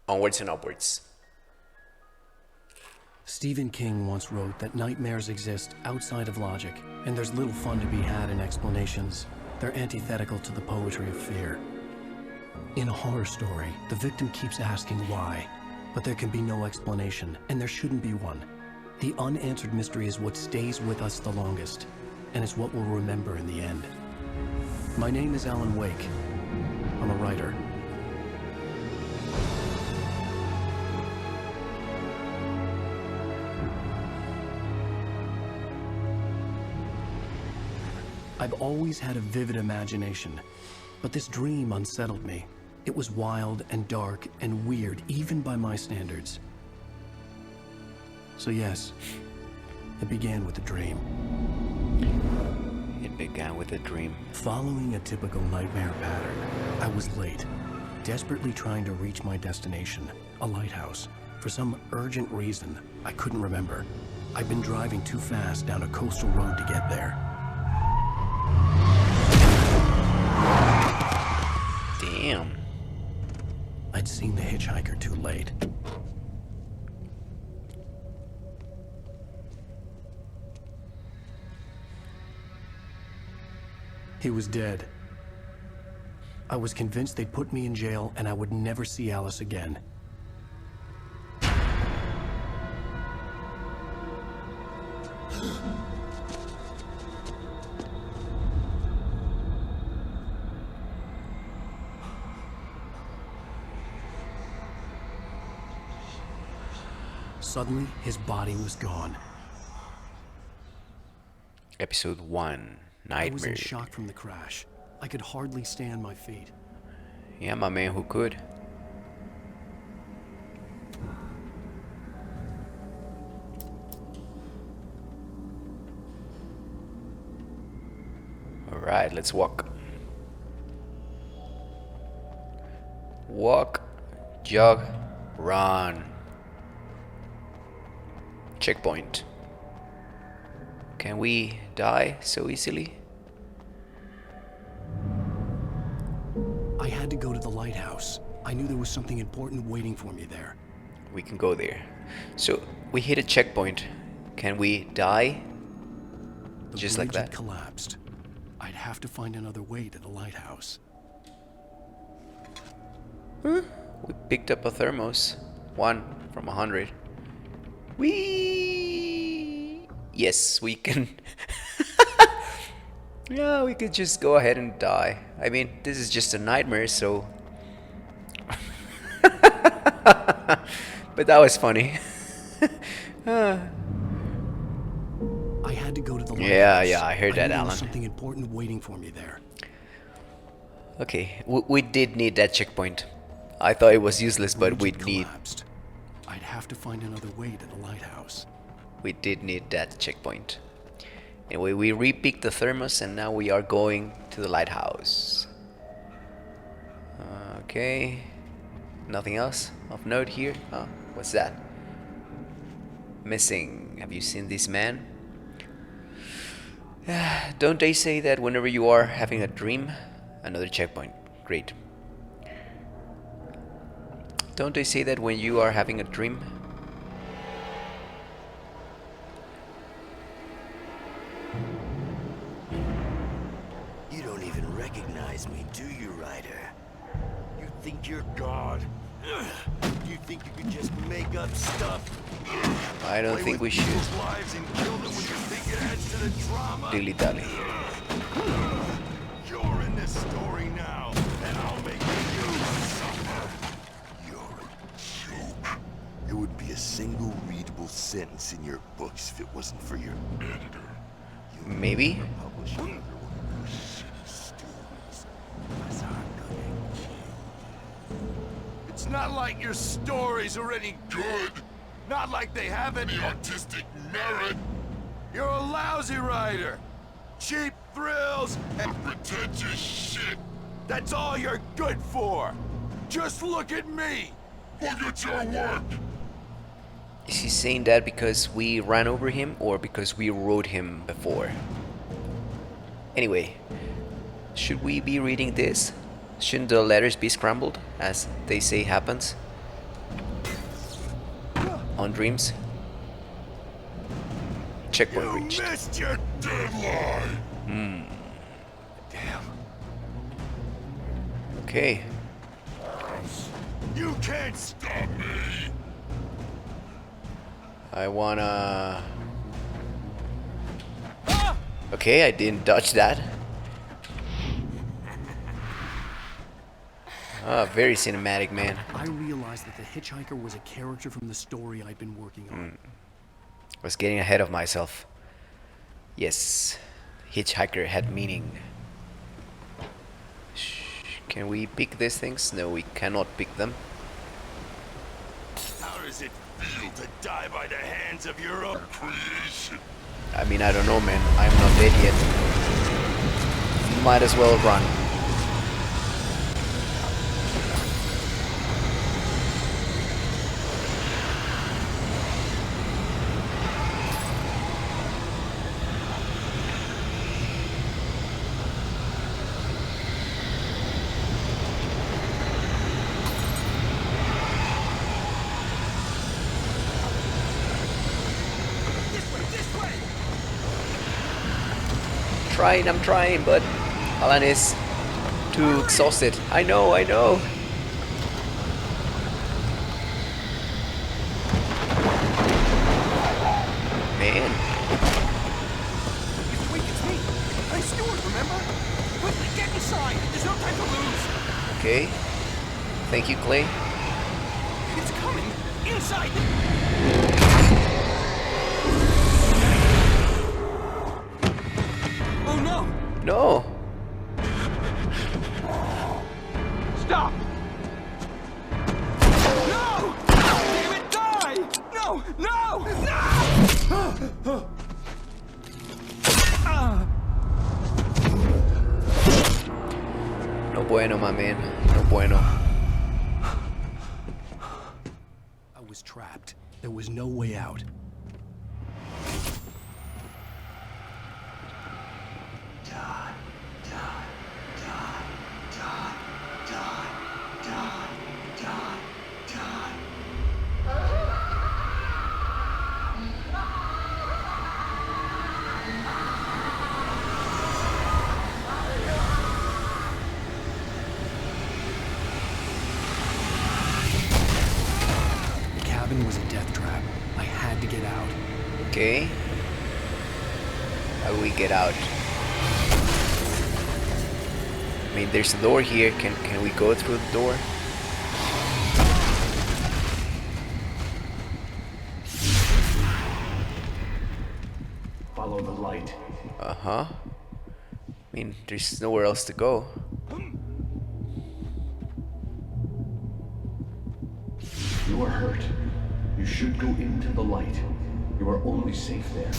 onwards and upwards. Stephen King once wrote that nightmares exist outside of logic, and there's little fun to be had in explanations. They're antithetical to the poetry of fear. In a horror story, the victim keeps asking why, but there can be no explanation, and there shouldn't be one. The unanswered mystery is what stays with us the longest, and it's what we'll remember in the end. My name is Alan Wake. I'm a writer. I've always had a vivid imagination, but this dream unsettled me. It was wild and dark and weird, even by my standards. So yes, it began with a dream. It began with a dream. Following a typical nightmare pattern, I was late, desperately trying to reach my destination, a lighthouse. For some urgent reason, I couldn't remember. I'd been driving too fast down a coastal road to get there. Damn. I'd seen the hitchhiker too late. He was dead. I was convinced they'd put me in jail and I would never see Alice again. Suddenly, his body was gone. Episode 1, I was Nightmare. in shock from the crash. I could hardly stand my feet. Yeah, my man, who could? Alright, let's walk. Walk, jog, run. Checkpoint. Can we die so easily? I had to go to the lighthouse. I knew there was something important waiting for me there. We can go there. So we hit a checkpoint. Can we die? The Just like bridge had that? collapsed. I'd have to find another way to the lighthouse. We picked up a thermos. 1 from 100. Whee! Yes, we can. Yeah, we could just go ahead and die. I mean, this is just a nightmare, so. But that was funny. I had to go to the lighthouse. Yeah, I heard that, knew there was Alan. something important waiting for me there. Okay, we did need that checkpoint. I thought it was useless, but Bridge had collapsed. I'd have to find another way to the lighthouse. we did need that checkpoint. Anyway, we re-picked the thermos and now we are going to the lighthouse. Okay, nothing else of note here. Oh, what's that? Missing. Have you seen this man? Don't they say that whenever you are having a dream, another checkpoint? Great. Don't they say that when you are having a dream? You don't even recognize me, do you, Ryder? You think you're God? You think you can just make up stuff? I don't think we should Lives and kill them when you think it adds to the drama? dilly-dally. You're in this story now, and I'll make you suffer. You're a joke. It would be a single readable sentence in your books if it wasn't for your editor. You Maybe? publish another one of your shitty stories. That's how I'm gonna kill you. It's not like your stories are any good. Not like they have any artistic merit. You're a lousy writer. Cheap thrills and pretentious shit. That's all you're good for. Just look at me. Look at your work. Is he saying that because we ran over him or because we wrote him before? Anyway, should we be reading this? Shouldn't the letters be scrambled, as they say happens? on dreams. Checkpoint You reached. missed your deadline. Damn. Okay. You can't stop me. I wanna... Okay, I didn't dodge that. Ah, very cinematic, man. I realized that the hitchhiker was a character from the story I'd been working on. I was getting ahead of myself. Yes, hitchhiker had meaning. Can we pick these things? No, we cannot pick them. How does it feel to die by the hands of your own creation? I mean, I don't know, man. I'm not dead yet. Might as well run. I'm trying, but Alan is too exhausted. I know. Man. Wait, it's me. I'm Stuart, remember? Quickly, get inside. There's no time to lose. Okay. Thank you, Clay. It's coming. Inside. Oh no! No. Stop! No! Damn it, die! No! No! No! No bueno, my man. No bueno. I was trapped. There was no way out. The cabin was a death trap. I had to get out. Okay. How do we get out? I mean, there's a door here. Can we go through the door? Follow the light. Uh-huh. I mean, there's nowhere else to go. You are hurt. You should go into the light. You are only safe there.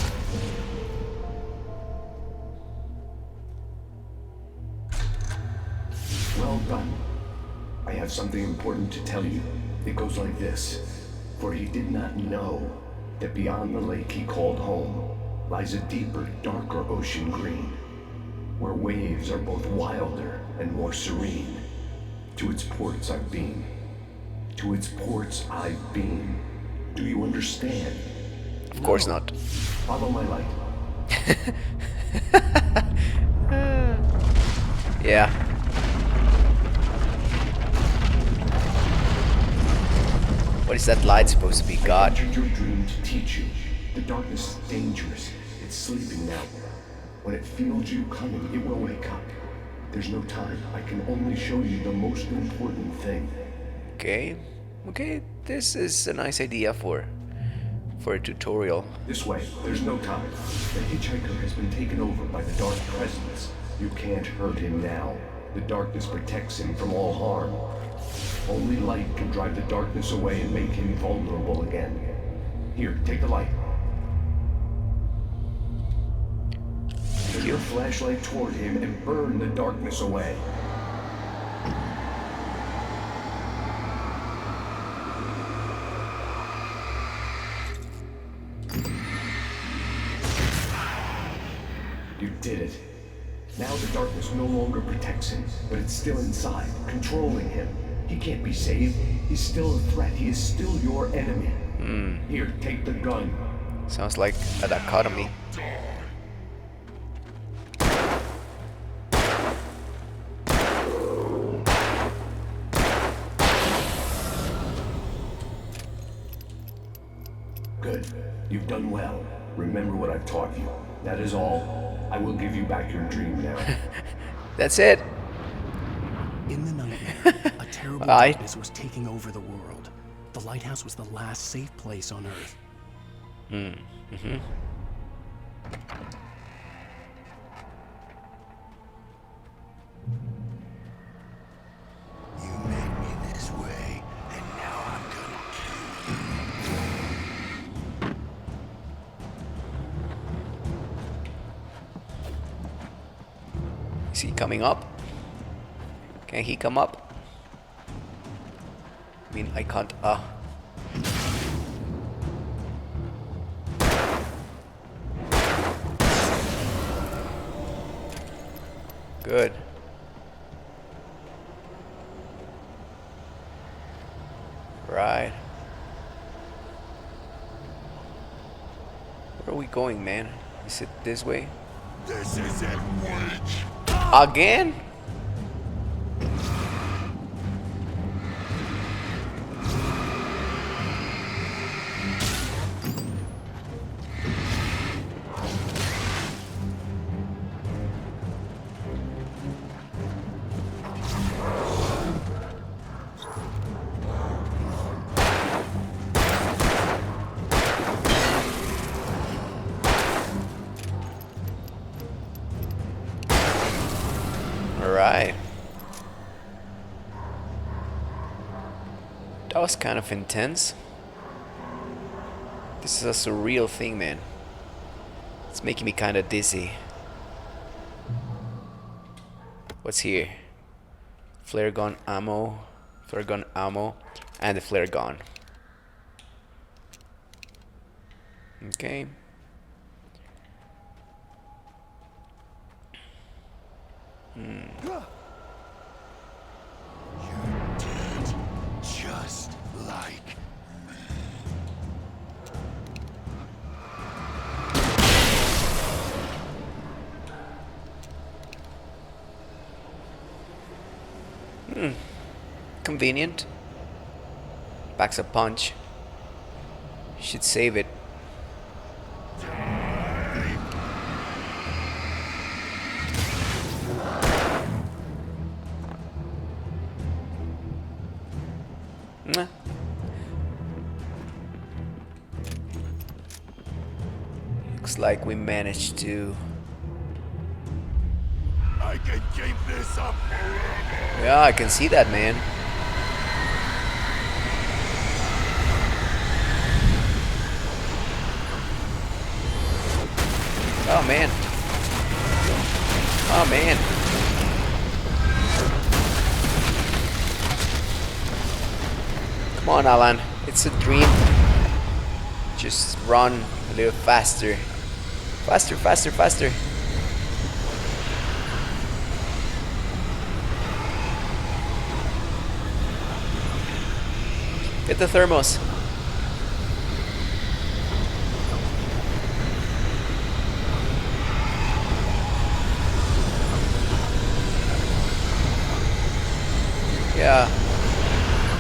Well done. I have something important to tell you. It goes like this. For he did not know that beyond the lake he called home lies a deeper, darker ocean green, where waves are both wilder and more serene. To its ports I've been. To its ports I've been. Do you understand? Of course not. Follow my light. Yeah. What is that light supposed to be? I God. entered your dream to teach you. The darkness is dangerous. It's sleeping now. When it feels you coming, it will wake up. There's no time. I can only show you the most important thing. Okay. Okay, this is a nice idea for a tutorial. This way. There's no time. The hitchhiker has been taken over by the dark presence. You can't hurt him now. The darkness protects him from all harm. Only light can drive the darkness away and make him vulnerable again. Here, take the light. Turn your flashlight toward him and burn the darkness away. You did it. Now the darkness no longer protects him, but it's still inside, controlling him. He can't be saved. He's still a threat. He is still your enemy. Here, take the gun. Sounds like a dichotomy. Good. You've done well. Remember what I've taught you. That is all. I will give you back your dream now. That's it. In the nightmare, a terrible Right. darkness was taking over the world. The lighthouse was the last safe place on Earth. You made me this way, and now I'm gonna kill you. Is he coming up? Can he come up? I mean, I can't. Good. Right. Where are we going, man? Is it this way? This isn't witch. Again? Alright. That was kind of intense. This is a surreal thing, man. It's making me kind of dizzy. What's here? Flare gun ammo, and the flare gun. Okay. You're dead, just like me. Convenient. Packs a punch. Should save it. Mwah. Looks like we managed to. I can keep this up forever. Yeah, I can see that, man. Oh man. Oh man. Come on, Alan. It's a dream. Just run a little faster. Faster, faster, faster. Get the thermos. Yeah.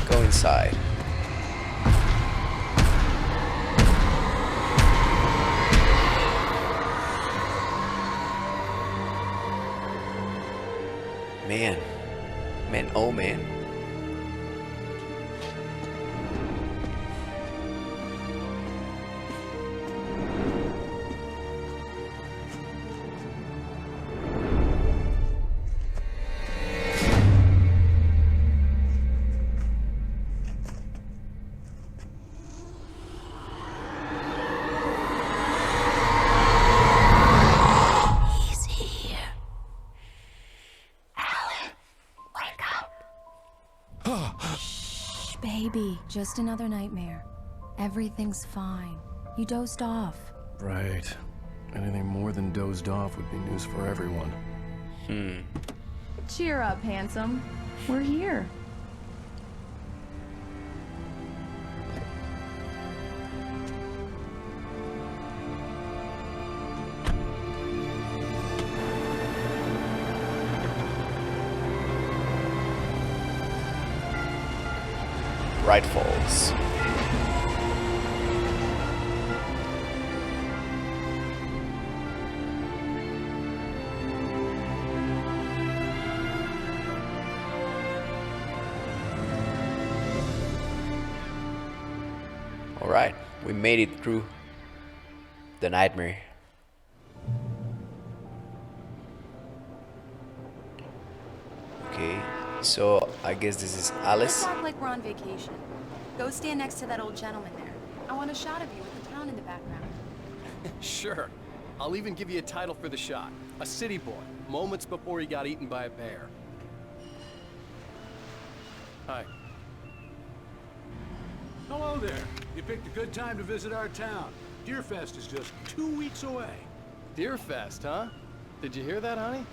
Go inside. Man. Man, oh man. He's here. Alan, wake up. Shh, baby. Just another nightmare. Everything's fine. You dozed off. Right. Anything more than dozed off would be news for everyone. Cheer up, handsome. We're here. rifles. Alright, we made it through the nightmare. Okay, so I guess this is Let's Alice. act like we're on vacation. Go stand next to that old gentleman there. I want a shot of you with the town in the background. Sure. I'll even give you a title for the shot. A city boy, moments before he got eaten by a bear. Hi. Hello there. You picked a good time to visit our town. Deerfest is just 2 weeks away. Deerfest, huh? Did you hear that, honey?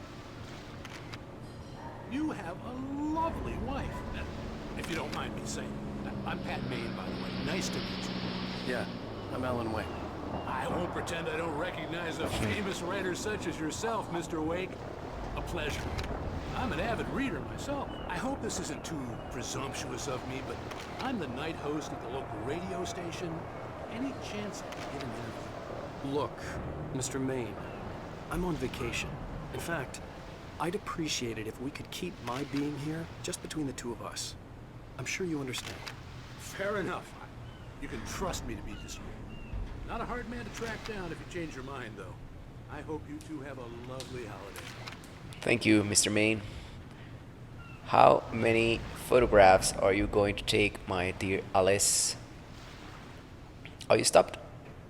You have a lovely wife, if you don't mind me saying. I'm Pat Maine, by the way. Nice to meet you. Yeah, I'm Alan Wake. I won't pretend I don't recognize a famous writer such as yourself, Mr. Wake. A pleasure. I'm an avid reader myself. I hope this isn't too presumptuous of me, but I'm the night host at the local radio station. Any chance I can get an interview? Look, Mr. Maine, I'm on vacation. In fact, I'd appreciate it if we could keep my being here just between the two of us. I'm sure you understand. Fair enough. You can trust me to be discreet. Not a hard man to track down if you change your mind, though. I hope you two have a lovely holiday. Thank you, Mr. Maine. How many photographs are you going to take, my dear Alice? Oh, you stopped?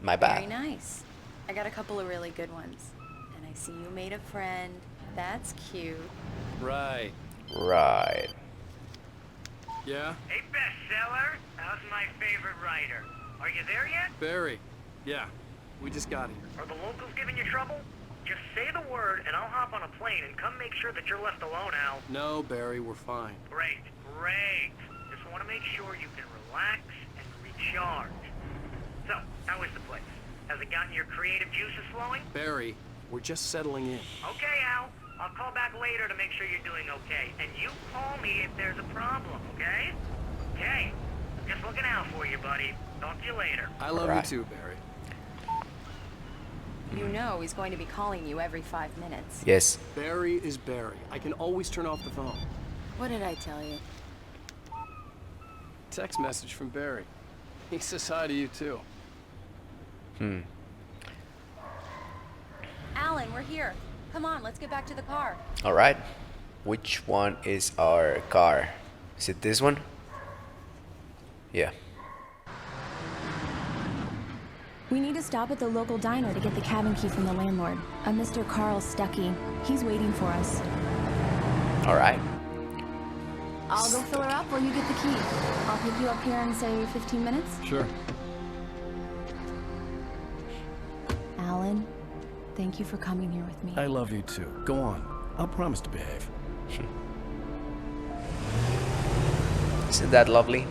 My Very bad. nice. I got a couple of really good ones. And I see you made a friend. That's cute. Right. Right. Yeah? Hey, bestseller, how's my favorite writer? Are you there yet? Barry. Yeah. We just got here. Are the locals giving you trouble? Just say the word and I'll hop on a plane and come make sure that you're left alone, Al. No, Barry, we're fine. Great, great. Just want to make sure you can relax and recharge. So, how is the place? Has it gotten your creative juices flowing? Barry, we're just settling in. Okay, Al. I'll call back later to make sure you're doing okay. And you call me if there's a problem, okay? Okay. Just looking out for you, buddy. Talk to you later. I love Right. you too, Barry. You know he's going to be calling you every 5 minutes. Yes. Barry is Barry. I can always turn off the phone. What did I tell you? Text message from Barry. He says hi to you too. Alan, we're here. Come on, let's get back to the car. Alright. Which one is our car? Is it this one? Yeah. We need to stop at the local diner to get the cabin key from the landlord, a Mr. Carl Stuckey. He's waiting for us. Alright. I'll go fill her up while you get the key. I'll pick you up here in, say, 15 minutes. Sure. Alan, thank you for coming here with me. I love you too. Go on. I'll promise to behave. Isn't that lovely?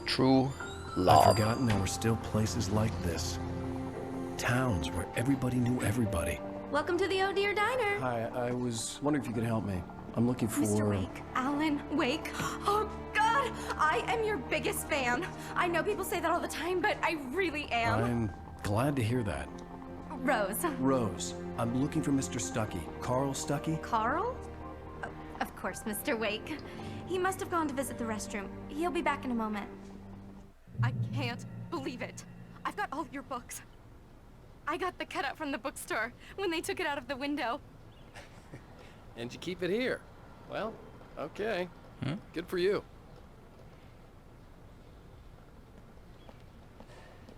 True I'd love. forgotten there were still places like this. Towns where everybody knew everybody. Welcome to the Oh Dear Diner. Hi, I was wondering if you could help me. I'm looking for... Mr. Wake. Alan Wake. Oh, God! I am your biggest fan. I know people say that all the time, but I really am. I'm glad to hear that. Rose. Rose, I'm looking for Mr. Stuckey. Carl Stuckey? Carl? Oh, of course, Mr. Wake. He must have gone to visit the restroom. He'll be back in a moment. I can't believe it. I've got all your books. I got the cutout from the bookstore when they took it out of the window. And you keep it here. Well, okay. Good for you.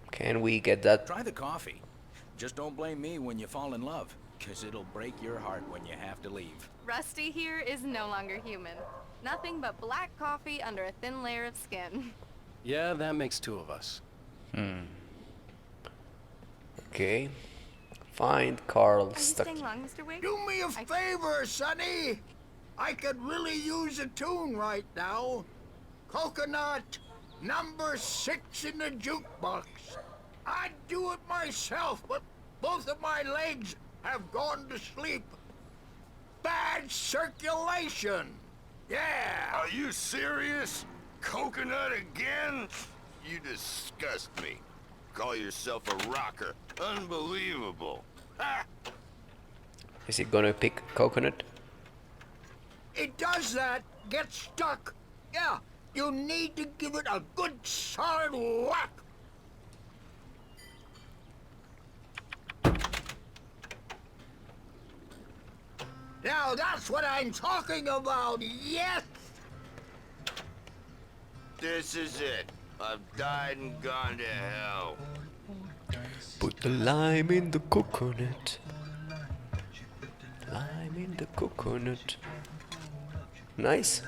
Can we get that? Try the coffee. Just don't blame me when you fall in love, 'cause it'll break your heart when you have to leave. Rusty here is no longer human. Nothing but black coffee under a thin layer of skin. Yeah, that makes two of us. Okay. Find Carl Are you staying Stuckey. long, Mr. Wake? Do me a favor, Sonny. I could really use a tune right now. Coconut, number 6 in the jukebox. I'd do it myself, but both of my legs have gone to sleep. Bad circulation. Yeah. Are you serious? coconut again? You disgust me. Call yourself a rocker. Unbelievable. Ha! Is he gonna pick coconut? It does that. Get stuck. Yeah, you need to give it a good solid whack. Now that's what I'm talking about, yes! This is it. I've died and gone to hell. Put the lime in the coconut. Lime in the coconut. Nice.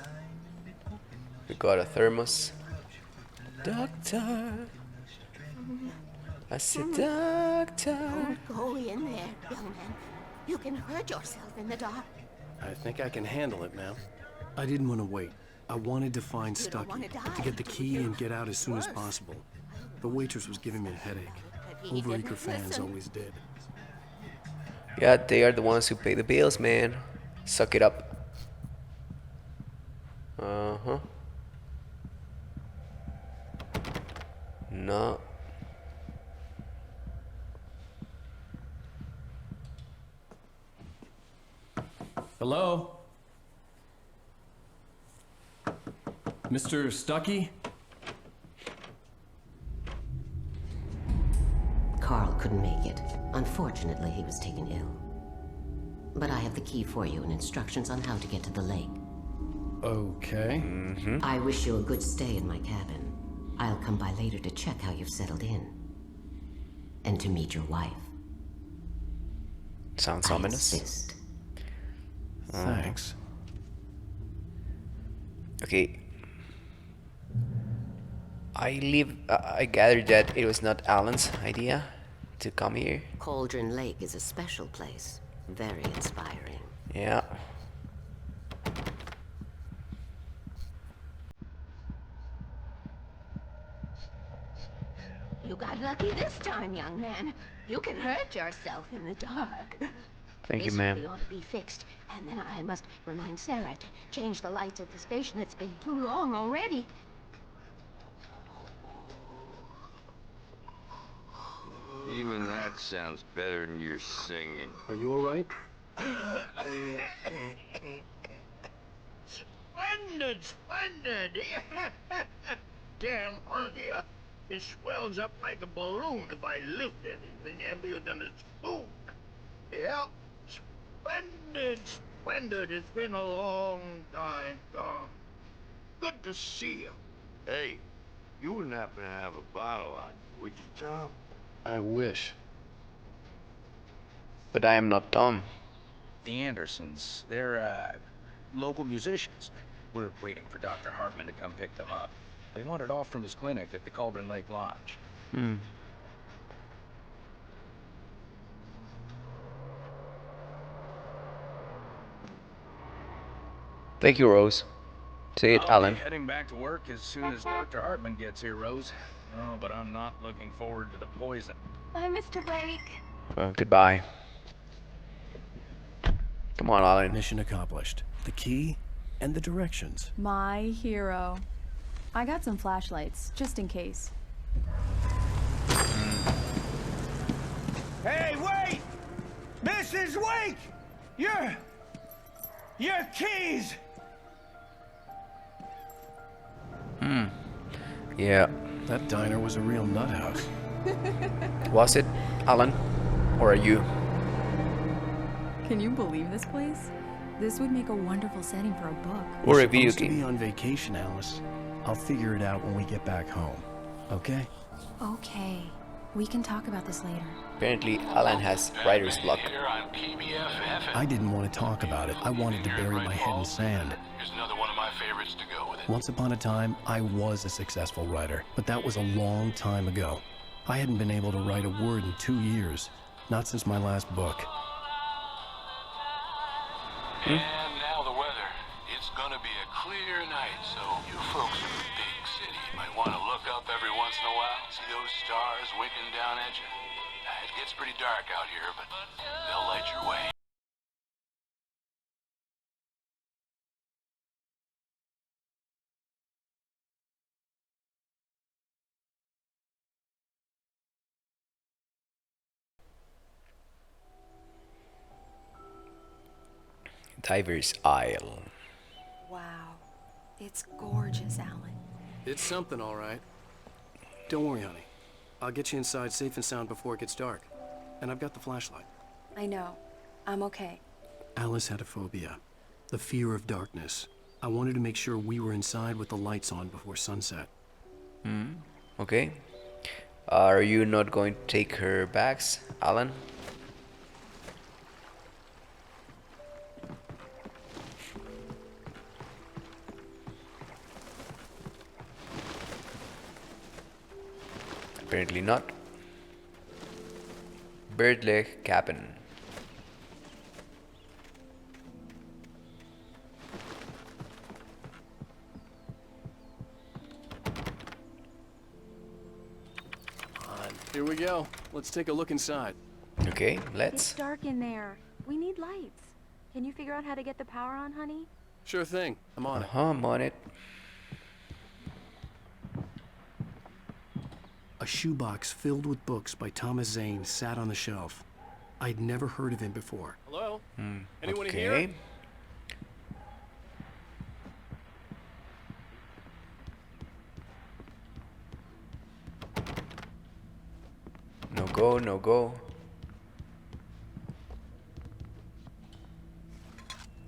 We got a thermos. Doctor. I said, doctor. Don't go in there, young man. You can hurt yourself in the dark. I think I can handle it, ma'am. I didn't want to wait. I wanted to find You don't Stucky, wanna die. to get the key and get out as soon as possible. The waitress was giving me a headache. He Overeager didn't fans listen. always did. Yeah, they are the ones who pay the bills, man. Suck it up. Uh-huh. No. Hello? Mr. Stucky? Carl couldn't make it. Unfortunately, he was taken ill. But I have the key for you and instructions on how to get to the lake. Okay. I wish you a good stay in my cabin. I'll come by later to check how you've settled in. And to meet your wife. Sounds I ominous. insist. Thanks. Okay. I gathered that it was not Alan's idea to come here. Cauldron Lake is a special place. Very inspiring. Yeah. You got lucky this time, young man. You can hurt yourself in the dark. Thank you, This ma'am. really ought to be fixed. And then I must remind Sarah to change the lights at the station. It's been too long already. Even that sounds better than your singing. Are you alright? Splendid, splendid! Damn hernia. It swells up like a balloon if I lift anything heavier than a spoon. Yeah, splendid, splendid. It's been a long time gone. Good to see you. Hey, you wouldn't happen to have a bottle on you, would you, Tom? I wish. But I am not Tom. The Andersons, they're, local musicians. We're waiting for Dr. Hartman to come pick them up. They wandered off from his clinic at the Cauldron Lake Lodge. Thank you, Rose. Say it, I'll Alan. be heading back to work as soon as Dr. Hartman gets here, Rose. Oh, but I'm not looking forward to the poison. Bye, Mr. Blake. Goodbye. Come on, Alan. Mission accomplished. The key and the directions. My hero. I got some flashlights, just in case. Hey, wait! Mrs. Wake! Your keys! Yeah. That diner was a real nut house. Was it, Alan? Or are you? Can you believe this place? This would make a wonderful setting for a book. Or We're a video supposed to be game? on vacation, Alice. I'll figure it out when we get back home. Okay? Okay. We can talk about this later. Apparently, Alan has writer's block. Here on PBF I didn't want to talk about it. I wanted to bury my head in sand. Here's another one of my favorites to go with it. Once upon a time, I was a successful writer, but that was a long time ago. I hadn't been able to write a word in 2 years. Not since my last book. And now the weather. It's gonna be a clear night, so you folks in the big city might want to look up every once in a while, see those stars winking down at you. It gets pretty dark out here, but they'll light your way. Diver's Isle. Wow. It's gorgeous, Alan. It's something, all right. Don't worry, honey. I'll get you inside safe and sound before it gets dark. And I've got the flashlight. I know. I'm okay. Alice had a phobia. The fear of darkness. I wanted to make sure we were inside with the lights on before sunset. Okay. Are you not going to take her bags, Alan? Apparently not. Birdleg cabin. Here we go. Let's take a look inside. Okay, It's let's. dark in there. We need lights. Can you figure out how to get the power on, honey? Sure thing. I'm on it. I'm on it. A shoebox filled with books by Thomas Zane sat on the shelf. I'd never heard of him before. Hello? Anyone in Okay. here? No go, no go.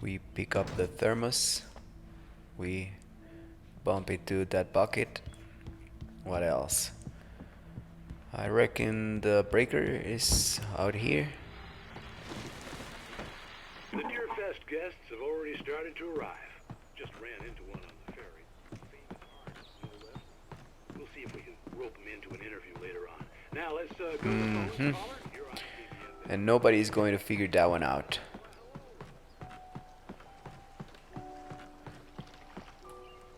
We pick up the thermos. We bump into that bucket. What else? I reckon the breaker is out here. The Deerfest guests have already started to arrive. Just ran into one on the ferry. Famous artist, no less. We'll see if we can rope him into an interview later on. Now let's go to the phone. Caller, you're on TV. And nobody's going to figure that one out.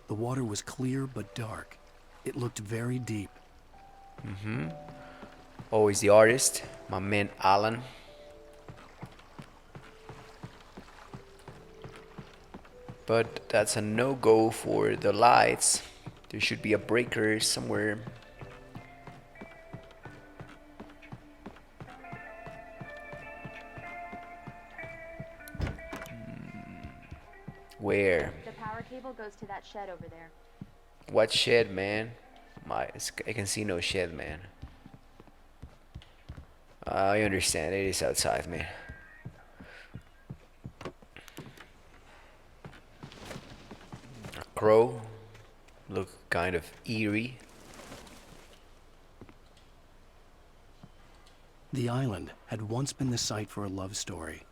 The water was clear but dark. It looked very deep. Always the artist, my man Alan. But that's a no-go for the lights. There should be a breaker somewhere. Where? The power cable goes to that shed over there. What shed, man? I can see no shed, man. I understand. It is outside, man. A crow. Look kind of eerie. The island had once been the site for a love story.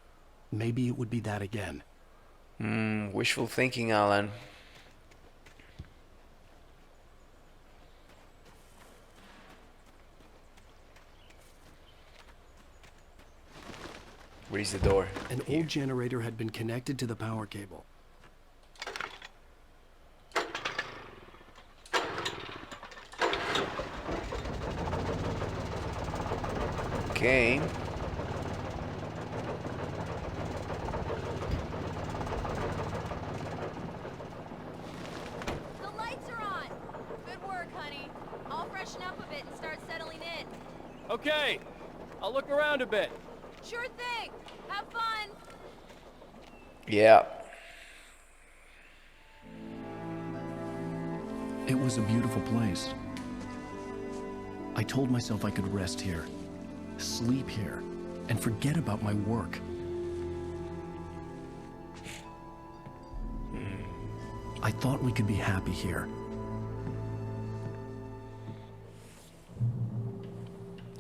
Maybe it would be that again. Wishful thinking, Alan. Where's the door? An old generator had been connected to the power cable. Okay. The lights are on. Good work, honey. I'll freshen up a bit and start settling in. Okay. I'll look around a bit. Sure thing. Have fun. Yeah. It was a beautiful place. I told myself I could rest here, sleep here, and forget about my work. I thought we could be happy here.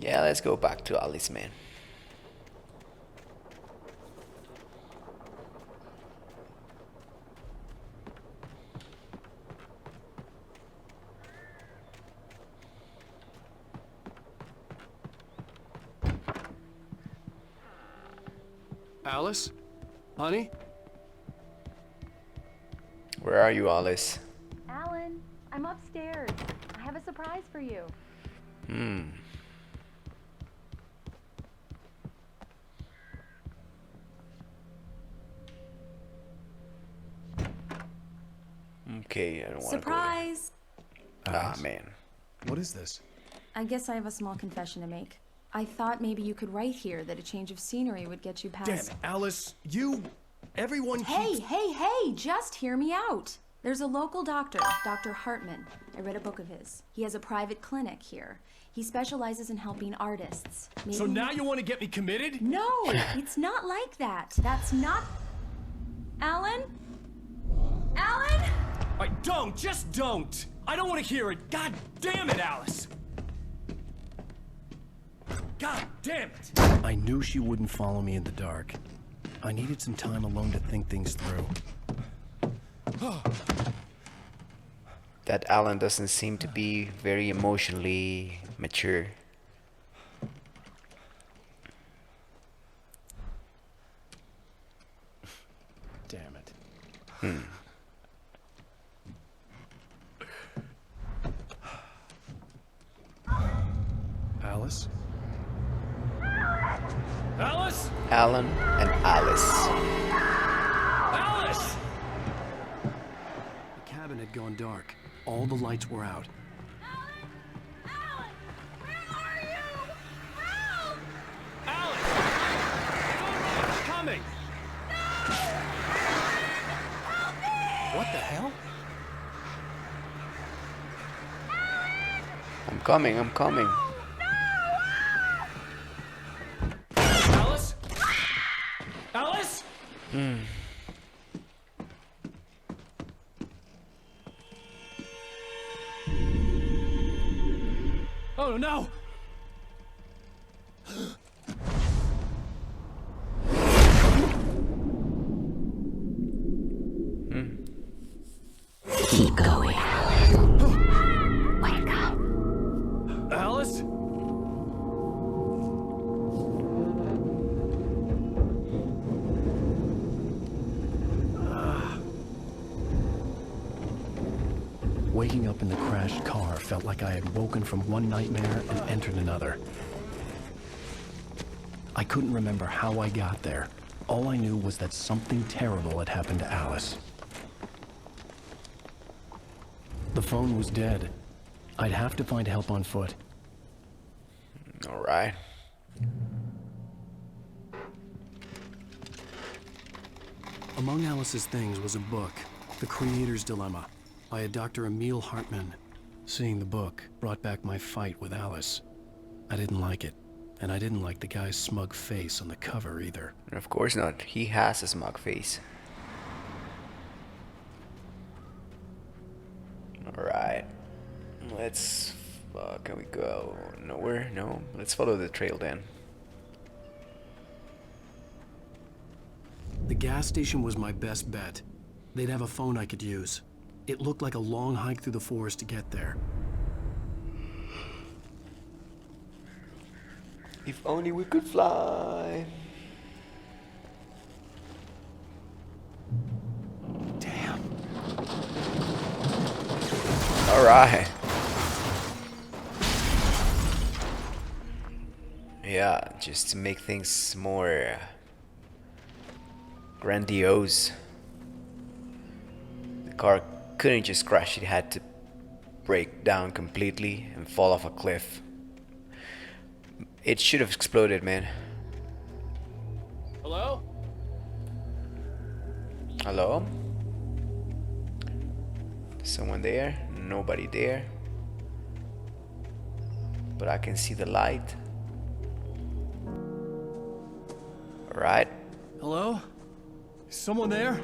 Yeah, let's go back to Alice, man. Alice? Honey? Where are you, Alice? Alan, I'm upstairs. I have a surprise for you. Okay, I don't want to Surprise! go there. Ah, man. What is this? I guess I have a small confession to make. I thought maybe you could write here that a change of scenery would get you past. Damn it, Alice, you... Everyone Hey, hey, just hear me out. There's a local doctor, Dr. Hartman. I read a book of his. He has a private clinic here. He specializes in helping artists. Maybe... So now you want to get me committed? No, it's not like that. That's not... Alan? Alan? Just don't! I don't want to hear it! God damn it, Alice! God damn it! I knew she wouldn't follow me in the dark. I needed some time alone to think things through. That Alan doesn't seem to be very emotionally mature. Damn it. Alice? Alice? Alan and Alice. Alice! The cabin had gone dark. All the lights were out. Alice! It's coming! What the hell? I'm coming, I'm coming. Alice? Alice? Oh no! Keep going. Wake up. Alice? Waking up in the crashed car felt like I had woken from one nightmare and entered another. I couldn't remember how I got there. All I knew was that something terrible had happened to Alice. The phone was dead. I'd have to find help on foot. All right. Among Alice's things was a book, The Creator's Dilemma, by a Dr. Emil Hartman. Seeing the book brought back my fight with Alice. I didn't like it, and I didn't like the guy's smug face on the cover either. Of course not. He has a smug face. Alright. Let's... can we go nowhere? No. Let's follow the trail then. The gas station was my best bet. They'd have a phone I could use. It looked like a long hike through the forest to get there. If only we could fly. Damn. Alright. Yeah, just to make things more grandiose. The car couldn't just crash, it had to break down completely and fall off a cliff. It should have exploded, man. Hello? Hello? Someone there? Nobody there. But I can see the light. Alright. Hello? Is someone there?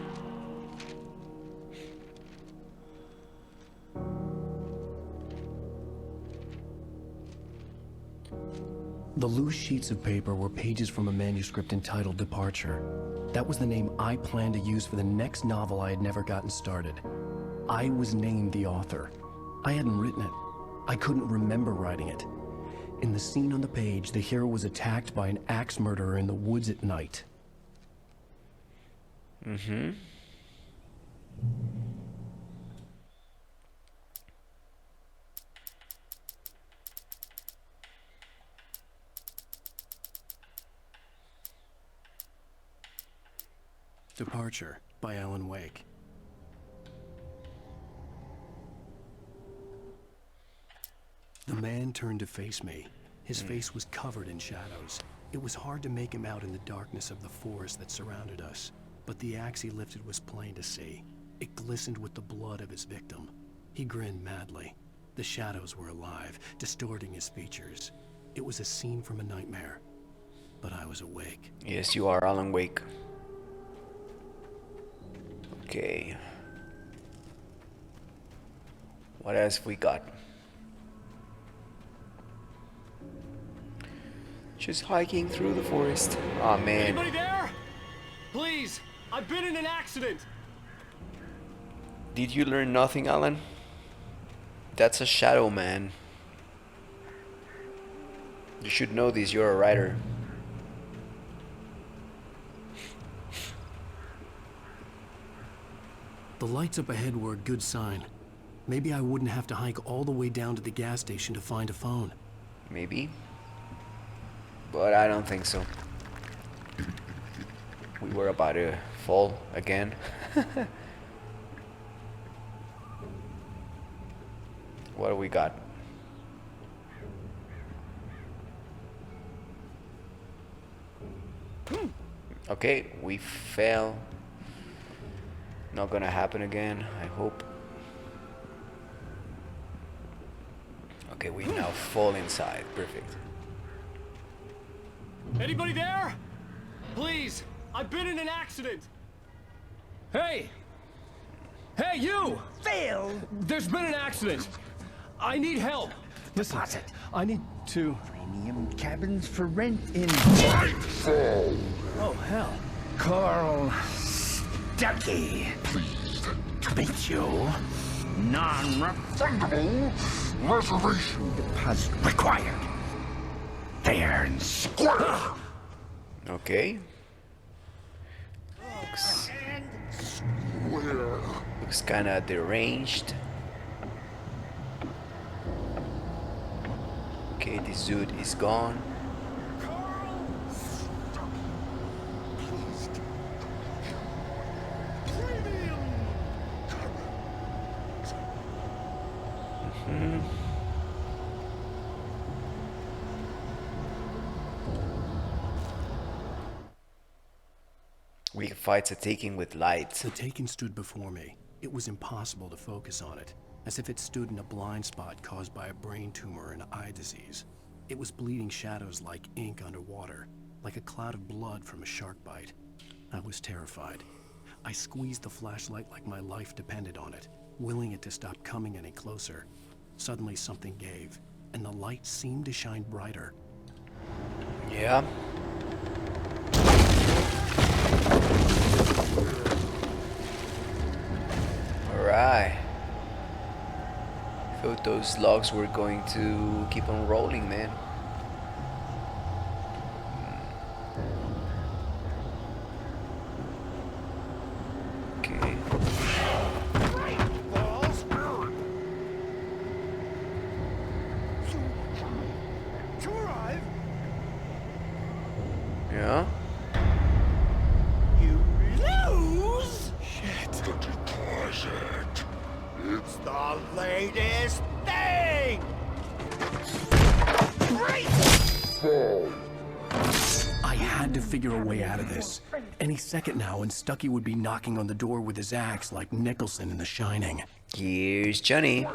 The loose sheets of paper were pages from a manuscript entitled Departure. That was the name I planned to use for the next novel I had never gotten started. I was named the author. I hadn't written it. I couldn't remember writing it. In the scene on the page, the hero was attacked by an axe murderer in the woods at night. Mm-hmm. Departure by Alan Wake. The man turned to face me. His face was covered in shadows. It was hard to make him out in the darkness of the forest that surrounded us. but the axe he lifted was plain to see. It glistened with the blood of his victim. He grinned madly. The shadows were alive, distorting his features. It was a scene from a nightmare, but I was awake. Yes, you are Alan Wake. Okay. What else we got? Just hiking through the forest. Oh man. Anybody there? Please, I've been in an accident. Did you learn nothing, Alan? That's a shadow, man. You should know this, you're a writer. The lights up ahead were a good sign. Maybe I wouldn't have to hike all the way down to the gas station to find a phone. Maybe. But I don't think so. We were about to fall again. What do we got? Okay, we fell. Not gonna happen again, I hope. Okay, we now fall inside. Perfect. Anybody there? Please, I've been in an accident. Hey! Hey, you! Phil! There's been an accident. I need help. Listen, I need to... Premium cabins for rent in... Oh, hell. Carl Stuckey. Pleased to meet you. Non-refundable reservation deposit required. Fair and square. Okay. Looks kinda deranged. Okay, this dude is gone. We fight a taking with lights. The taken stood before me. It was impossible to focus on it, as if it stood in a blind spot caused by a brain tumor and eye disease. It was bleeding shadows like ink underwater, like a cloud of blood from a shark bite. I was terrified. I squeezed the flashlight like my life depended on it, willing it to stop coming any closer. Suddenly something gave, and the light seemed to shine brighter. Yeah. Alright. Thought those logs were going to keep on rolling, man. Okay. To arrive. Yeah. You lose. Shit. The deposit. It's the latest thing. I had to figure a way out of this. Any second now, and Stuckey would be knocking on the door with his axe like Nicholson in The Shining. Here's Johnny.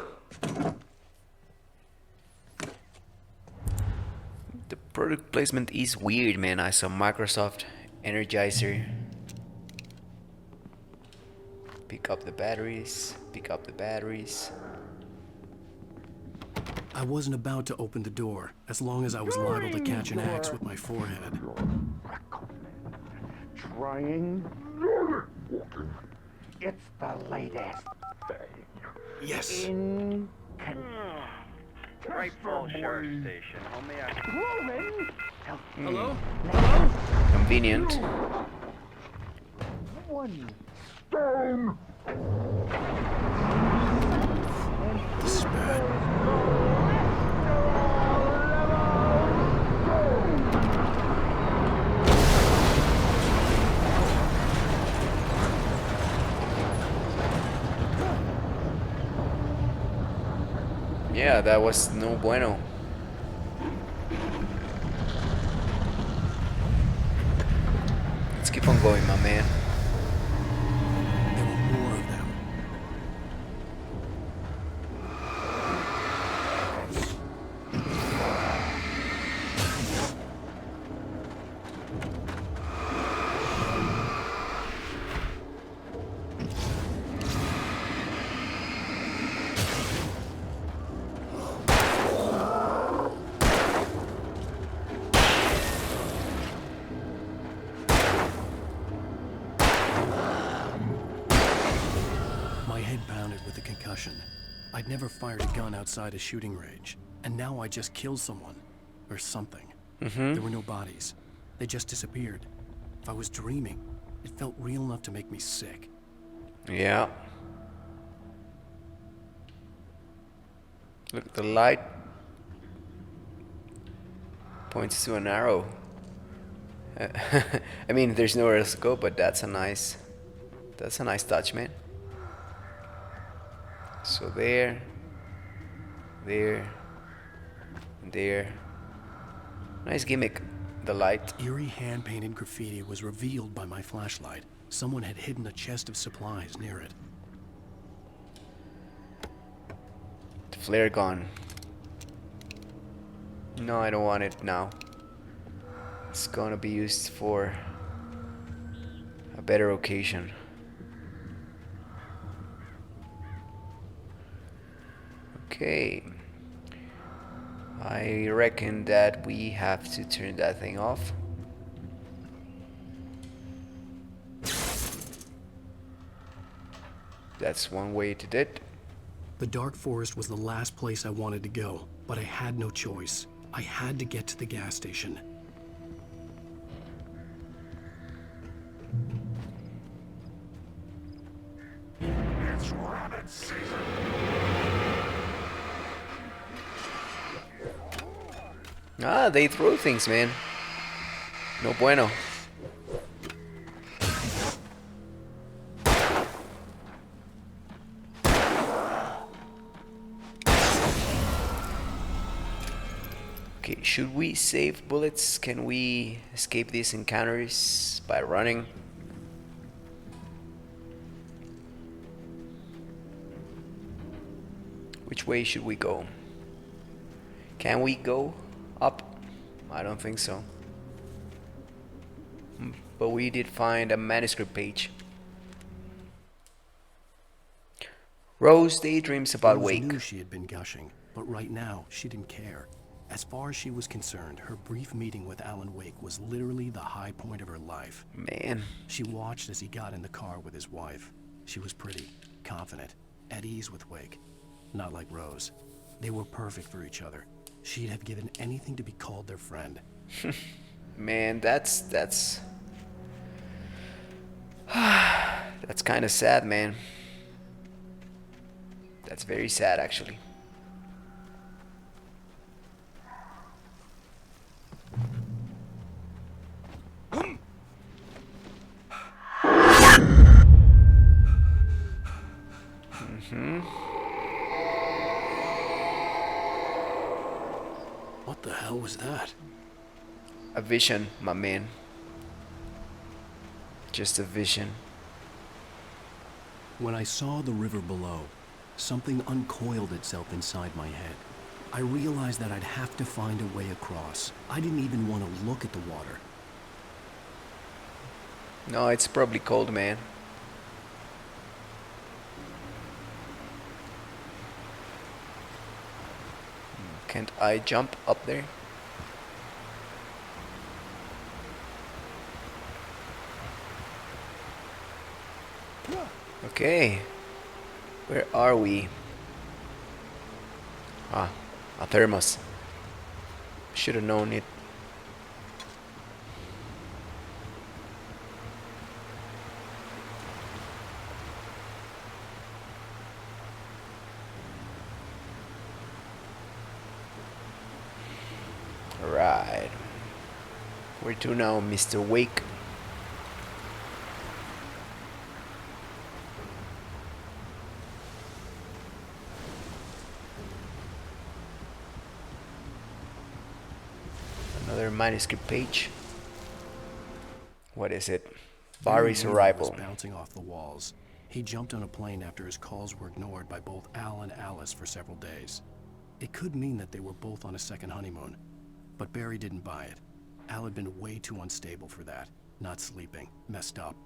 The product placement is weird, man. I saw Microsoft Energizer. Pick up the batteries. Pick up the batteries. I wasn't about to open the door, as long as I was liable to catch an axe with my forehead. Trying. It's the latest thing. Yes. In Right full sheriff station. Only Hello? Convenient. One stone. This is bad. Yeah, that was no bueno. Let's keep on going, my man. concussion. I'd never fired a gun outside a shooting range, and now I just killed someone. Or something. There were no bodies. They just disappeared. If I was dreaming, it felt real enough to make me sick. Yeah. Look, the light points to an arrow. I mean, there's nowhere else to go, but that's a nice touch, man. So there, there, and there. Nice gimmick, the light. Eerie hand-painted graffiti was revealed by my flashlight. Someone had hidden a chest of supplies near it. The flare gun. No, I don't want it now. It's gonna be used for a better occasion. Okay. I reckon that we have to turn that thing off. That's one way to do it. The dark forest was the last place I wanted to go, but I had no choice. I had to get to the gas station. It's rabbit season. Ah, they throw things, man. No bueno. Okay, should we save bullets? Can we escape these encounters by running? Which way should we go? Can we go up? I don't think so. But we did find a manuscript page. Rose daydreams about Rose Wake. knew she had been gushing, but right now she didn't care. As far as she was concerned, her brief meeting with Alan Wake was literally the high point of her life. Man. She watched as he got in the car with his wife. She was pretty, confident, at ease with Wake. Not like Rose. They were perfect for each other. She'd have given anything to be called their friend. Man, that's that's kind of sad, man. That's very sad, actually. What the hell was that? A vision, my man. Just a vision. When I saw the river below, something uncoiled itself inside my head. I realized that I'd have to find a way across. I didn't even want to look at the water. No, it's probably cold, man. Can't I jump up there? Okay. Where are we? Ah, a thermos. Should have known it. Alright. Where to now, Mr. Wake? Another manuscript page. What is it? Barry's Barry arrival. was bouncing off the walls. He jumped on a plane after his calls were ignored by both Al and Alice for several days. It could mean that they were both on a second honeymoon, but Barry didn't buy it. Al had been way too unstable for that. Not sleeping, messed up.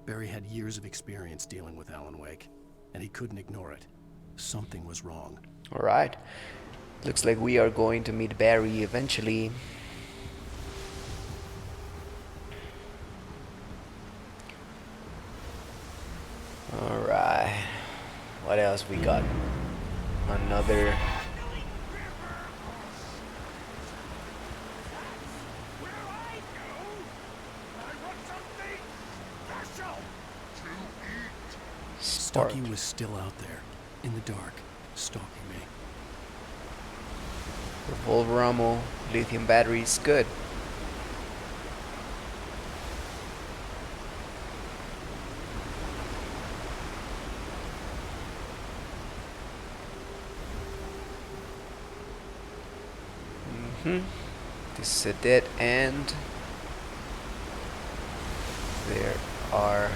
Barry had years of experience dealing with Alan Wake, and he couldn't ignore it. Something was wrong. Alright. Looks like we are going to meet Barry eventually. Alright. What else we got? Another. Spark. Stucky was still out there, in the dark, stalking me. Revolver ammo, lithium batteries, good. This is a dead end. There are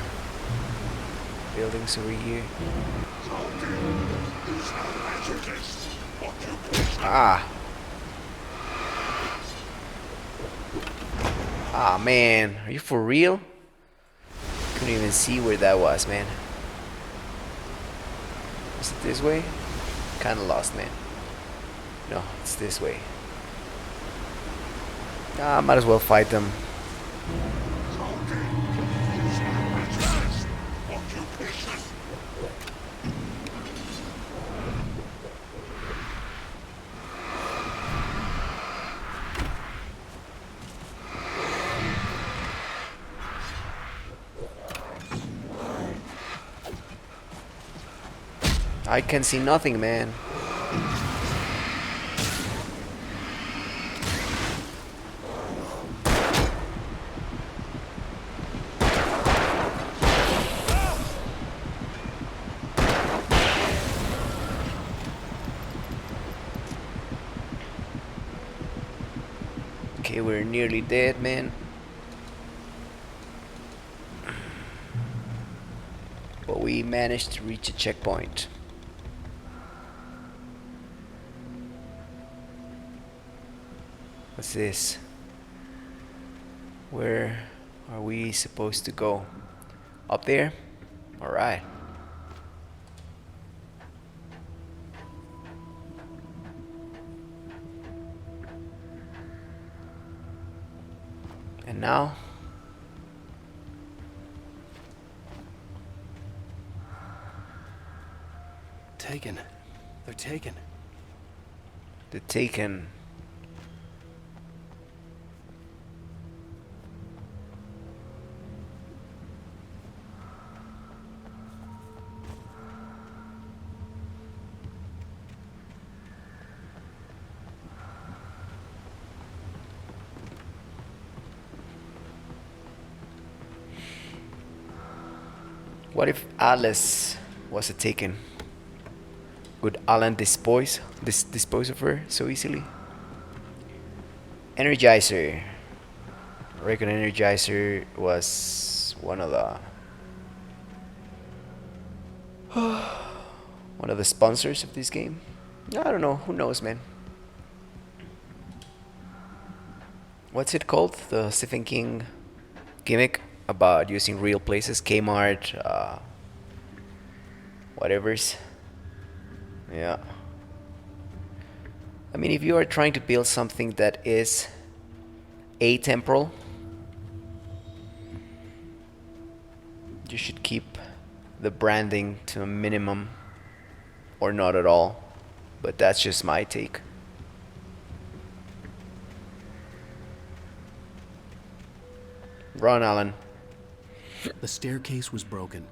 buildings over here. Ah. Ah, man. Are you for real? Couldn't even see where that was, man. Is it this way? Kinda lost, man. No, it's this way. Ah, might as well fight them. I can see nothing, man. Okay, we're nearly dead, man. But we managed to reach a checkpoint. What's this? Where are we supposed to go? Up there? Alright. And now? Taken. They're taken. The Taken. What if Alice was a Taken? Would Alan dispose of her so easily? Energizer. I reckon Energizer was one of the sponsors of this game. I don't know. Who knows, man? What's it called? The Stephen King gimmick about using real places, Kmart, whatever's. Yeah. I mean, if you are trying to build something that is atemporal, you should keep the branding to a minimum or not at all. But that's just my take. Run, Alan. The staircase was broken.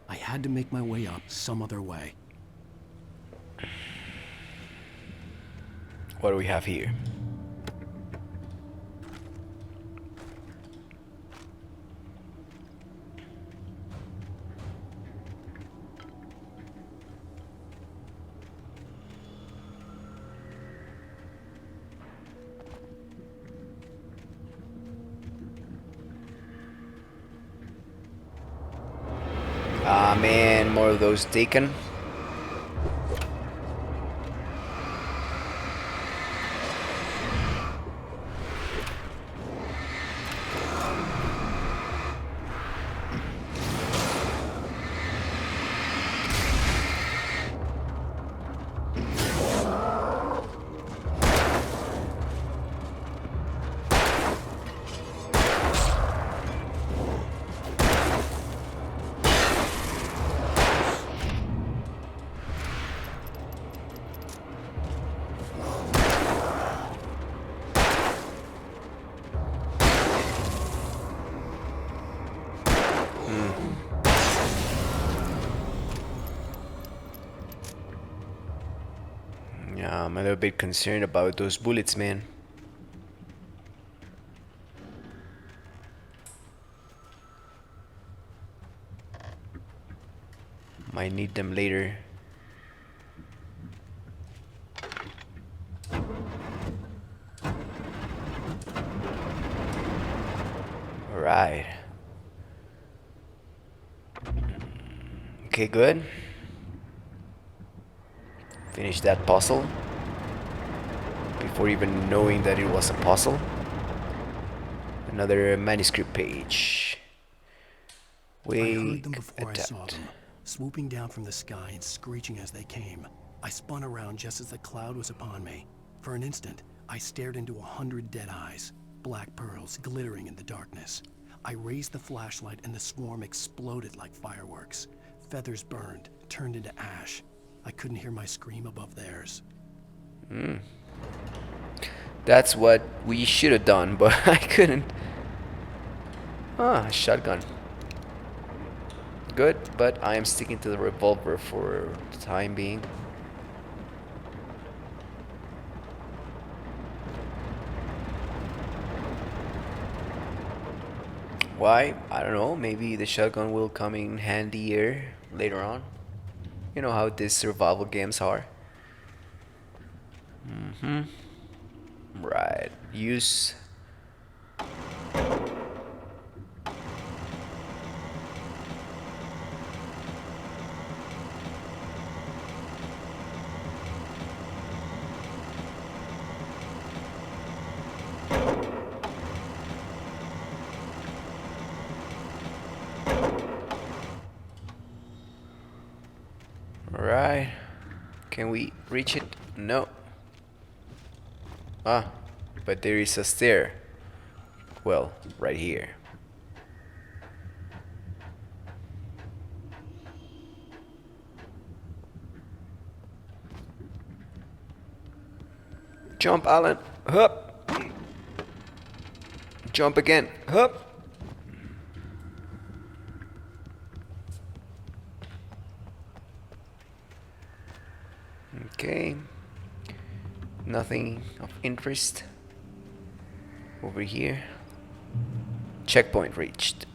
I had to make my way up some other way. What do we have here? Ah, man, more of those Taken. I'm a little bit concerned about those bullets, man. Might need them later. Alright. Okay, good. Finish that puzzle before even knowing that it was a puzzle. Another manuscript page. I heard them Wake before I saw attempt. them, swooping down from the sky and screeching as they came. I spun around just as the cloud was upon me. For an instant, I stared into 100 dead eyes, black pearls glittering in the darkness. I raised the flashlight and the swarm exploded like fireworks. Feathers burned, turned into ash. I couldn't hear my scream above theirs. That's what we should have done, but I couldn't. Ah, shotgun. Good, but I am sticking to the revolver for the time being. Why? I don't know. Maybe the shotgun will come in handier later on. You know how these survival games are. Right. Use. Alright. Can we reach it? No. Ah, but there is a stair. Well, right here. Jump, Alan. Hup. Jump again. Hup. Okay. Nothing of interest over here. Checkpoint reached.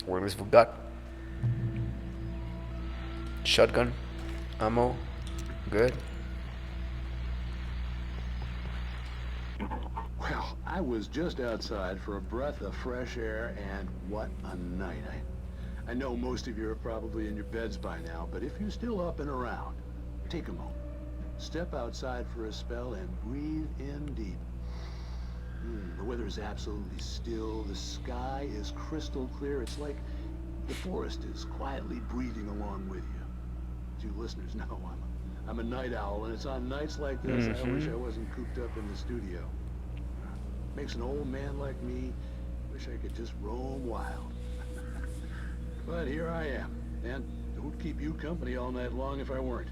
What else we got? Shotgun ammo. Good. Well, I was just outside for a breath of fresh air, and what a night. I know most of you are probably in your beds by now, but if you're still up and around, take a moment. Step outside for a spell and breathe in deep. The weather is absolutely still. The sky is crystal clear. It's like the forest is quietly breathing along with you. As you listeners know, I'm a night owl, and it's on nights like this I wish I wasn't cooped up in the studio. Makes an old man like me wish I could just roam wild. But here I am, and it would keep you company all night long if I weren't.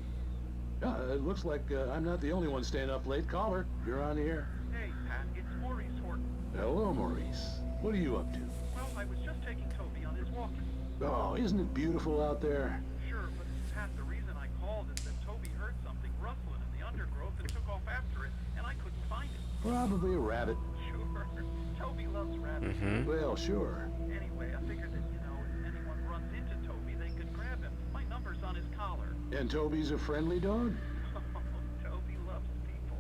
It looks like I'm not the only one staying up late. Caller, you're on the air. Hey, Pat, it's Maurice Horton. Hello, Maurice. What are you up to? Well, I was just taking Toby on his walk. Oh, isn't it beautiful out there? Sure, but Pat, the reason I called is that Toby heard something rustling in the undergrowth and took off after it, and I couldn't find it. Probably a rabbit. Sure. Toby loves rabbits. Well, sure. Anyway, I figured that, if anyone runs into Toby, they could grab him. My number's on his collar. And Toby's a friendly dog? Toby loves people.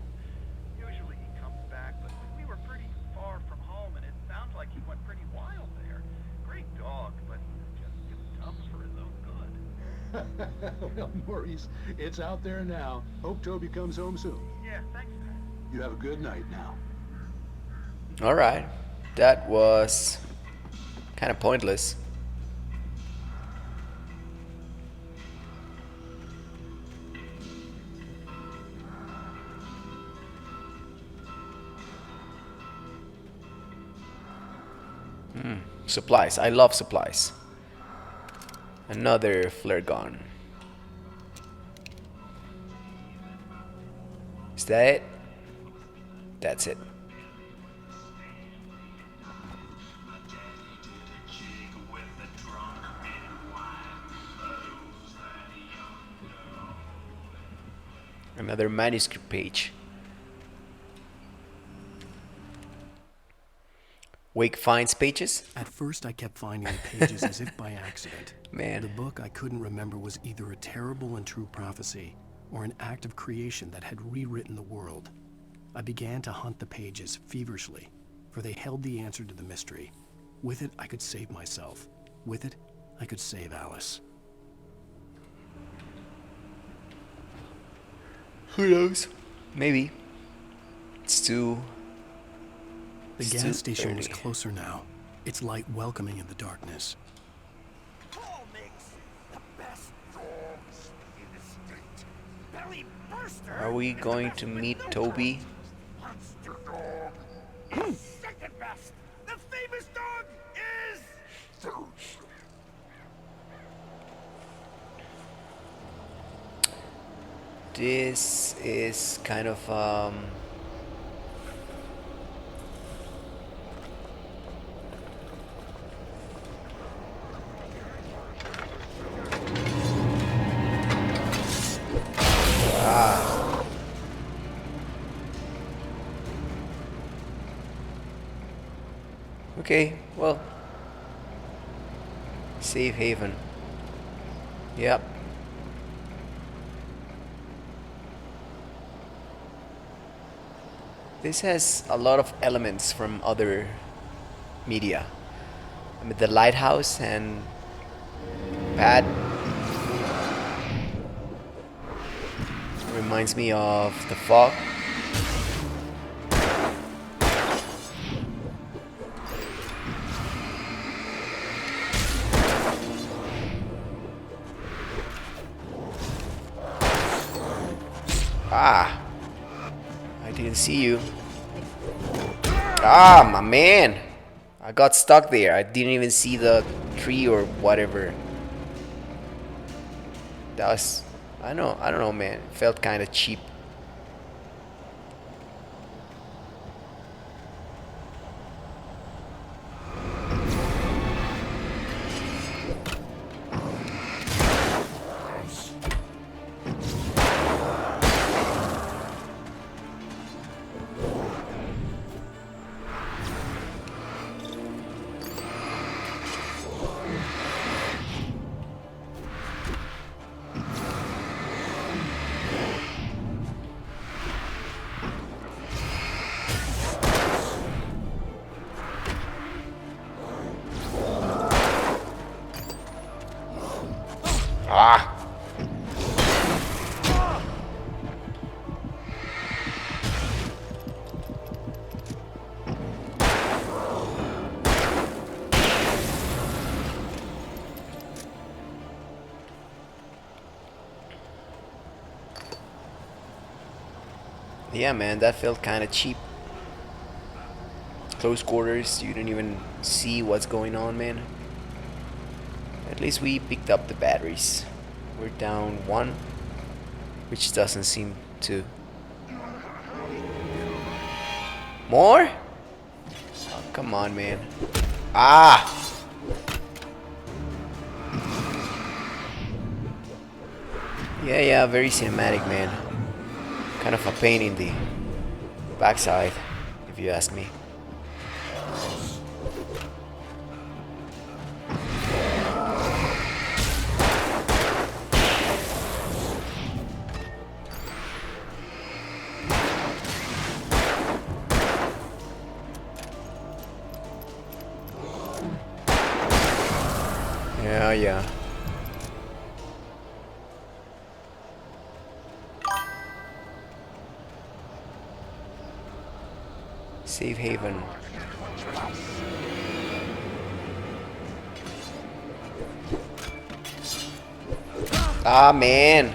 Usually he comes back, but we were pretty far from home, and it sounds like he went pretty wild there. Great dog, but just too tough for his own good. Well, Maurice, it's out there now. Hope Toby comes home soon. Yeah, thanks, Pat. You have a good night now. Alright. That was kind of pointless. Supplies. I love supplies. Another flare gun. Is that it? That's it. Another manuscript page. Wake finds pages? At first, I kept finding the pages as if by accident. Man. The book I couldn't remember was either a terrible and true prophecy or an act of creation that had rewritten the world. I began to hunt the pages feverishly, for they held the answer to the mystery. With it, I could save myself. With it, I could save Alice. Who knows? Maybe. It's too... The gas station was closer now, its light welcoming in the darkness. Paul makes the best dogs in the state. Belly burster. Are we going to meet Toby? Monster dog is second best. The famous dog is first. This is kind of okay, well, safe haven. Yep. This has a lot of elements from other media. I mean, the lighthouse and pad reminds me of the fog. Ah, I didn't see you. Ah, my man, I got stuck there. I didn't even see the tree or whatever. That was, I don't know, man. It felt kind of cheap. Ah. Yeah, man, that felt kind of cheap. Close quarters, you didn't even see what's going on, man. At least we picked up the batteries. We're down one, which doesn't seem to... More? Oh, come on, man. Ah! Yeah, very cinematic, man. Kind of a pain in the backside, if you ask me. Yeah. Safe haven. Ah, man.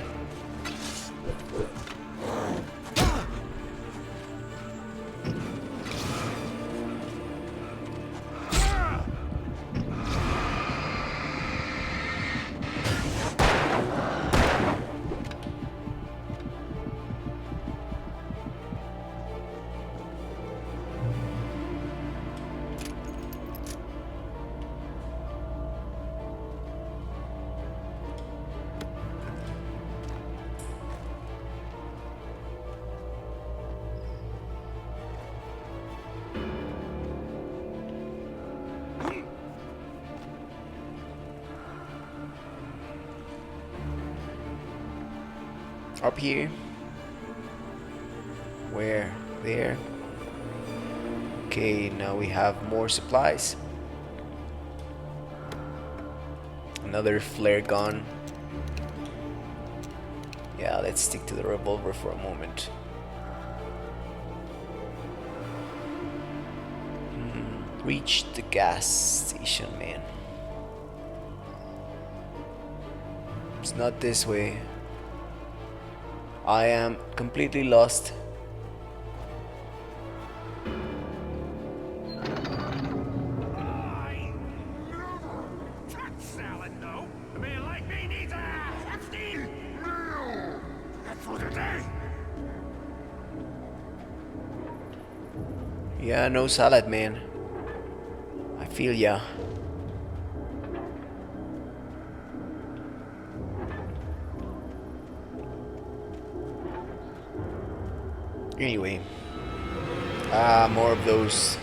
Up here. Where? There. Okay, now we have more supplies. Another flare gun. Yeah, let's stick to the revolver for a moment. Reach the gas station, man. It's not this way. I am completely lost. Salad, no. A man like me needs a hefty meal. That's for today. Yeah, no salad, man. I feel ya. Anyway. More of those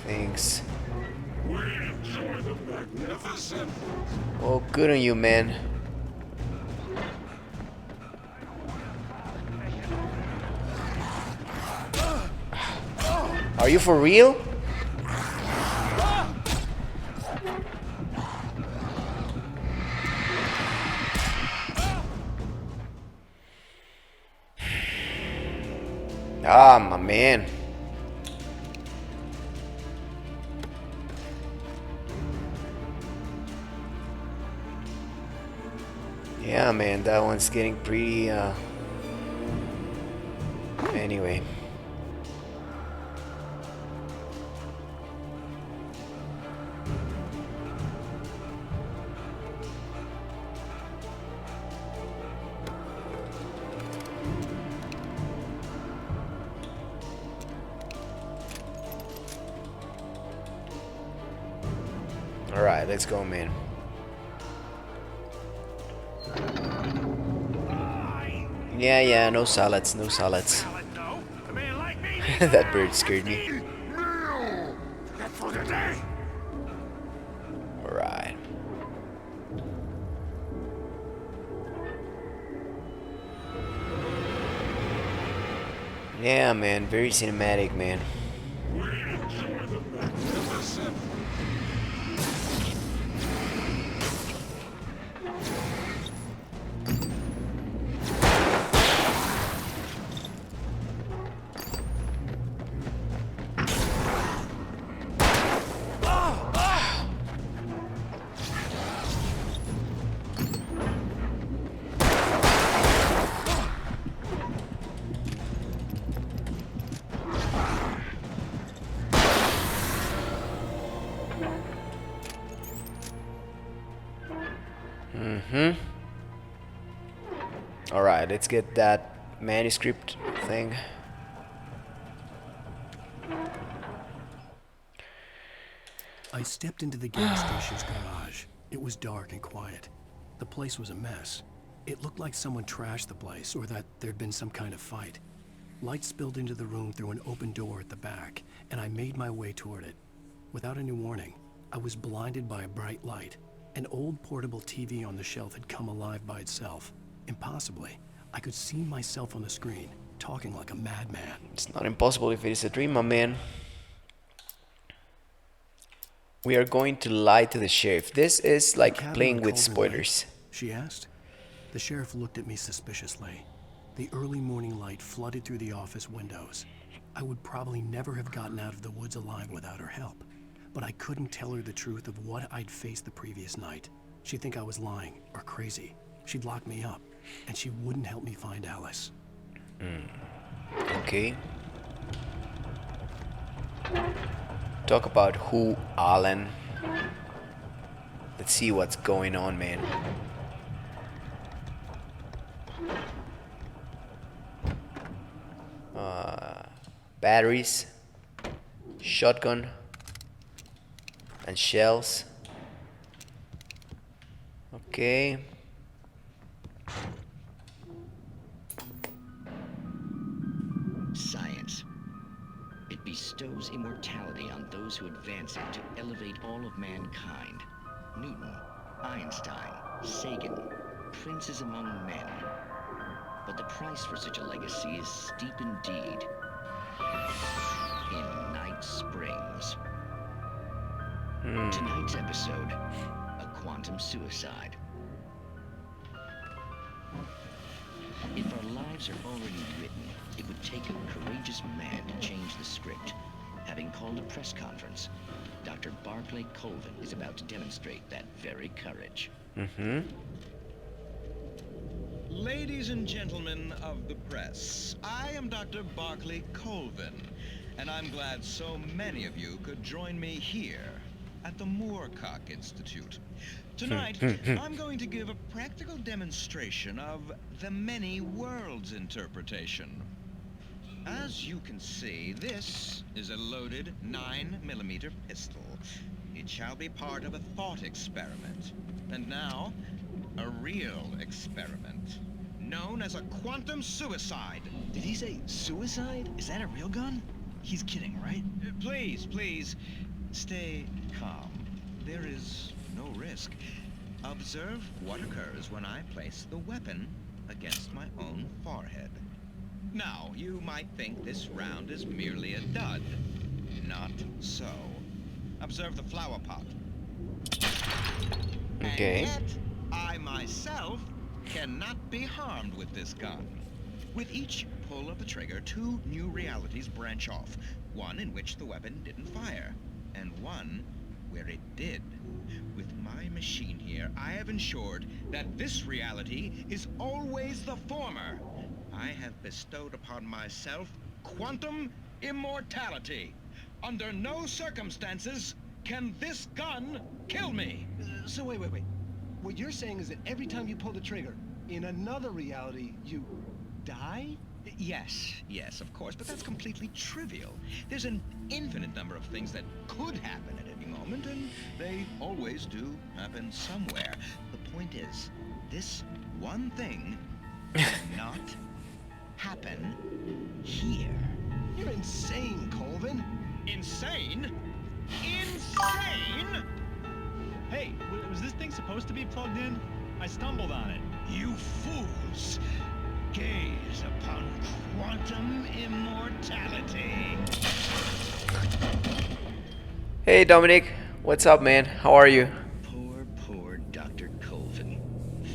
things. Oh, good on you, man. Are you for real? Ah, my man. Yeah, man, that one's getting pretty, anyway. Alright, let's go, man. Yeah, no salads, no salads. That bird scared me. Alright. Yeah, man, very cinematic, man. Alright, let's get that manuscript thing. I stepped into the gas station's garage. It was dark and quiet. The place was a mess. It looked like someone trashed the place or that there'd been some kind of fight. Light spilled into the room through an open door at the back, and I made my way toward it. Without any warning, I was blinded by a bright light. An old portable TV on the shelf had come alive by itself. Impossibly, I could see myself on the screen, talking like a madman. It's not impossible if it is a dream, my man. We are going to lie to the sheriff. This is like playing with spoilers. She asked. The sheriff looked at me suspiciously. The early morning light flooded through the office windows. I would probably never have gotten out of the woods alive without her help. But I couldn't tell her the truth of what I'd faced the previous night. She'd think I was lying or crazy. She'd lock me up, and she wouldn't help me find Alice. Okay. Talk about who, Alan. Let's see what's going on, man. Batteries, shotgun, and shells. Okay. Science. It bestows immortality on those who advance it to elevate all of mankind. Newton, Einstein, Sagan, princes among men. But the price for such a legacy is steep indeed. In Night Springs. Tonight's episode, a quantum suicide. If our lives are already written, it would take a courageous man to change the script. Having called a press conference, Dr. Barclay Colvin is about to demonstrate that very courage. Ladies and gentlemen of the press, I am Dr. Barclay Colvin, and I'm glad so many of you could join me here at the Moorcock Institute. Tonight, I'm going to give a practical demonstration of the many worlds interpretation. As you can see, this is a loaded 9mm pistol. It shall be part of a thought experiment. And now, a real experiment, known as a quantum suicide. Did he say suicide? Is that a real gun? He's kidding, right? Please, stay calm. There is no risk. Observe what occurs when I place the weapon against my own forehead. Now, you might think this round is merely a dud. Not so. Observe the flower pot. Okay. And yet, I myself cannot be harmed with this gun. With each pull of the trigger, two new realities branch off. One in which the weapon didn't fire, and one where it did. With my machine here, I have ensured that this reality is always the former. I have bestowed upon myself quantum immortality. Under no circumstances can this gun kill me. So wait. What you're saying is that every time you pull the trigger, in another reality, you die? Yes, of course, but that's completely trivial. There's an infinite number of things that could happen at any moment, and they always do happen somewhere. The point is, this one thing cannot happen here. You're insane, Colvin. Insane? Insane? Hey, was this thing supposed to be plugged in? I stumbled on it. You fools! Gaze upon quantum immortality. Hey Dominic, what's up, man? How are you? Poor Dr. Colvin.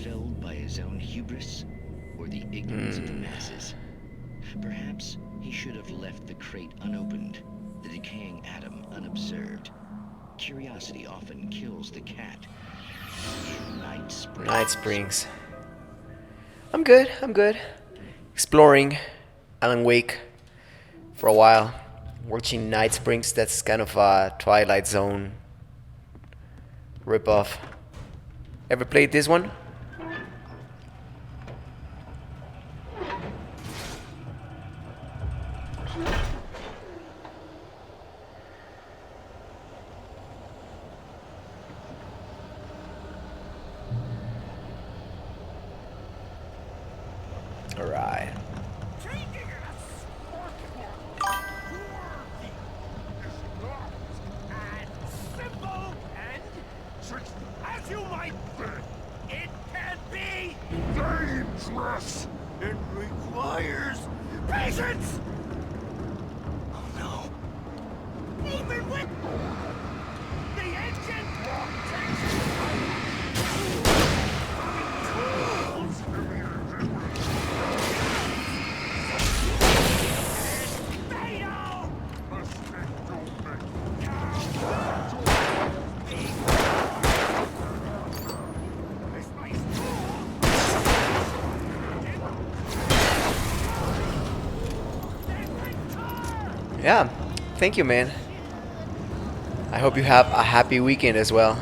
Felled by his own hubris or the ignorance of the masses. Perhaps he should have left the crate unopened, the decaying atom unobserved. Curiosity often kills the cat. In Night Springs. Night Springs. I'm good. Exploring Alan Wake for a while. Watching Night Springs, that's kind of a Twilight Zone ripoff. Ever played this one? Alright. Simple and tricky as you might think, it can be dangerous. It requires patience. Oh no! Even with the ancient Yeah, thank you, man. I hope you have a happy weekend as well.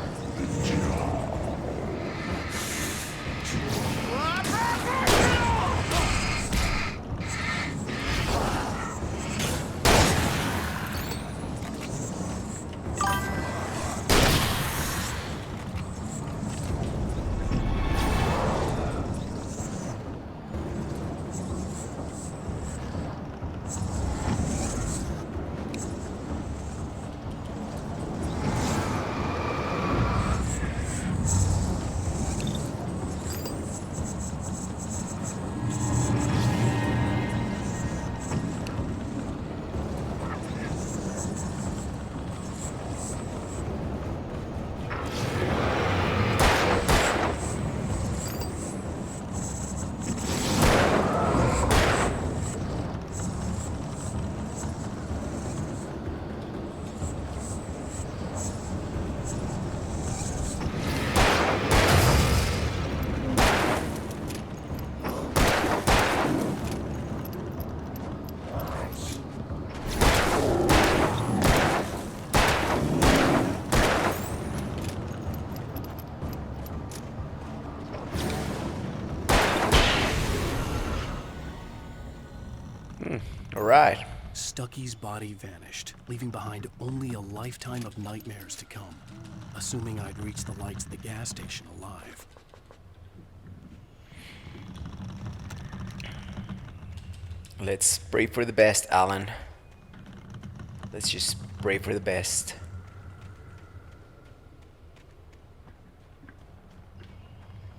Alright. Stucky's body vanished, leaving behind only a lifetime of nightmares to come, assuming I'd reached the lights at the gas station alive. Let's pray for the best, Alan. Let's just pray for the best.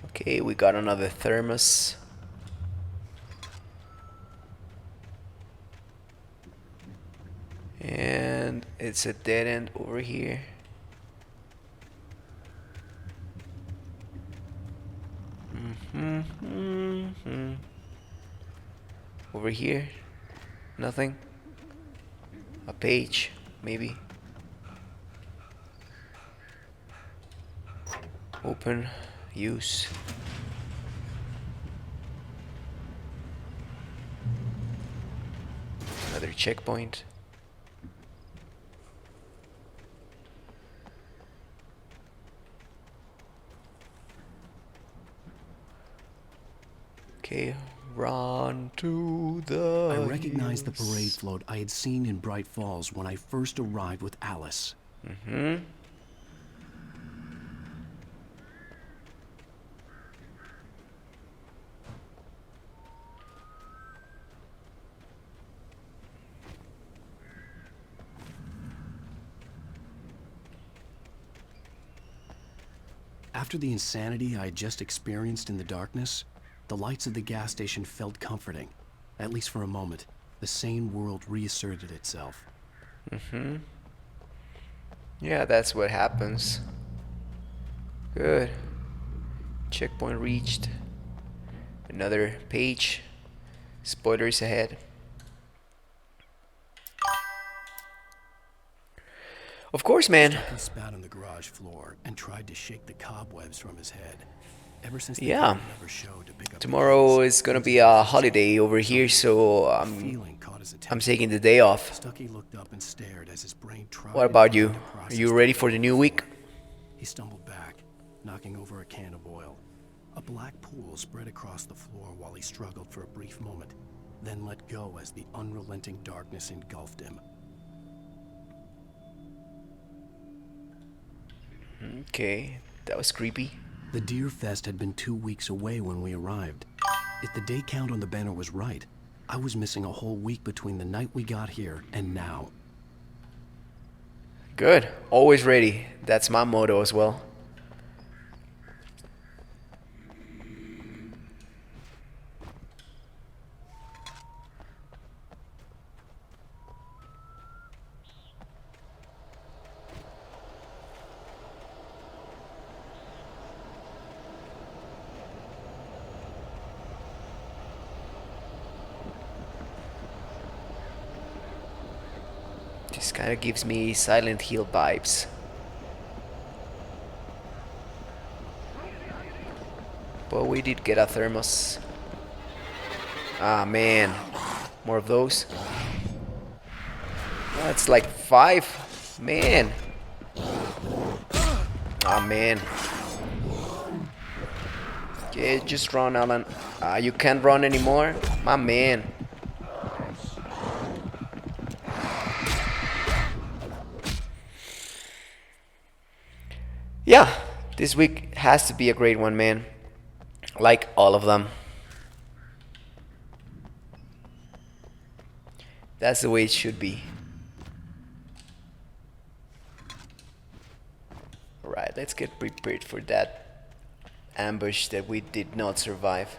Okay, we got another thermos. And it's a dead end over here. Over here, nothing. A page, maybe. Open, use. Another checkpoint. Okay, run to the I recognized the hills. parade float I had seen in Bright Falls when I first arrived with Alice. After the insanity I had just experienced in the darkness, the lights of the gas station felt comforting, at least for a moment. The sane world reasserted itself. Yeah, that's what happens. Good. Checkpoint reached. Another page. Spoilers ahead. Of course, man. He spat on the garage floor and tried to shake the cobwebs from his head. Ever since Yeah. the never showed to pick up Tomorrow is gonna be a holiday over here, so I'm taking the day off. Stucky looked up and stared as his brain tried. What about you? Are you ready for the new week? He stumbled back, knocking over a can of oil. A black pool spread across the floor while he struggled for a brief moment, then let go as the unrelenting darkness engulfed him. Okay, that was creepy. The Deer Fest had been 2 weeks away when we arrived. If the day count on the banner was right, I was missing a whole week between the night we got here and now. Good. Always ready. That's my motto as well. This kind of gives me Silent Hill vibes. But we did get a thermos. Ah man, more of those. That's like 5. Man. Ah man. Okay, just run, Alan. You can't run anymore? My man. Yeah, this week has to be a great one, man. Like all of them. That's the way it should be. Alright, let's get prepared for that ambush that we did not survive.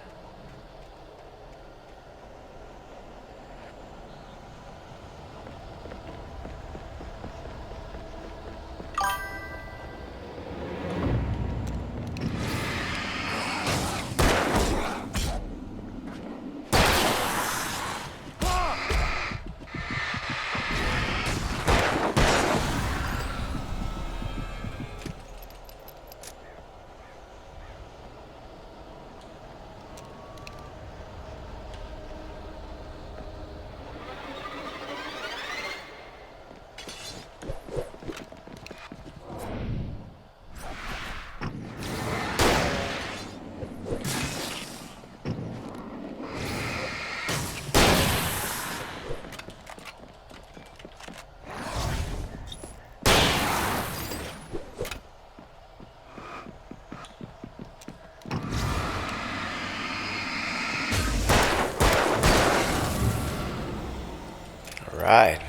Right.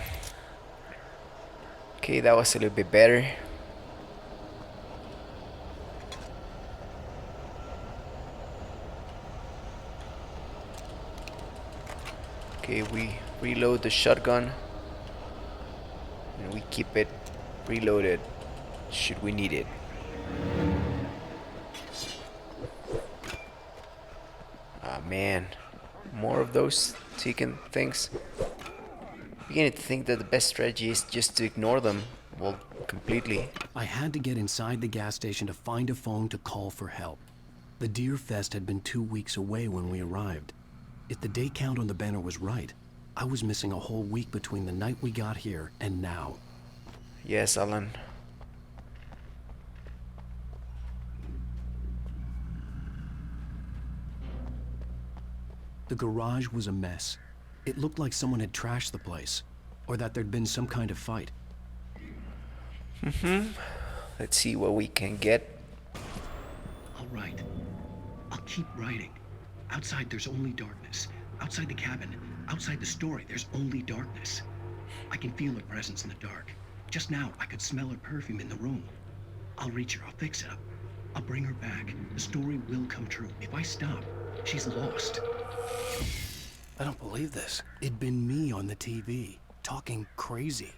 Okay, that was a little bit better. Okay, we reload the shotgun and we keep it reloaded should we need it. Ah man, more of those chicken things. Beginning to think that the best strategy is just to ignore them, well, completely. I had to get inside the gas station to find a phone to call for help. The Deer Fest had been 2 weeks away when we arrived. If the day count on the banner was right, I was missing a whole week between the night we got here and now. Yes, Alan. The garage was a mess. It looked like someone had trashed the place, or that there'd been some kind of fight. Let's see what we can get. All right. I'll keep writing. Outside, there's only darkness. Outside the cabin, outside the story, there's only darkness. I can feel her presence in the dark. Just now, I could smell her perfume in the room. I'll reach her. I'll fix it. I'll bring her back. The story will come true. If I stop, she's lost. I don't believe this. It'd been me on the TV, talking crazy.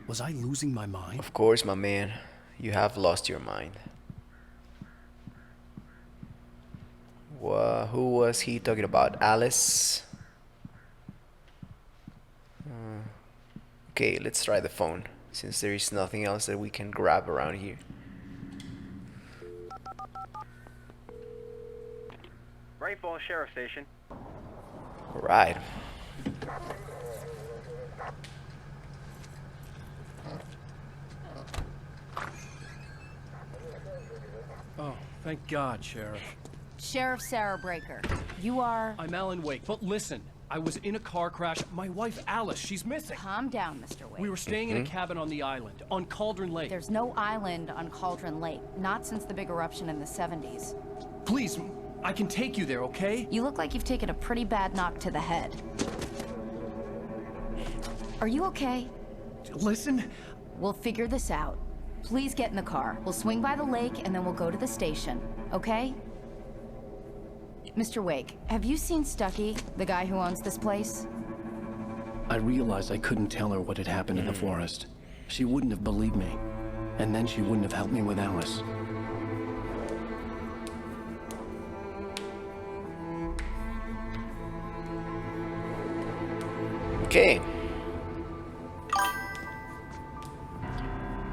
Was I losing my mind? Of course, my man. You have lost your mind. Who was he talking about? Alice? Okay, let's try the phone, since there is nothing else that we can grab around here. Right Falls Sheriff Station. Alright. Oh, thank God, Sheriff. Sheriff Sarah Breaker, you are... I'm Alan Wake, but listen. I was in a car crash. My wife, Alice, she's missing. Calm down, Mr. Wake. We were staying in a cabin on the island, on Cauldron Lake. There's no island on Cauldron Lake, not since the big eruption in the 70s. Please, I can take you there, okay? You look like you've taken a pretty bad knock to the head. Are you okay? Listen. We'll figure this out. Please get in the car. We'll swing by the lake and then we'll go to the station, okay? Mr. Wake, have you seen Stucky, the guy who owns this place? I realized I couldn't tell her what had happened in the forest. She wouldn't have believed me. And then she wouldn't have helped me with Alice. Okay.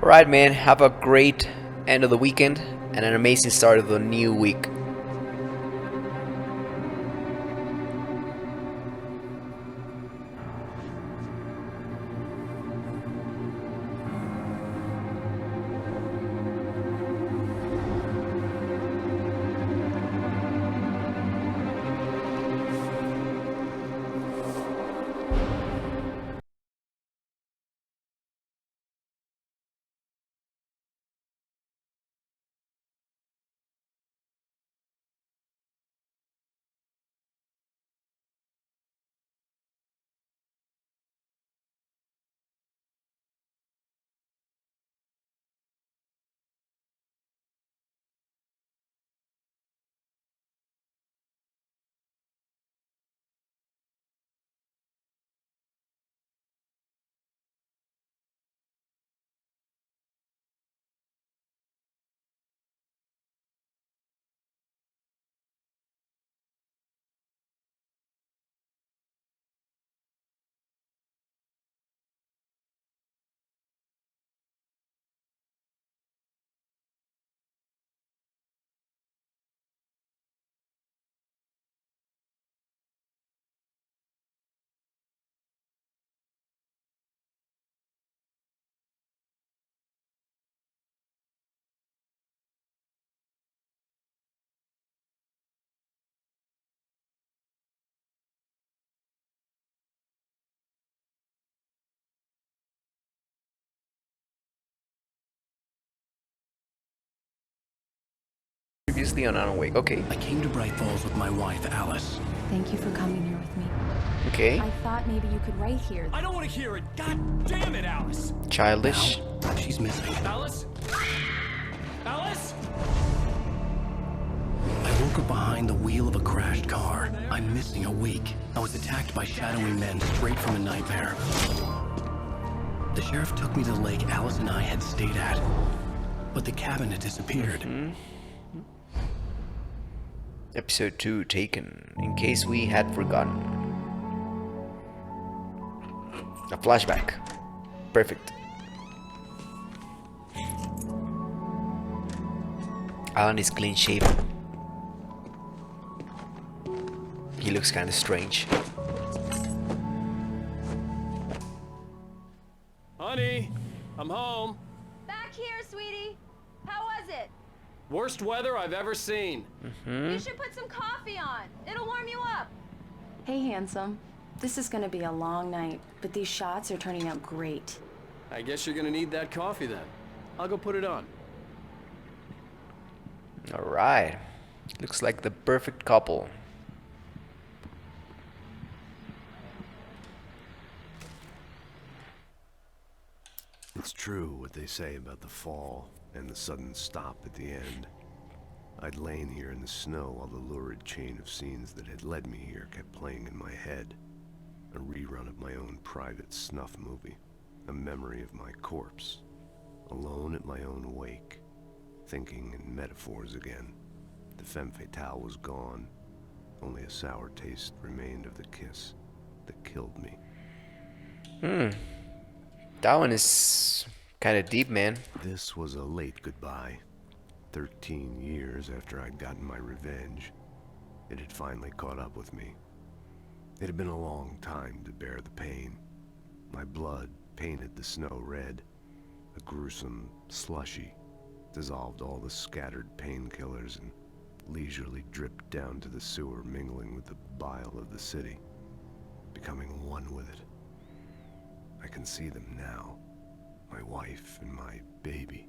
Alright, man. Have a great end of the weekend and an amazing start of the new week. previously on Alan Wake. Okay. I came to Bright Falls with my wife, Alice. Thank you for coming here with me. Okay. I thought maybe you could write here. I don't want to hear it. God damn it, Alice. Childish. Now, she's missing. Alice? Alice? I woke up behind the wheel of a crashed car. I'm missing a week. I was attacked by shadowy men straight from a nightmare. The sheriff took me to the lake Alice and I had stayed at. But the cabin had disappeared. Episode 2 taken, in case we had forgotten. A flashback. Perfect. Alan is clean shaven. He looks kind of strange. Honey, I'm home. Back here, sweetie. How was it? Worst weather I've ever seen. You should put some coffee on. It'll warm you up. Hey, handsome. This is gonna be a long night, but these shots are turning out great. I guess you're gonna need that coffee then. I'll go put it on. Alright. Looks like the perfect couple. It's true what they say about the fall and the sudden stop at the end. I'd lain here in the snow while the lurid chain of scenes that had led me here kept playing in my head. A rerun of my own private snuff movie. A memory of my corpse. Alone at my own wake. Thinking in metaphors again. The femme fatale was gone. Only a sour taste remained of the kiss that killed me. That one is kind of deep, man. This was a late goodbye. 13 years after I'd gotten my revenge, it had finally caught up with me. It had been a long time to bear the pain. My blood painted the snow red. A gruesome slushy dissolved all the scattered painkillers and leisurely dripped down to the sewer, mingling with the bile of the city, becoming one with it. I can see them now, my wife and my baby.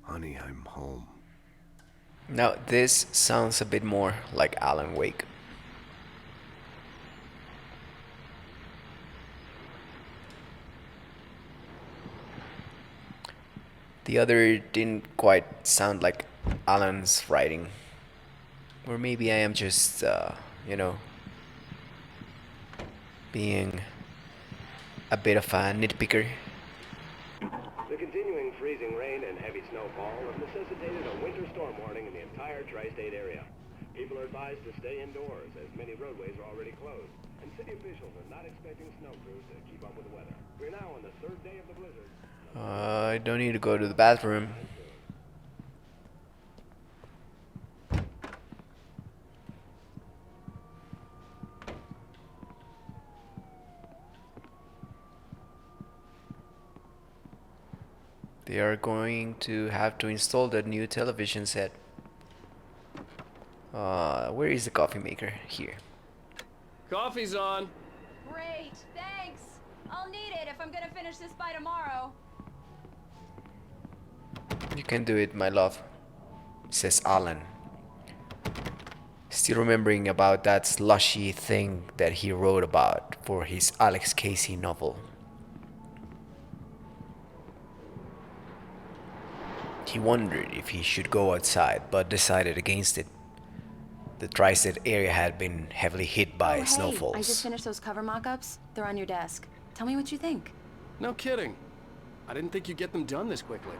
Honey, I'm home. Now this sounds a bit more like Alan Wake. The other didn't quite sound like Alan's writing. Or maybe I am just, you know, being a bit of a nitpicker. The continuing freezing rain and heavy snowfall have necessitated a winter storm warning in the entire tri-state area. People are advised to stay indoors as many roadways are already closed, and city officials are not expecting snow crews to keep up with the weather. We're now on the third day of the blizzard. I don't need to go to the bathroom. They are going to have to install that new television set. Where is the coffee maker? Here. Coffee's on. Great, thanks. I'll need it if I'm gonna finish this by tomorrow. You can do it, my love, says Alan. Still remembering about that slushy thing that he wrote about for his Alex Casey novel. He wondered if he should go outside, but decided against it. The tri-state area had been heavily hit by snowfalls. I just finished those cover mock-ups. They're on your desk. Tell me what you think. No kidding. I didn't think you'd get them done this quickly.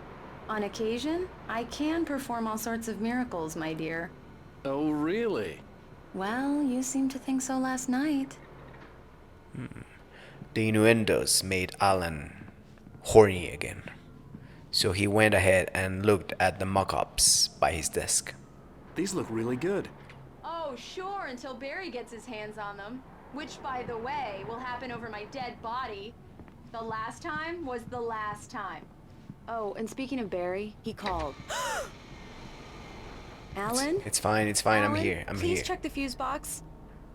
On occasion, I can perform all sorts of miracles, my dear. Oh, really? Well, you seemed to think so last night. The innuendos made Alan horny again. So he went ahead and looked at the mock-ups by his desk. These look really good. Oh, sure, until Barry gets his hands on them. Which, by the way, will happen over my dead body. The last time was the last time. Oh, and speaking of Barry, he called. Alan? It's fine, Alan, I'm here. Please check the fuse box.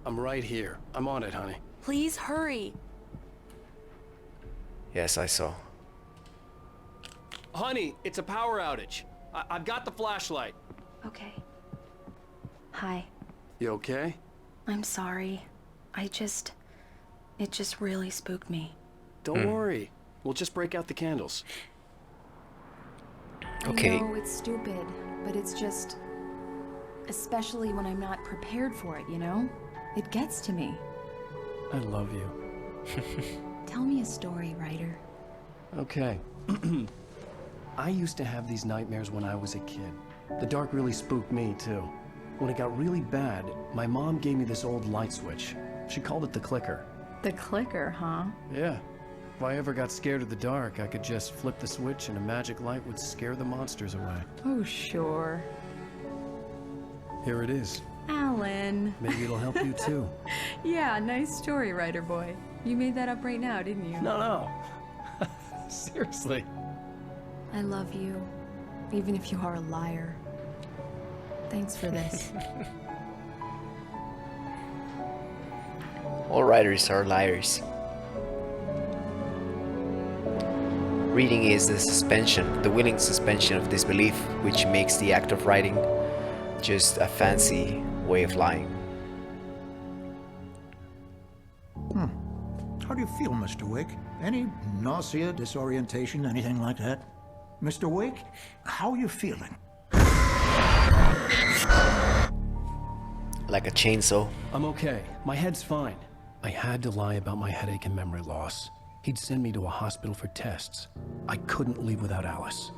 I'm right here. I'm on it, honey. Please hurry. Yes, I saw. Honey, it's a power outage. I've got the flashlight. Okay. Hi. You okay? I'm sorry. It just really spooked me. Don't worry. We'll just break out the candles. Okay. I know it's stupid, but it's just... Especially when I'm not prepared for it, you know? It gets to me. I love you. Tell me a story, writer. Okay. I used to have these nightmares when I was a kid. The dark really spooked me, too. When it got really bad, my mom gave me this old light switch. She called it the clicker. The clicker, huh? Yeah. If I ever got scared of the dark, I could just flip the switch and a magic light would scare the monsters away. Oh, sure. Here it is. Alan. Maybe it'll help you, too. Yeah, nice story, writer boy. You made that up right now, didn't you? No. Seriously. I love you, even if you are a liar. Thanks for this. All writers are liars. Reading is the suspension, the willing suspension of disbelief, which makes the act of writing just a fancy way of lying. How do you feel, Mr. Wake? Any nausea, disorientation, anything like that? Mr. Wake, how are you feeling? Like a chainsaw. I'm okay. My head's fine. I had to lie about my headache and memory loss. He'd send me to a hospital for tests. I couldn't leave without Alice.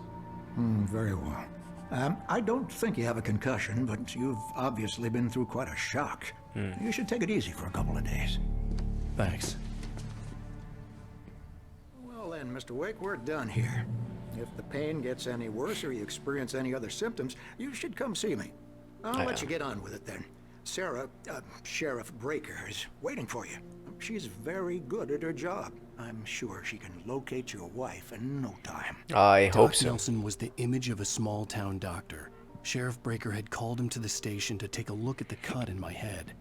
Very well. I don't think you have a concussion, but you've obviously been through quite a shock. You should take it easy for a couple of days. Thanks. Well then, Mr. Wake, we're done here. If the pain gets any worse or you experience any other symptoms, you should come see me. I'll let you get on with it then. Sarah, Sheriff Breaker, is waiting for you. She's very good at her job. I'm sure she can locate your wife in no time. I hope so. Nelson was the image of a small-town doctor. Sheriff Breaker had called him to the station to take a look at the cut in my head.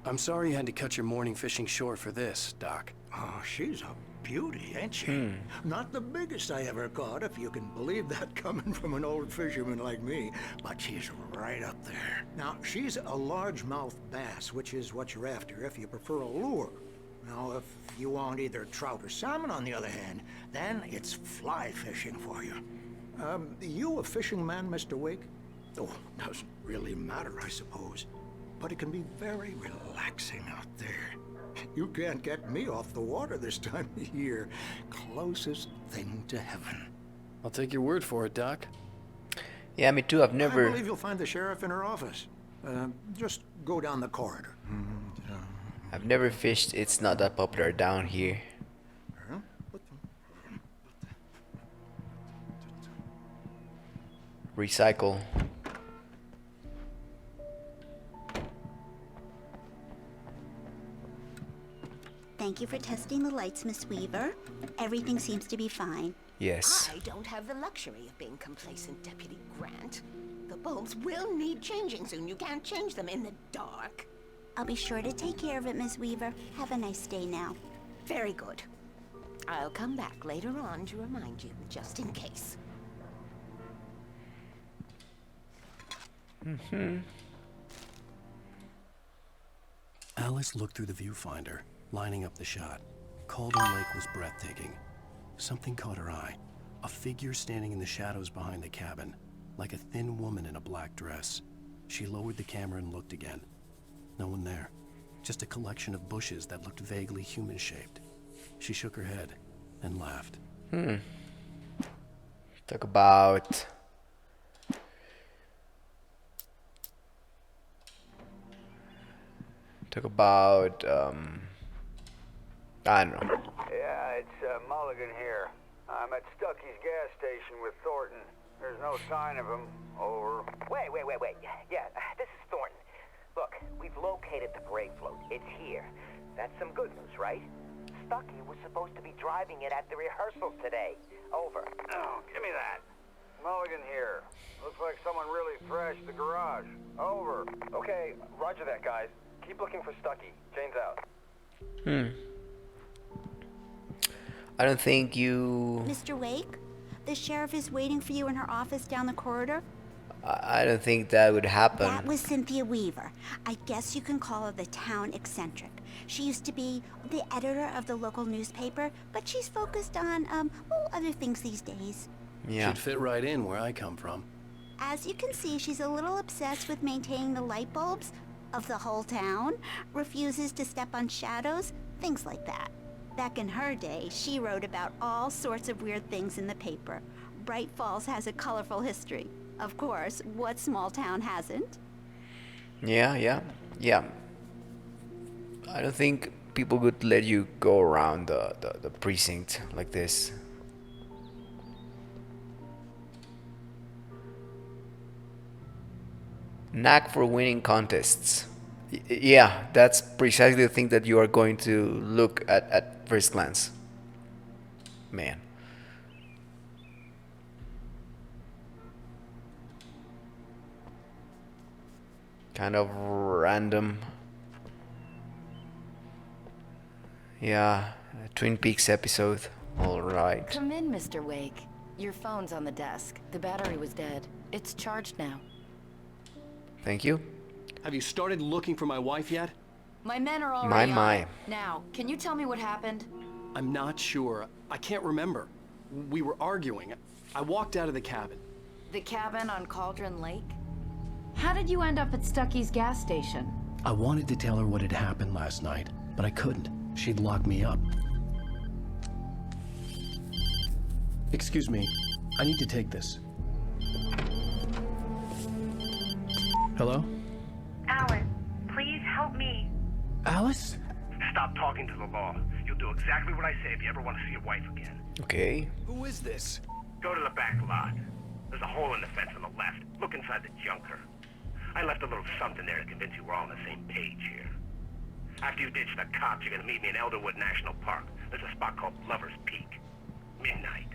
I'm sorry you had to cut your morning fishing short for this, Doc. Oh, she's a beauty, ain't she? Not the biggest I ever caught, if you can believe that coming from an old fisherman like me, but she's right up there. Now, she's a largemouth bass, which is what you're after if you prefer a lure. Now, if you want either trout or salmon, on the other hand, then it's fly fishing for you. You a fishing man, Mr. Wake? Oh, doesn't really matter, I suppose. But it can be very relaxing out there. You can't get me off the water this time of year. Closest thing to heaven. I'll take your word for it, Doc. Yeah, me too. I've never... I believe you'll find the sheriff in her office. Just go down the corridor. I've never fished. It's not that popular down here. Recycle. Thank you for testing the lights, Miss Weaver. Everything seems to be fine. Yes. I don't have the luxury of being complacent, Deputy Grant. The bulbs will need changing soon. You can't change them in the dark. I'll be sure to take care of it, Miss Weaver. Have a nice day now. Very good. I'll come back later on to remind you, just in case. Alice looked through the viewfinder, lining up the shot. Calder Lake was breathtaking. Something caught her eye. A figure standing in the shadows behind the cabin, like a thin woman in a black dress. She lowered the camera and looked again. No one there. Just a collection of bushes that looked vaguely human-shaped. She shook her head and laughed. Talk about... I don't know. Yeah, it's Mulligan here. I'm at Stucky's gas station with Thornton. There's no sign of him. Over. Wait. Yeah, this is Thornton. Look, we've located the brake float. It's here. That's some good news, right? Stucky was supposed to be driving it at the rehearsals today. Over. Oh, give me that. Mulligan here. Looks like someone really thrashed the garage. Over. Okay, roger that, guys. Keep looking for Stucky. Jane's out. I don't think you... Mr. Wake, the sheriff is waiting for you in her office down the corridor. I don't think that would happen. That was Cynthia Weaver. I guess you can call her the town eccentric. She used to be the editor of the local newspaper, but she's focused on, other things these days. Yeah. Should fit right in where I come from. As you can see, she's a little obsessed with maintaining the light bulbs of the whole town, refuses to step on shadows, things like that. Back in her day, she wrote about all sorts of weird things in the paper. Bright Falls has a colorful history. Of course, what small town hasn't? Yeah. I don't think people would let you go around the precinct like this. Knack for winning contests. Yeah, that's precisely the thing that you are going to look at first glance. Man. Kind of random. Yeah, a Twin Peaks episode. All right. Come in, Mr. Wake. Your phone's on the desk. The battery was dead. It's charged now. Thank you. Have you started looking for my wife yet? My men are already on My. it. Now, can you tell me what happened? I'm not sure. I can't remember. We were arguing. I walked out of the cabin. The cabin on Cauldron Lake? How did you end up at Stucky's gas station? I wanted to tell her what had happened last night, but I couldn't. She'd lock me up. Excuse me. I need to take this. Hello? Alan, please help me. Alice? Stop talking to the law. You'll do exactly what I say if you ever want to see your wife again. Okay. Who is this? Go to the back lot. There's a hole in the fence on the left. Look inside the junker. I left a little something there to convince you we're all on the same page here. After you ditch the cops, you're gonna meet me in Elderwood National Park. There's a spot called Lover's Peak. Midnight.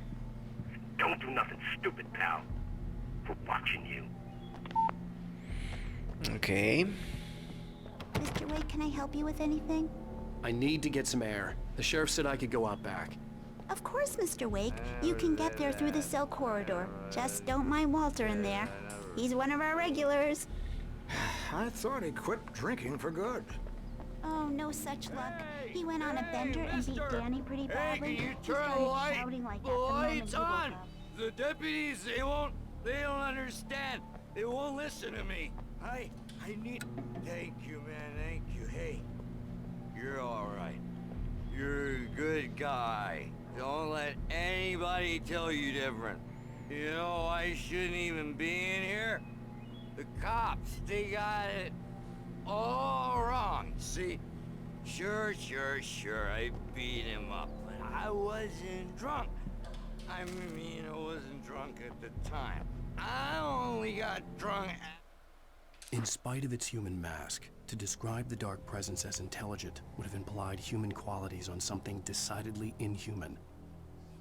Don't do nothing stupid, pal. We're watching you. Okay. Mr. Wake, can I help you with anything? I need to get some air. The sheriff said I could go out back. Of course, Mr. Wake. You can get there through the cell corridor. Just don't mind Walter in there. He's one of our regulars. I thought he quit drinking for good. Oh, no such luck. He went on a bender and beat Danny pretty badly. Can you He turn the started light? shouting like The that the moment light's he woke on. up. The deputies, they don't understand. They won't listen to me. I need... Thank you, man, thank you. Hey, you're all right. You're a good guy. Don't let anybody tell you different. You know, I shouldn't even be in here. The cops, they got it all wrong. See, sure, I beat him up, but I wasn't drunk. I mean, I wasn't drunk at the time. I only got drunk at... In spite of its human mask, to describe the dark presence as intelligent would have implied human qualities on something decidedly inhuman.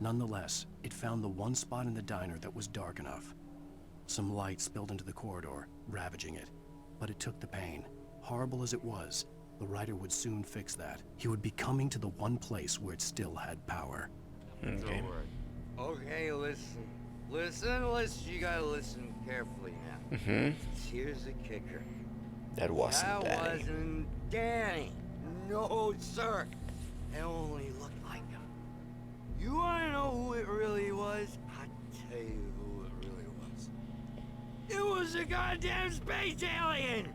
Nonetheless, it found the one spot in the diner that was dark enough. Some light spilled into the corridor, ravaging it. But it took the pain. Horrible as it was, the writer would soon fix that. He would be coming to the one place where it still had power. Okay. Okay, listen. You gotta listen carefully now. Here's the kicker. That wasn't Danny. That wasn't Danny. No, sir. It only looked like him. You wanna know who it really was? I'll tell you who it really was. It was a goddamn space alien!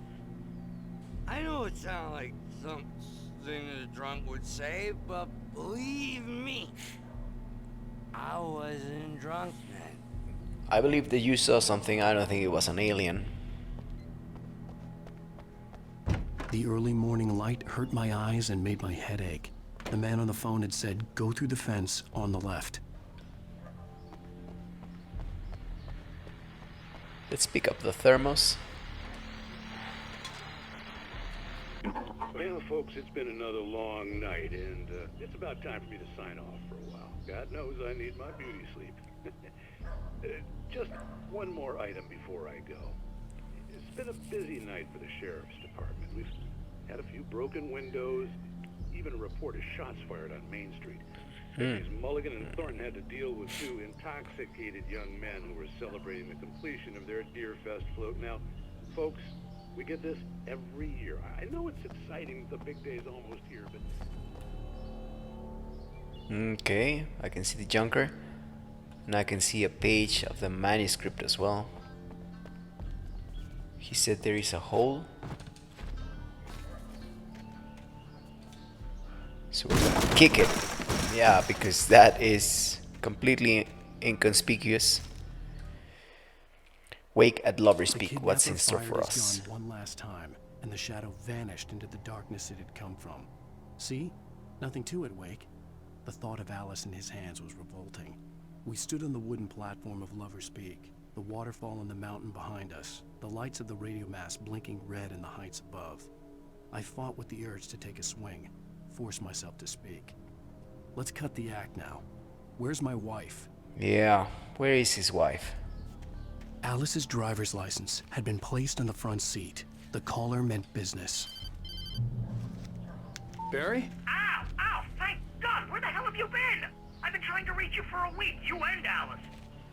I know it sounds like something a drunk would say, but believe me, I wasn't drunk then. I believe that you saw something. I don't think it was an alien. The early morning light hurt my eyes and made my head ache. The man on the phone had said, go through the fence on the left. Let's pick up the thermos. Well, folks, it's been another long night, and it's about time for me to sign off for a while. God knows I need my beauty sleep. Just one more item before I go. It's been a busy night for the sheriff's department. We've had a few broken windows, even a report of shots fired on Main Street. Deputies Mulligan and Thornton had to deal with two intoxicated young men who were celebrating the completion of their Deerfest float. Now, folks, we get this every year. I know it's exciting, the big day's almost here, but... Okay, I can see the junker. And I can see a page of the manuscript as well. He said there is a hole. So we're gonna kick it. Yeah, because that is completely inconspicuous. Wake at Lover's Peak. What's in store for us? One last time, and the shadow vanished into the darkness it had come from. See? Nothing to it, Wake. The thought of Alice in his hands was revolting. We stood on the wooden platform of Lover's Peak, the waterfall on the mountain behind us, the lights of the radio mast blinking red in the heights above. I fought with the urge to take a swing, force myself to speak. Let's cut the act now. Where's my wife? Yeah, where is his wife? Alice's driver's license had been placed on the front seat. The caller meant business. Barry? Ow! Ow! Thank God! Where the hell have you been? I've been trying to reach you for a week, you and Alice.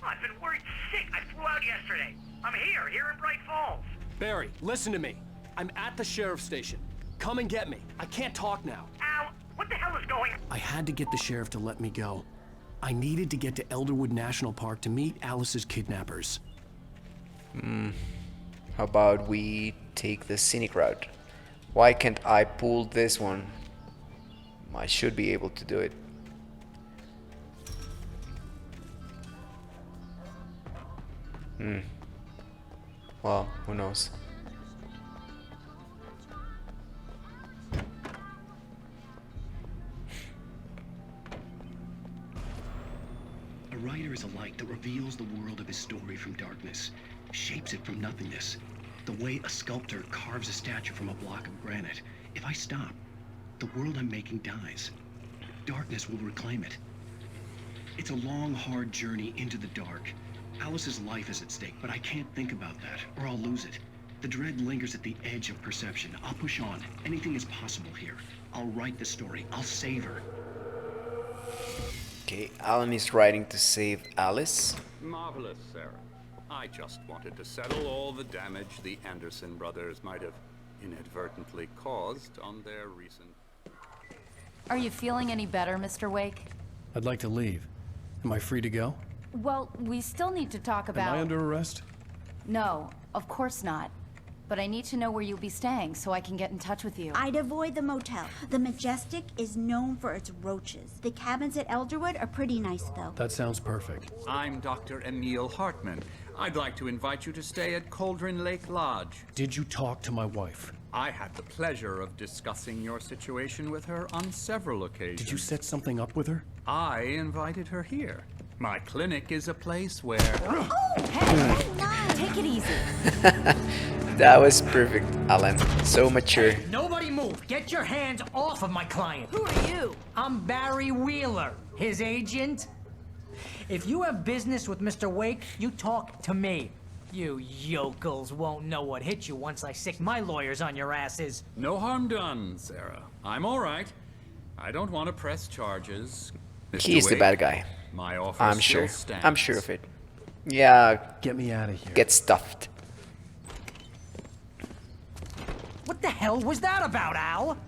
I've been worried sick. I flew out yesterday. I'm here in Bright Falls. Barry, listen to me. I'm at the sheriff's station. Come and get me. I can't talk now. Ow! What the hell is going on? I had to get the sheriff to let me go. I needed to get to Elderwood National Park to meet Alice's kidnappers. How about we take the scenic route? Why can't I pull this one? I should be able to do it. Well, who knows? A writer is a light that reveals the world of his story from darkness, shapes it from nothingness. The way a sculptor carves a statue from a block of granite. If I stop, the world I'm making dies. Darkness will reclaim it. It's a long, hard journey into the dark. Alice's life is at stake, but I can't think about that, or I'll lose it. The dread lingers at the edge of perception. I'll push on. Anything is possible here. I'll write the story. I'll save her. Okay, Alan is writing to save Alice. Marvelous, Sarah. I just wanted to settle all the damage the Anderson brothers might have inadvertently caused on their recent... Are you feeling any better, Mr. Wake? I'd like to leave. Am I free to go? Well, we still need to talk about... Am I under arrest? No, of course not. But I need to know where you'll be staying so I can get in touch with you. I'd avoid the motel. The Majestic is known for its roaches. The cabins at Elderwood are pretty nice, though. That sounds perfect. I'm Dr. Emil Hartman. I'd like to invite you to stay at Cauldron Lake Lodge. Did you talk to my wife? I had the pleasure of discussing your situation with her on several occasions. Did you set something up with her? I invited her here. My clinic is a place where... Oh, hey, no, take it easy. That was perfect, Alan. So mature. Hey, nobody move. Get your hands off of my client. Who are you? I'm Barry Wheeler, his agent. If you have business with Mr. Wake, you talk to me. You yokels won't know what hit you once I sick my lawyers on your asses. No harm done, Sarah. I'm all right. I don't want to press charges. He's the bad guy. My offer I'm still sure. stands. I'm sure of it. Yeah. Get me out of here. Get stuffed. What the hell was that about, Al?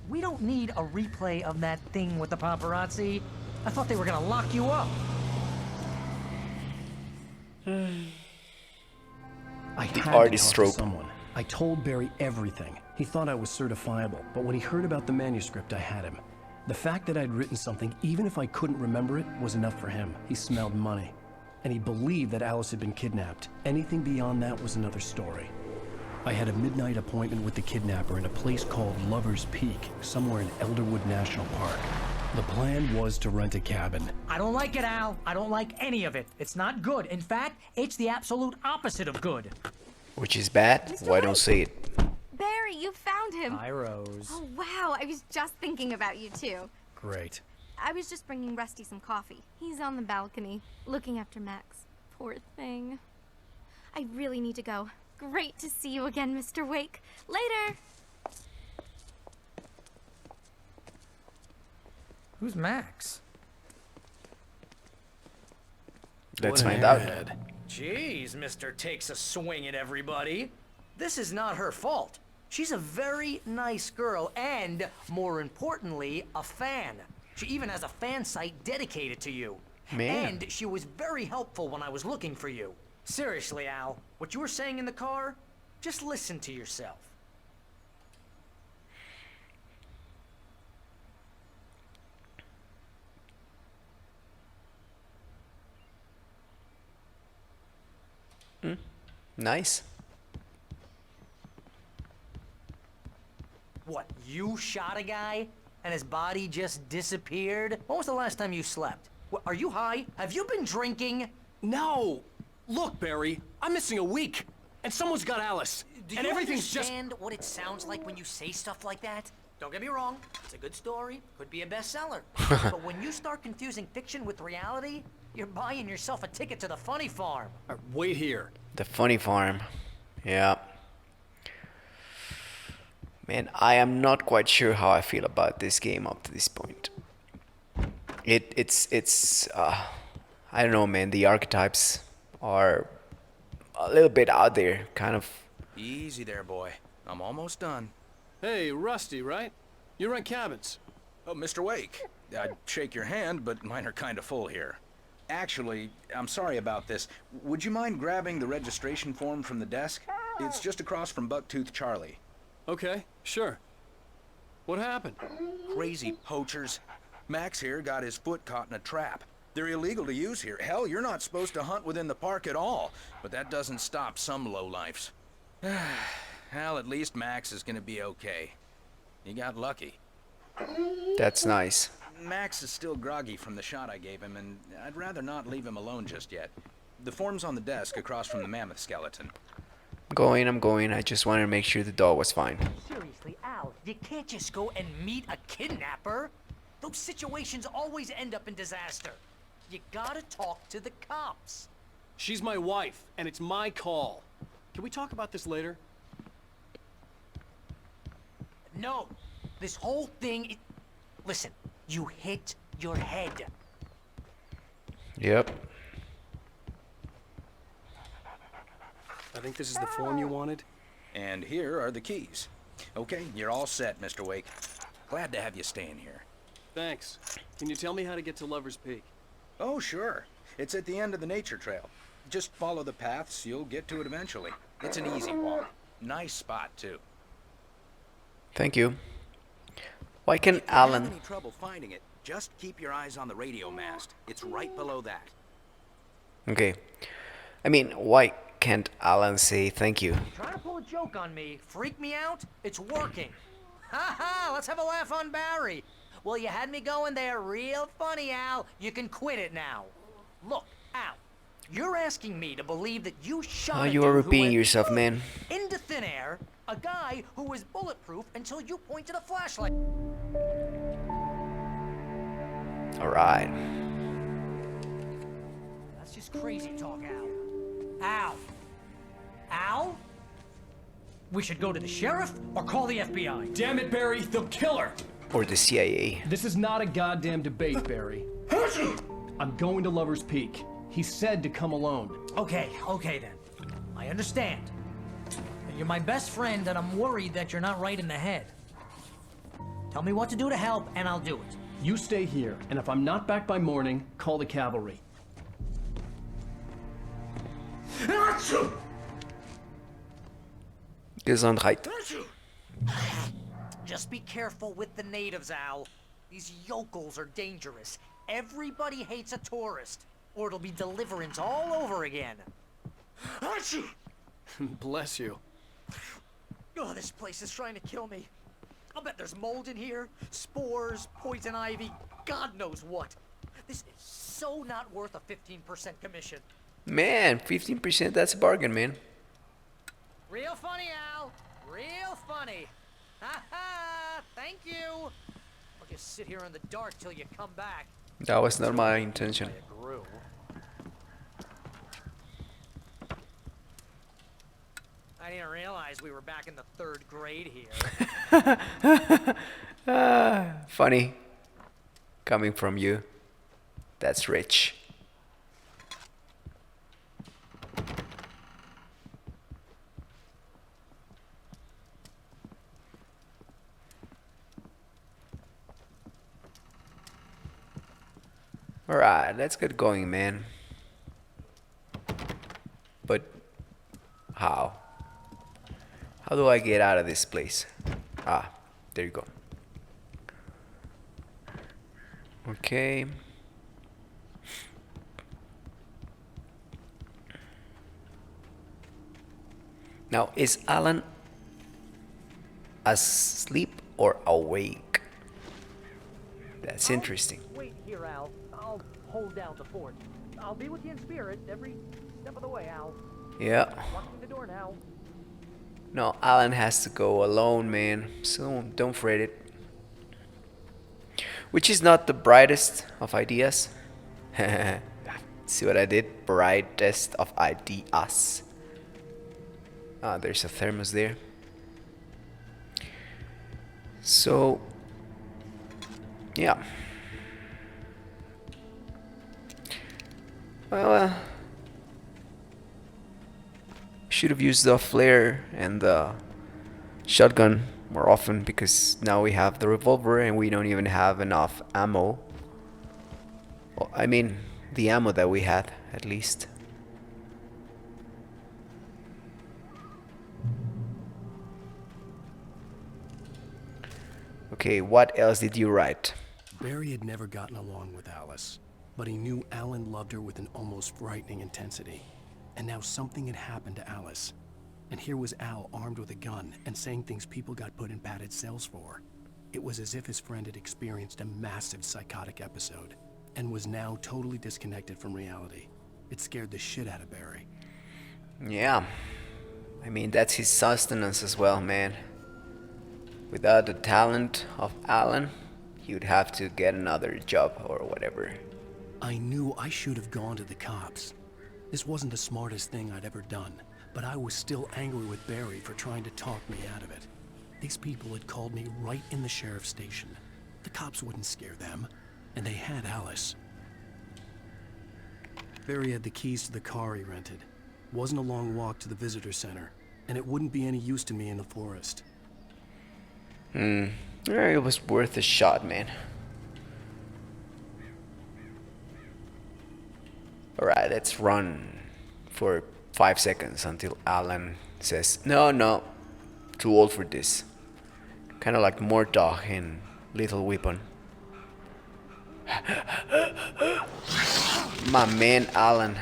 We don't need a replay of that thing with the paparazzi. I thought they were gonna lock you up. I had to artist talk trope. to someone. I told Barry everything. He thought I was certifiable, but when he heard about the manuscript, I had him. The fact that I'd written something, even if I couldn't remember it, was enough for him. He smelled money. And he believed that Alice had been kidnapped. Anything beyond that was another story. I had a midnight appointment with the kidnapper in a place called Lover's Peak, somewhere in Elderwood National Park. The plan was to rent a cabin. I don't like it, Al. I don't like any of it. It's not good. In fact, it's the absolute opposite of good. Which is bad? Why don't say it? Barry, you found him. Hi, Rose. Oh, wow. I was just thinking about you, too. Great. I was just bringing Rusty some coffee. He's on the balcony, looking after Max. Poor thing. I really need to go. Great to see you again, Mr. Wake. Later! Who's Max? Let's find out. Jeez, Mr. Takes a swing at everybody. This is not her fault. She's a very nice girl and, more importantly, a fan. She even has a fan site dedicated to you. Man. And she was very helpful when I was looking for you. Seriously, Al, what you were saying in the car, just listen to yourself. Nice. What, you shot a guy and his body just disappeared? When was the last time you slept? What, are you high? Have you been drinking? No! Look, Barry, I'm missing a week, and someone's got Alice. Do and you everything's understand what it sounds like when you say stuff like that? Don't get me wrong, it's a good story, could be a bestseller. But when you start confusing fiction with reality, you're buying yourself a ticket to the funny farm. Wait here. The funny farm. Yeah. Man, I am not quite sure how I feel about this game up to this point. It's I don't know, man. The archetypes are a little bit out there, kind of. Easy there, boy. I'm almost done. Hey, Rusty, right? You rent cabins. Oh, Mr. Wake. I'd shake your hand, but mine are kind of full here. Actually, I'm sorry about this. Would you mind grabbing the registration form from the desk? It's just across from Bucktooth Charlie. Okay, sure. What happened? Crazy poachers. Max here got his foot caught in a trap. They're illegal to use here. Hell, you're not supposed to hunt within the park at all. But that doesn't stop some lowlifes. Hell, at least Max is gonna be okay. He got lucky. That's nice. Max is still groggy from the shot I gave him, and I'd rather not leave him alone just yet. The form's on the desk across from the mammoth skeleton. I'm going. I just wanted to make sure the dog was fine. Seriously, Al, you can't just go and meet a kidnapper. Those situations always end up in disaster. You gotta talk to the cops. She's my wife, and it's my call. Can we talk about this later? No, this whole thing. Listen, you hit your head. Yep. I think this is the form you wanted. And here are the keys. Okay, you're all set, Mr. Wake. Glad to have you staying here. Thanks. Can you tell me how to get to Lover's Peak? Oh, sure. It's at the end of the nature trail. Just follow the paths, you'll get to it eventually. It's an easy walk. Nice spot, too. Thank you. Why can If you Alan... have any trouble finding it, just keep your eyes on the radio mast. It's right below that. Okay. I mean, why can't Alan say thank you? Trying to pull a joke on me, freak me out? It's working. Ha ha! Let's have a laugh on Barry. Well, you had me going there real funny, Al. You can quit it now. Look, Al, you're asking me to believe that you shot a You dude are who repeating went yourself, man. into thin air, a guy who was bulletproof until you pointed a flashlight. Alright. That's just crazy talk, Al. Al. Al? We should go to the sheriff or call the FBI. Damn it, Barry, they'll kill her! Or the CIA. This is not a goddamn debate, Barry. I'm going to Lover's Peak. He said to come alone. Okay then. I understand. You're my best friend and I'm worried that you're not right in the head. Tell me what to do to help and I'll do it. You stay here, and if I'm not back by morning, call the cavalry. Gesundheit. Just be careful with the natives, Al. These yokels are dangerous. Everybody hates a tourist, or it'll be deliverance all over again. Bless you. Oh, this place is trying to kill me. I'll bet there's mold in here, spores, poison ivy, God knows what. This is so not worth a 15% commission. Man, 15%, that's a bargain, man. Real funny, Al. Real funny. Ha ha! Thank you. Okay, just sit here in the dark till you come back. That was not my intention. I didn't realize we were back in the 3rd grade here. Funny. Coming from you. That's rich. Alright, let's get going, man. But how? How do I get out of this place? Ah, there you go. Okay. Now, is Alan asleep or awake? That's interesting. Wait here, Al. I'll hold down the fort. I'll be with you in spirit every step of the way, Al. Yeah. Walk through the door now. No, Alan has to go alone, man. So don't fret it. Which is not the brightest of ideas. See what I did? Brightest of ideas. Ah, there's a thermos there. So, yeah. Well, should have used the flare and the shotgun more often, because now we have the revolver and we don't even have enough ammo. Well, I mean, the ammo that we had, at least. Okay, what else did you write? Barry had never gotten along with Alice, but he knew Alan loved her with an almost frightening intensity. And now something had happened to Alice. And here was Al armed with a gun and saying things people got put in padded cells for. It was as if his friend had experienced a massive psychotic episode and was now totally disconnected from reality. It scared the shit out of Barry. Yeah, I mean, that's his sustenance as well, man. Without the talent of Alan, he would have to get another job or whatever. I knew I should have gone to the cops. This wasn't the smartest thing I'd ever done, but I was still angry with Barry for trying to talk me out of it. These people had called me right in the sheriff's station. The cops wouldn't scare them, and they had Alice. Barry had the keys to the car he rented. Wasn't a long walk to the visitor center, and it wouldn't be any use to me in the forest. It was worth a shot, man. Alright, let's run for 5 seconds until Alan says, no, too old for this. Kind of like Murtaugh in Little Weapon. My man, Alan.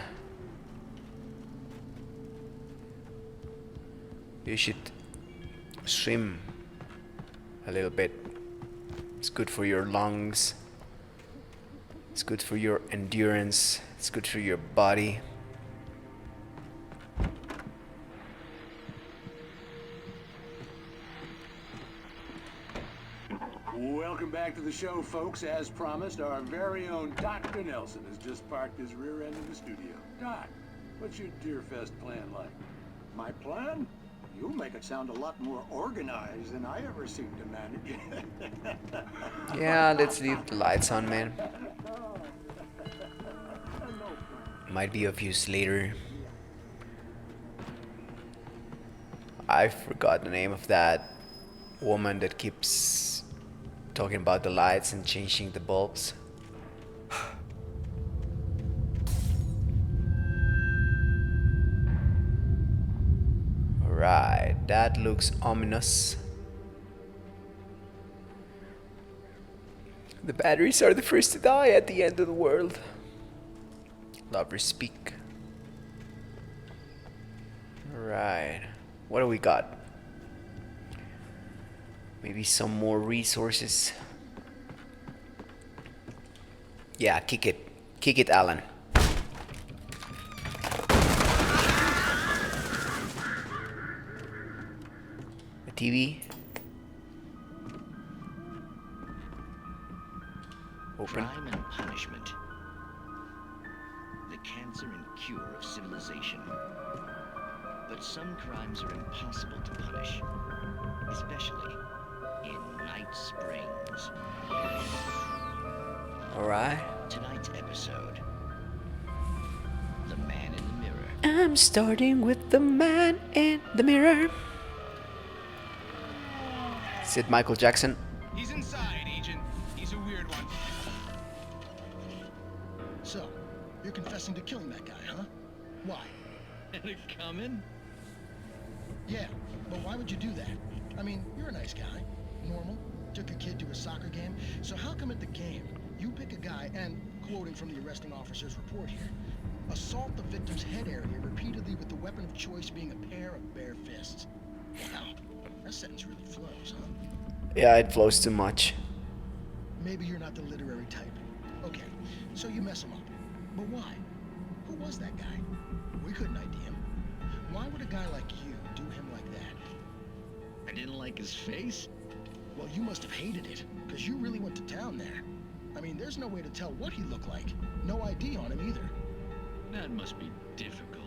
You should swim a little bit. It's good for your lungs. It's good for your endurance. It's good for your body. Welcome back to the show, folks. As promised, our very own Dr. Nelson has just parked his rear end in the studio. Doc, what's your Deerfest plan like? My plan? You make it sound a lot more organized than I ever seem to manage. Yeah, let's leave the lights on, man. Might be of use later. I forgot the name of that woman that keeps talking about the lights and changing the bulbs. Right, that looks ominous. The batteries are the first to die at the end of the world. Lovers speak. Alright, what do we got? Maybe some more resources. Yeah, kick it. Kick it, Alan. A TV. Open. Crime and punishment. The cancer and cure of civilization. But some crimes are impossible to punish, especially in Night Springs. Alright. Tonight's episode, The Man in the Mirror. I'm starting with the man in the mirror. Is it Michael Jackson? He's inside, Agent. He's a weird one. So, you're confessing to killing that guy, huh? Why? Had it coming? Yeah, but why would you do that? I mean, you're a nice guy. Normal. Took a kid to a soccer game. So how come at the game, you pick a guy and, quoting from the arresting officer's report here, assault the victim's head area repeatedly with the weapon of choice being a pair of bare fists? Wow, that sentence really flows, huh? Yeah, it flows too much. Maybe you're not the literary type. Okay, so you mess him up. But why? Who was that guy? We couldn't ID him. Why would a guy like you do him like that? I didn't like his face? Well, you must have hated it, because you really went to town there. I mean, there's no way to tell what he looked like. No ID on him either. That must be difficult.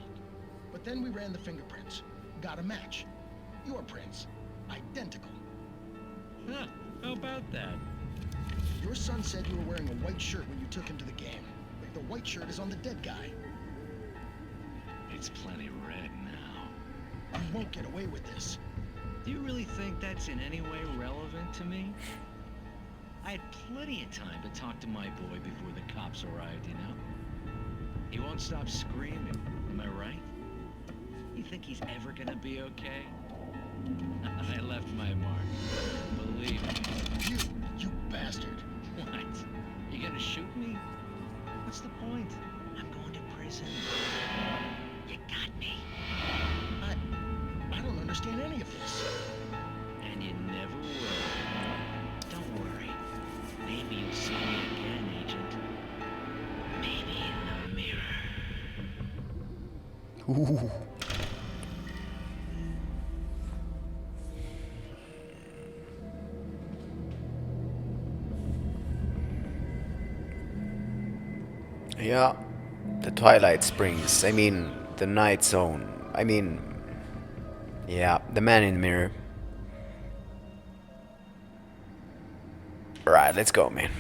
But then we ran the fingerprints. Got a match. Your prints. Identical. Huh, how about that? Your son said you were wearing a white shirt when you took him to the game. The white shirt is on the dead guy. It's plenty red now. You won't get away with this. Do you really think that's in any way relevant to me? I had plenty of time to talk to my boy before the cops arrived, you know? He won't stop screaming, am I right? You think he's ever gonna be okay? I left my mark. Believe me. You bastard. What? You gonna shoot me? What's the point? I'm going to prison. You got me. I don't understand any of this. And you never will. Don't worry. Maybe you'll see me again, Agent. Maybe in the mirror. Ooh. Yeah, the Twilight Springs. I mean, the Night Zone. I mean, yeah, the man in the mirror. Right, let's go, man.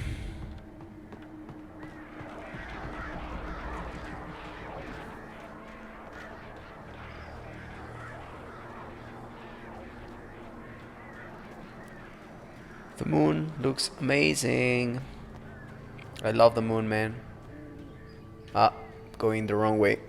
The moon looks amazing. I love the moon, man. Ah, going the wrong way.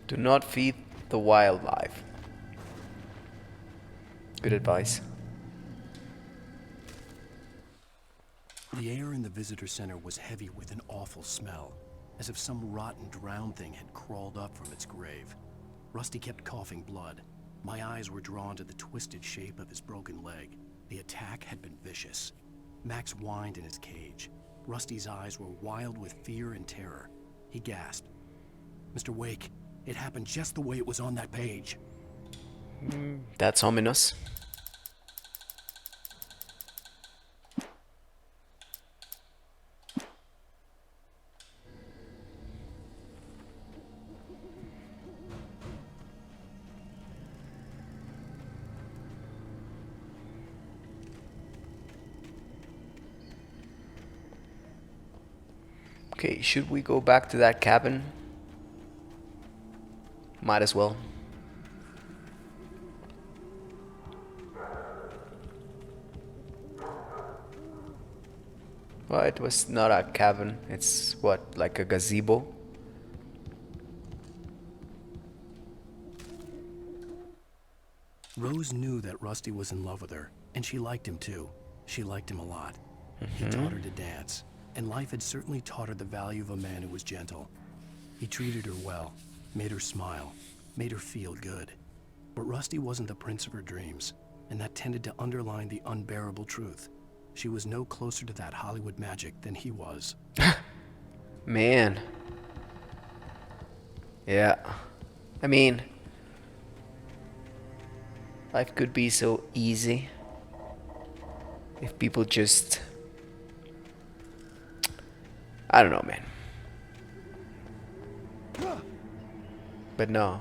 Do not feed the wildlife. Good advice. The air in the visitor center was heavy with an awful smell, as if some rotten drowned thing had crawled up from its grave. Rusty kept coughing blood. My eyes were drawn to the twisted shape of his broken leg. The attack had been vicious. Max whined in his cage. Rusty's eyes were wild with fear and terror. He gasped. Mr. Wake, it happened just the way it was on that page. That's ominous. Okay, should we go back to that cabin? Might as well. Well, it was not a cabin. It's what, like a gazebo? Rose knew that Rusty was in love with her, and she liked him too. She liked him a lot. He taught her to dance, and life had certainly taught her the value of a man who was gentle. He treated her well, made her smile, made her feel good. But Rusty wasn't the prince of her dreams. and that tended to underline the unbearable truth. She was no closer to that Hollywood magic than he was. Man. Yeah. I mean, life could be so easy if people just... I don't know, man. But no.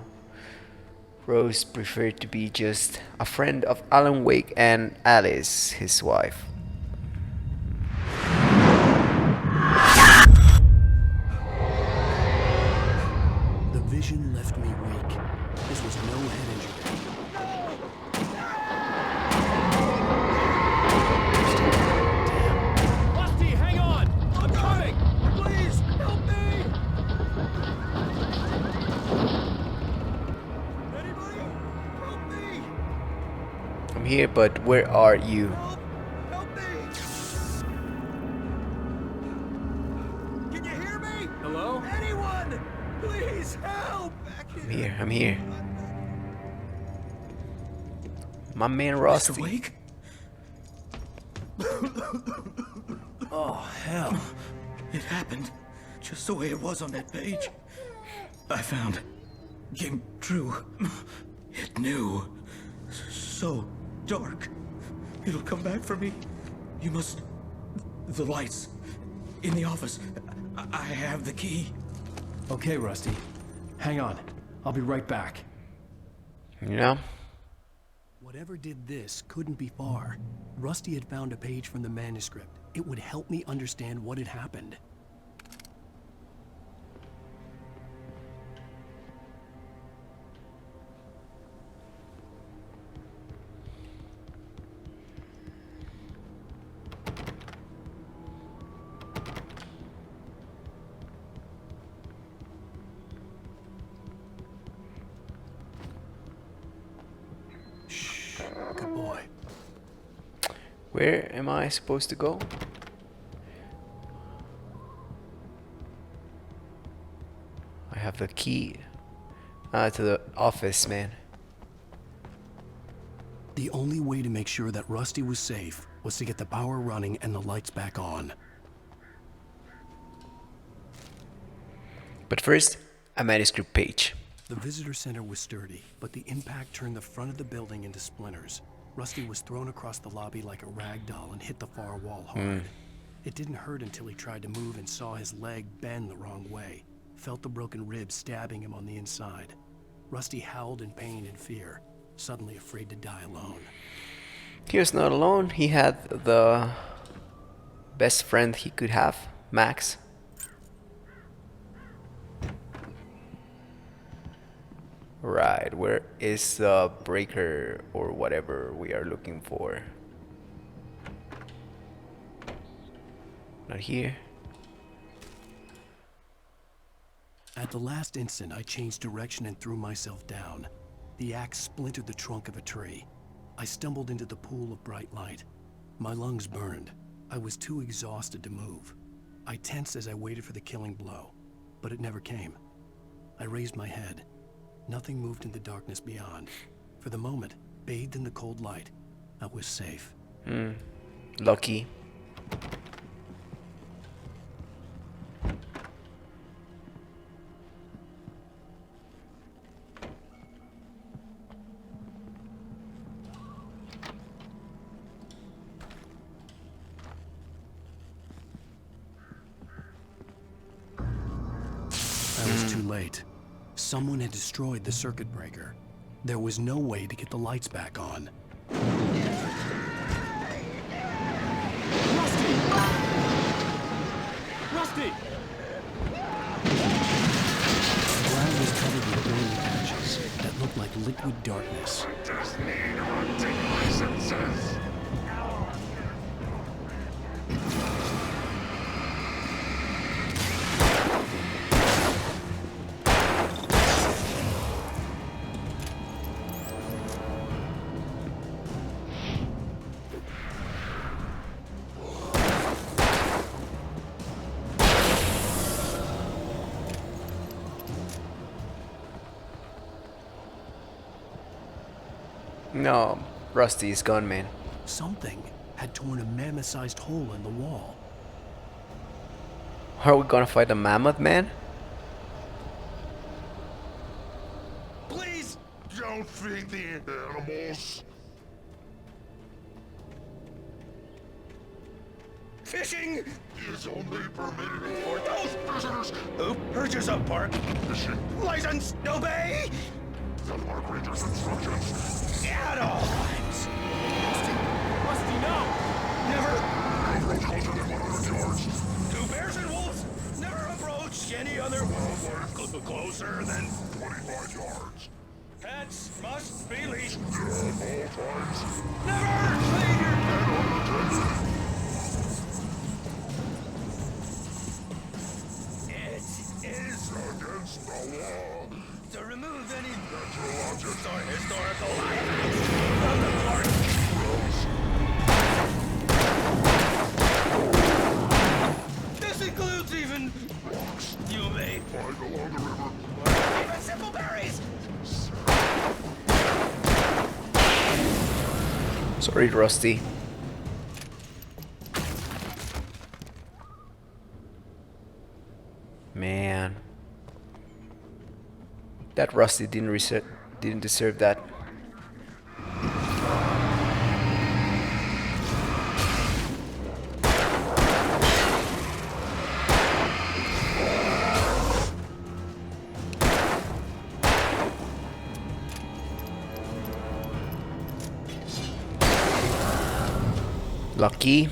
Rose preferred to be just a friend of Alan Wake and Alice, his wife. The vision left me weak. This was no head injury. Rusty, hang on! I'm coming! Please, help me! Anybody? Help me! I'm here, but where are you? Help me! Can you hear me? Hello? Anyone! Please help! I'm here, I'm here. My man Rusty. Mr. Wake? Oh, hell. It happened just the way it was on that page. I found. Came true. It knew. So dark. It'll come back for me. You must... The lights. In the office. I have the key. Okay, Rusty. Hang on. I'll be right back. Yeah. Whatever did this couldn't be far. Rusty had found a page from the manuscript. It would help me understand what had happened. Shh, good boy. Where am I supposed to go? I have the key to the office, man. The only way to make sure that Rusty was safe was to get the power running and the lights back on. But first, a manuscript page. The visitor center was sturdy, but the impact turned the front of the building into splinters. Rusty was thrown across the lobby like a rag doll and hit the far wall hard. It didn't hurt until he tried to move and saw his leg bend the wrong way. Felt the broken ribs stabbing him on the inside. Rusty howled in pain and fear, suddenly afraid to die alone. He was not alone. He had the best friend he could have, Max. Right, where is the breaker or whatever we are looking for? Not here. At the last instant, I changed direction and threw myself down. The axe splintered the trunk of a tree. I stumbled into the pool of bright light. My lungs burned. I was too exhausted to move. I tensed as I waited for the killing blow, but it never came. I raised my head. Nothing moved in the darkness beyond. For the moment, bathed in the cold light, I was safe. Lucky. I was too late. Someone had destroyed the circuit breaker. There was no way to get the lights back on. Rusty! Rusty! The ground was covered with burning patches that looked like liquid darkness. Just need hunting licenses. No, Rusty is gone, man. Something had torn a mammoth-sized hole in the wall. Are we gonna fight a mammoth, man? Please don't feed the animals. Fishing is only permitted for those visitors. who purchase a park Fishing license. Obey the park ranger's instructions. at all times. Rusty, no! Never Approach closer than 100 yards. to bears and wolves. Never approach any other wildlife closer than 25 yards. pets must be leashed. At all times. Never leave your pet Unattended. It is Against the law. to remove any Natural objects or historical items from the park. This includes even Rocks. you may Find along the river. even simple berries. Sorry, Rusty. Man, that Rusty didn't deserve that. Lucky.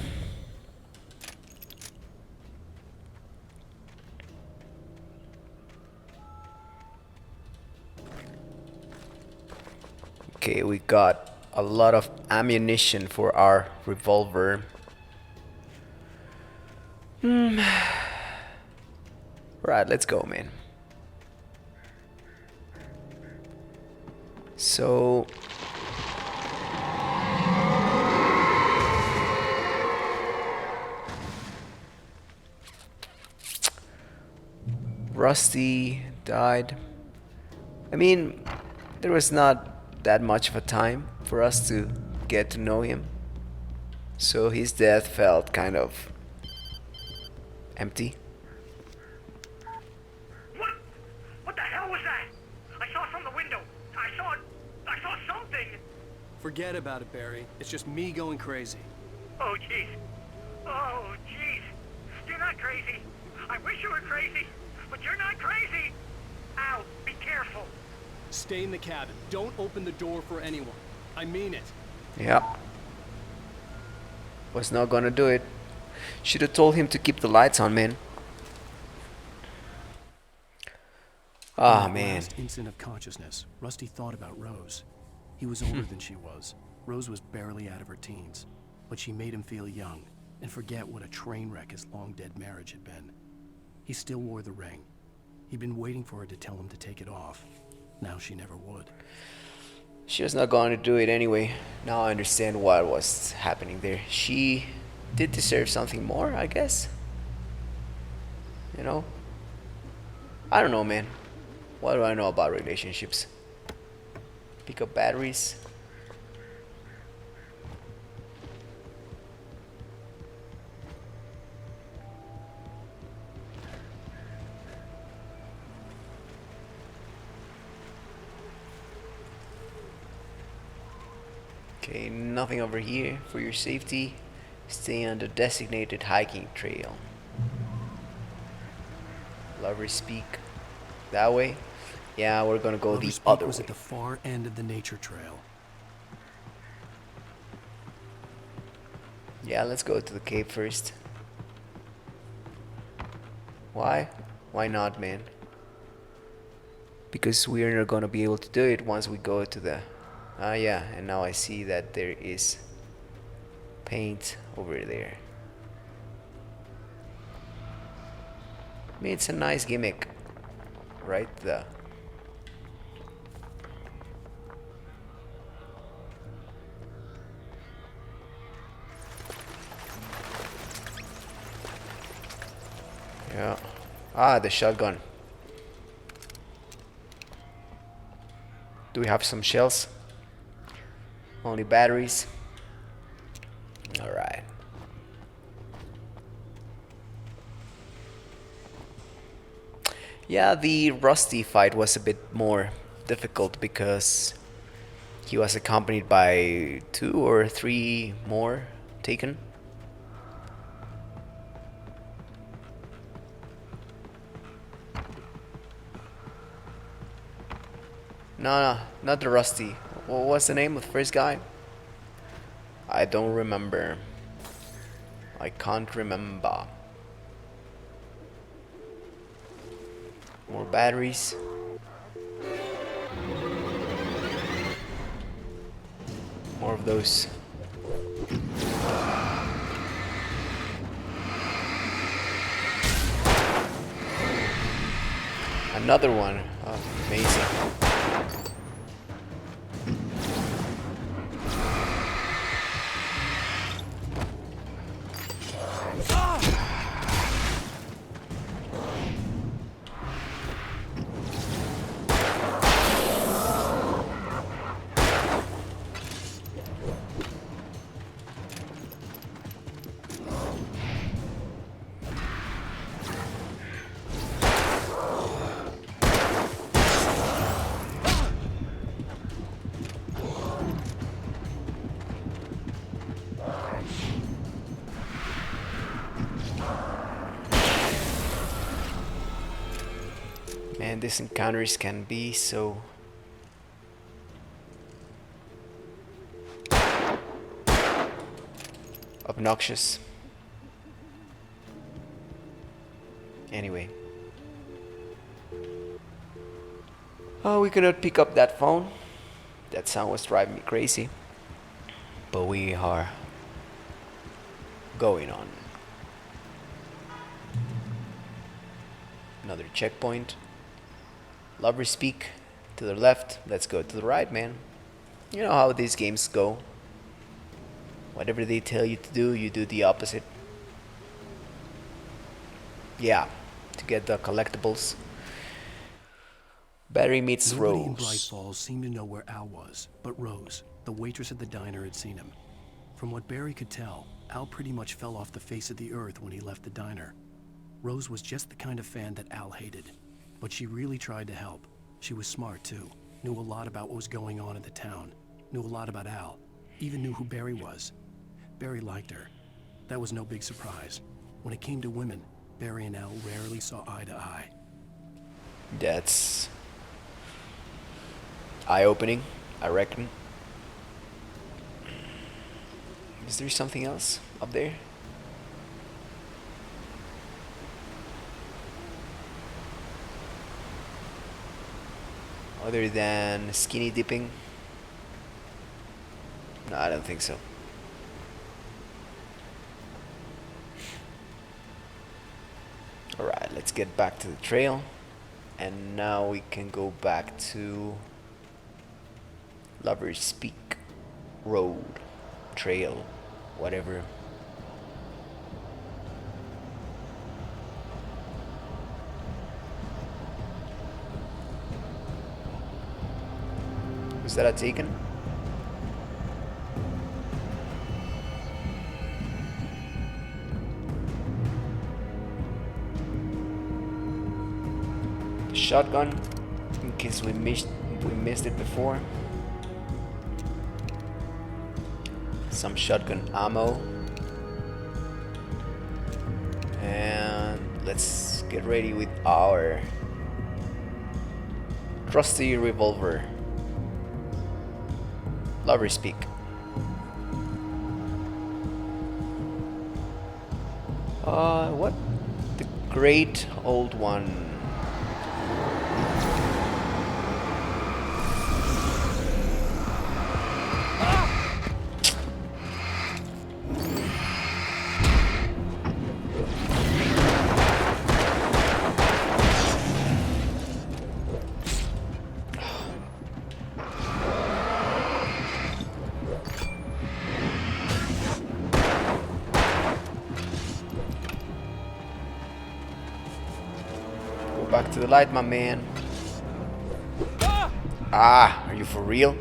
Okay, we got a lot of ammunition for our revolver. Right, let's go, man. So Rusty died. I mean, there was not that much of a time for us to get to know him, so his death felt kind of empty. What the hell was that? I saw it from the window. I saw something. Forget about it, Barry. It's just me going crazy. Oh, jeez. Oh, jeez. You're not crazy. I wish you were crazy, but you're not crazy. Ow, be careful. Stay in the cabin. Don't open the door for anyone. I mean it. Yeah. Was not gonna do it. Should have told him to keep the lights on, man. Ah, In the man. last instant of consciousness, Rusty thought about Rose. He was older than she was. Rose was barely out of her teens, but she made him feel young and forget what a train wreck his long-dead marriage had been. He still wore the ring. He'd been waiting for her to tell him to take it off. Now she never would. She was not going to do it anyway. Now I understand what was happening there. She did deserve something more, I guess. You know? I don't know, man. What do I know about relationships? Pick up batteries. Okay, nothing over here. For your safety, stay on the designated hiking trail. Lovers speak that way. Yeah, we're gonna go Lover's the Peak other was way. at the far end of the nature trail. Yeah, let's go to the cave first. Why? Why not, man? Because we're not gonna be able to do it once we go to the... Ah, yeah, and now I see that there is paint over there. I mean, it's a nice gimmick, right? Yeah. Ah, the shotgun. Do we have some shells? Only batteries. Alright. Yeah, the Rusty fight was a bit more difficult because he was accompanied by 2 or 3 more taken. No, not the Rusty. What was the name of the first guy? I don't remember. I can't remember. More batteries. More of those. Another one. Oh, amazing. Man, these encounters can be so obnoxious. Anyway. Oh, we cannot pick up that phone. That sound was driving me crazy. But we are going on. Another checkpoint. Lovers speak to the left. Let's go to the right, man. You know how these games go. Whatever they tell you to do, you do the opposite. Yeah, to get the collectibles. Barry meets Nobody in Rose. Bright Falls seemed to know where Al was, but Rose, the waitress at the diner, had seen him. From what Barry could tell, Al pretty much fell off the face of the earth when he left the diner. Rose was just the kind of fan that Al hated, but she really tried to help. She was smart too, knew a lot about what was going on in the town, knew a lot about Al, even knew who Barry was. Barry liked her. That was no big surprise. When it came to women, Barry and Al rarely saw eye to eye. That's eye-opening, I reckon. Is there something else up there? Other than skinny dipping? No, I don't think so. Alright, let's get back to the trail. And now we can go back to Lovers Speak Road, Trail, whatever. Was that a taken? Shotgun, in case we missed it before. Some shotgun ammo. And let's get ready with our trusty revolver. Lover speak. What? The great old one. Back to the light, my man. Ah, are you for real?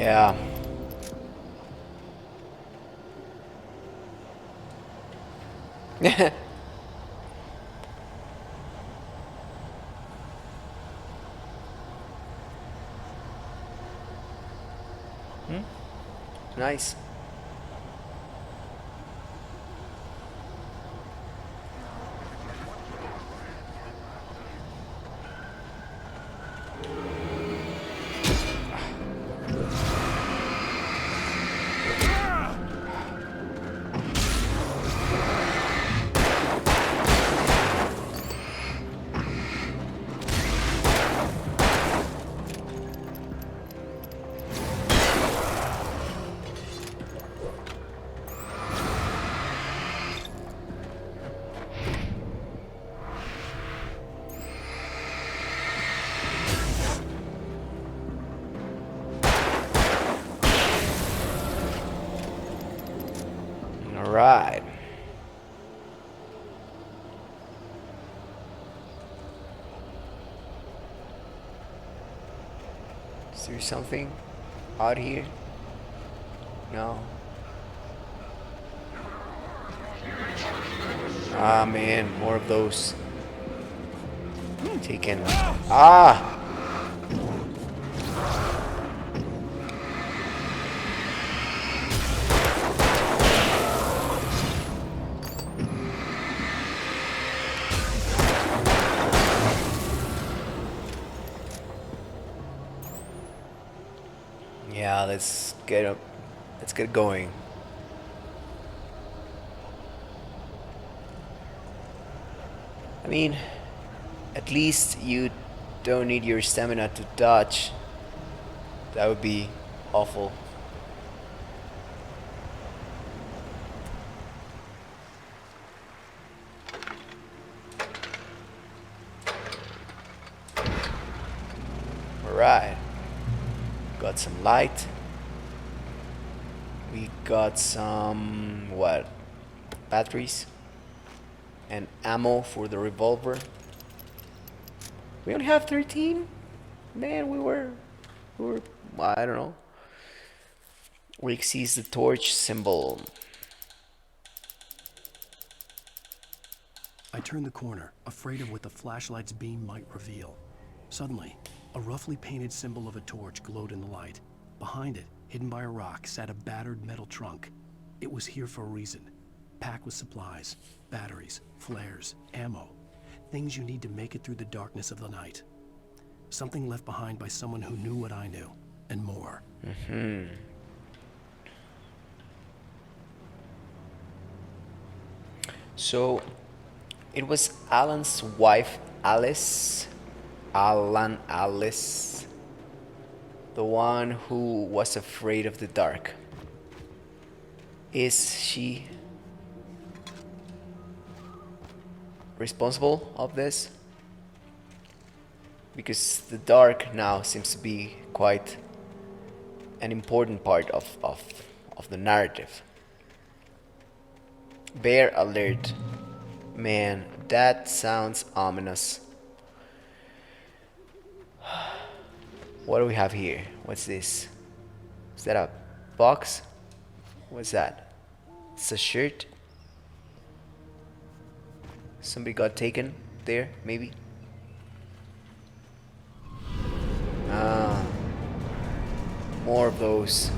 Yeah. Nice. All right. Is there something out here? No. Ah man, more of those. Taken. Ah! Yeah, let's get up. Let's get going. I mean, at least you don't need your stamina to dodge. That would be awful. Alright. Got some light. We got some, what? Batteries. And ammo for the revolver. We only have 13? Man, we were, I don't know. Rick sees the torch symbol. I turned the corner, afraid of what the flashlight's beam might reveal. Suddenly, a roughly painted symbol of a torch glowed in the light. Behind it, hidden by a rock, sat a battered metal trunk. It was here for a reason. Packed with supplies, batteries, flares, ammo. Things you need to make it through the darkness of the night. Something left behind by someone who knew what I knew, and more. So, it was Alan's wife, Alice. Alice. The one who was afraid of the dark. Is she responsible of this? Because the dark now seems to be quite an important part of the narrative. Bear alert. Man, that sounds ominous. What do we have here? What's this? Is that a box? What's that? It's a shirt. Somebody got taken there, maybe? Ah, more of those.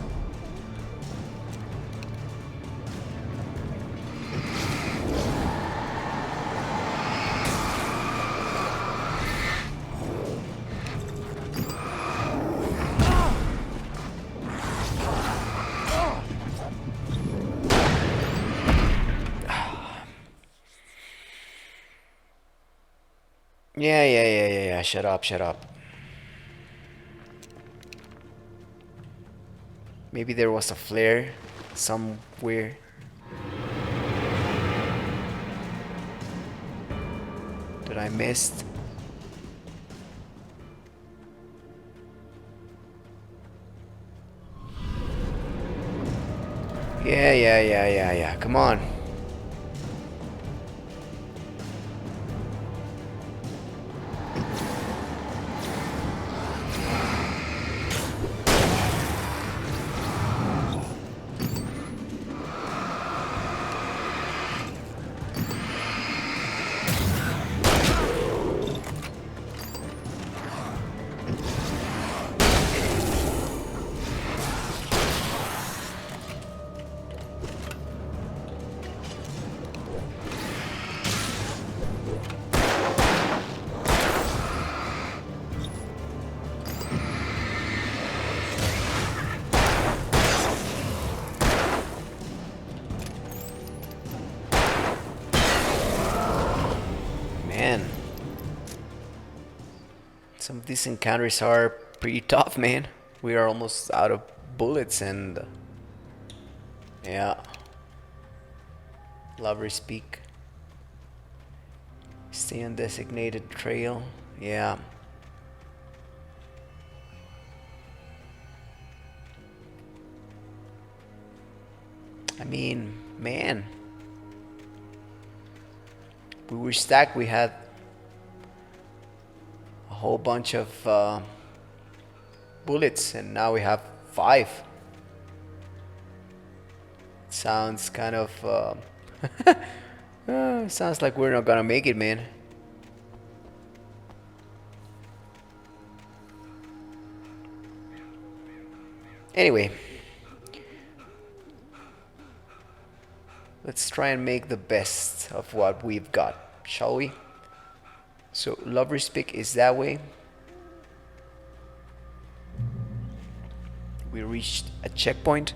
Yeah. Shut up. Maybe there was a flare somewhere. That I missed. Yeah. Come on. Some of these encounters are pretty tough, man. We are almost out of bullets and yeah. Lovers speak. Stay on designated trail. Yeah. I mean, man. We were stacked. We had a whole bunch of bullets, and now we have 5. Sounds kind of sounds like we're not gonna make it, man. Anyway, let's try and make the best of what we've got, shall we? So Lover's Peak is that way. We reached a checkpoint,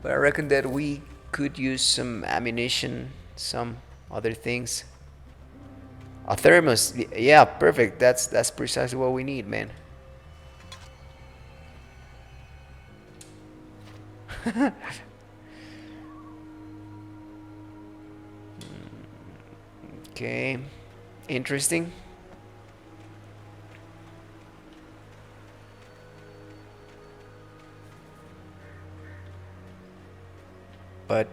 but I reckon that we could use some ammunition, some other things. A thermos, yeah, perfect. That's precisely what we need, man. Okay, interesting. But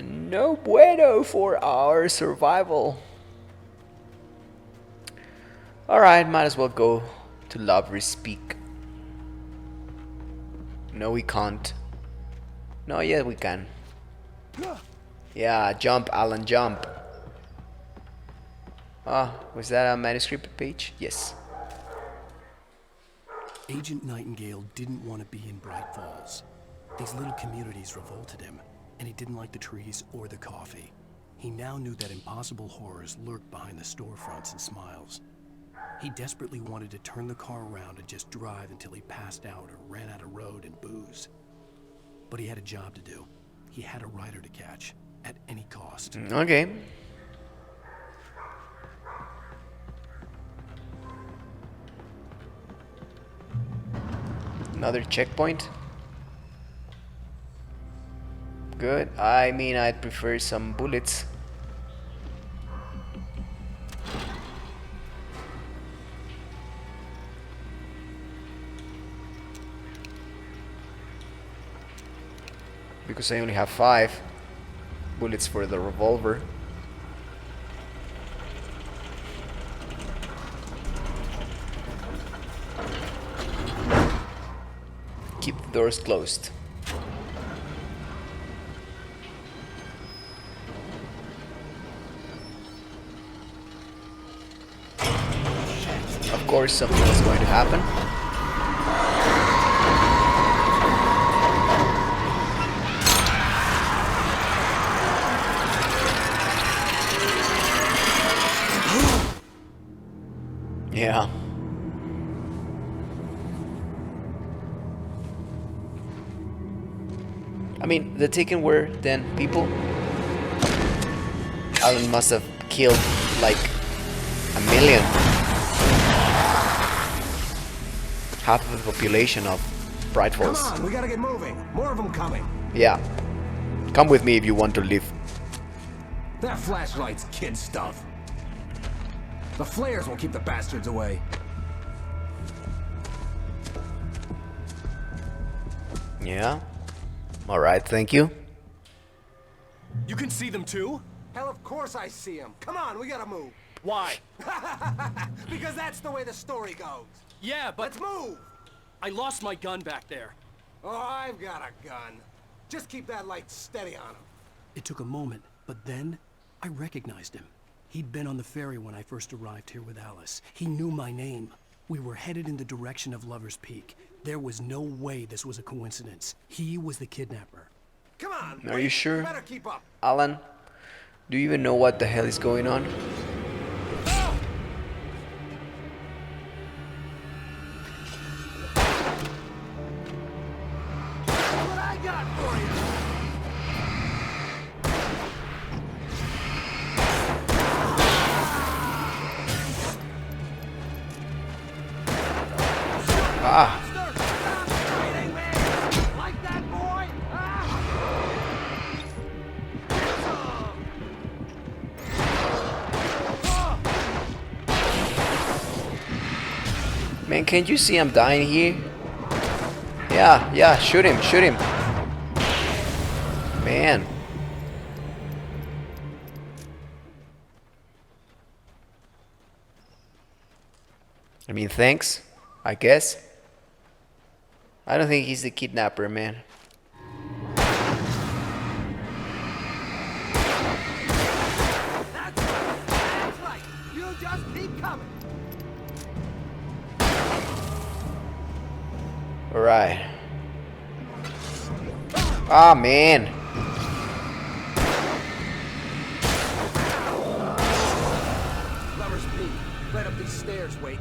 no bueno for our survival. Alright, might as well go to Lover's Peak. No, we can't. No, yeah, we can. Yeah, jump, Alan, jump. Ah, was that a manuscript page? Yes. Agent Nightingale didn't want to be in Bright Falls. These little communities revolted him, and he didn't like the trees or the coffee. He now knew that impossible horrors lurked behind the storefronts and smiles. He desperately wanted to turn the car around and just drive until he passed out or ran out of road and booze. But he had a job to do. He had a rider to catch, at any cost. Okay. Another checkpoint. Good. I mean, I'd prefer some bullets. Because I only have 5 bullets for the revolver. Keep the doors closed. Of course, something is going to happen. Yeah. I mean, the taken were then people. Alan must have killed like 1 million. Half of the population of Bright Falls. Come on, we gotta get moving. More of them coming. Yeah. Come with me if you want to live. That flashlight's kid stuff. The flares will keep the bastards away. Yeah. Alright, thank you. You can see them too? Hell, of course I see them. Come on, we gotta move. Why? Because that's the way the story goes. Yeah, but... Let's move! I lost my gun back there. Oh, I've got a gun. Just keep that light steady on him. It took a moment, but then I recognized him. He'd been on the ferry when I first arrived here with Alice. He knew my name. We were headed in the direction of Lover's Peak. There was no way this was a coincidence. He was the kidnapper. Come on! Are you sure? Better keep up. Alan, do you even know what the hell is going on? What I got for you? Ah. Like that, boy? Man, can't you see I'm dying here? Yeah, yeah, shoot him, shoot him. Man. I mean, thanks, I guess. I don't think he's the kidnapper, man. That's right. You just keep coming. Alright. Ah, man. Levers B. Right up these stairs, Wake.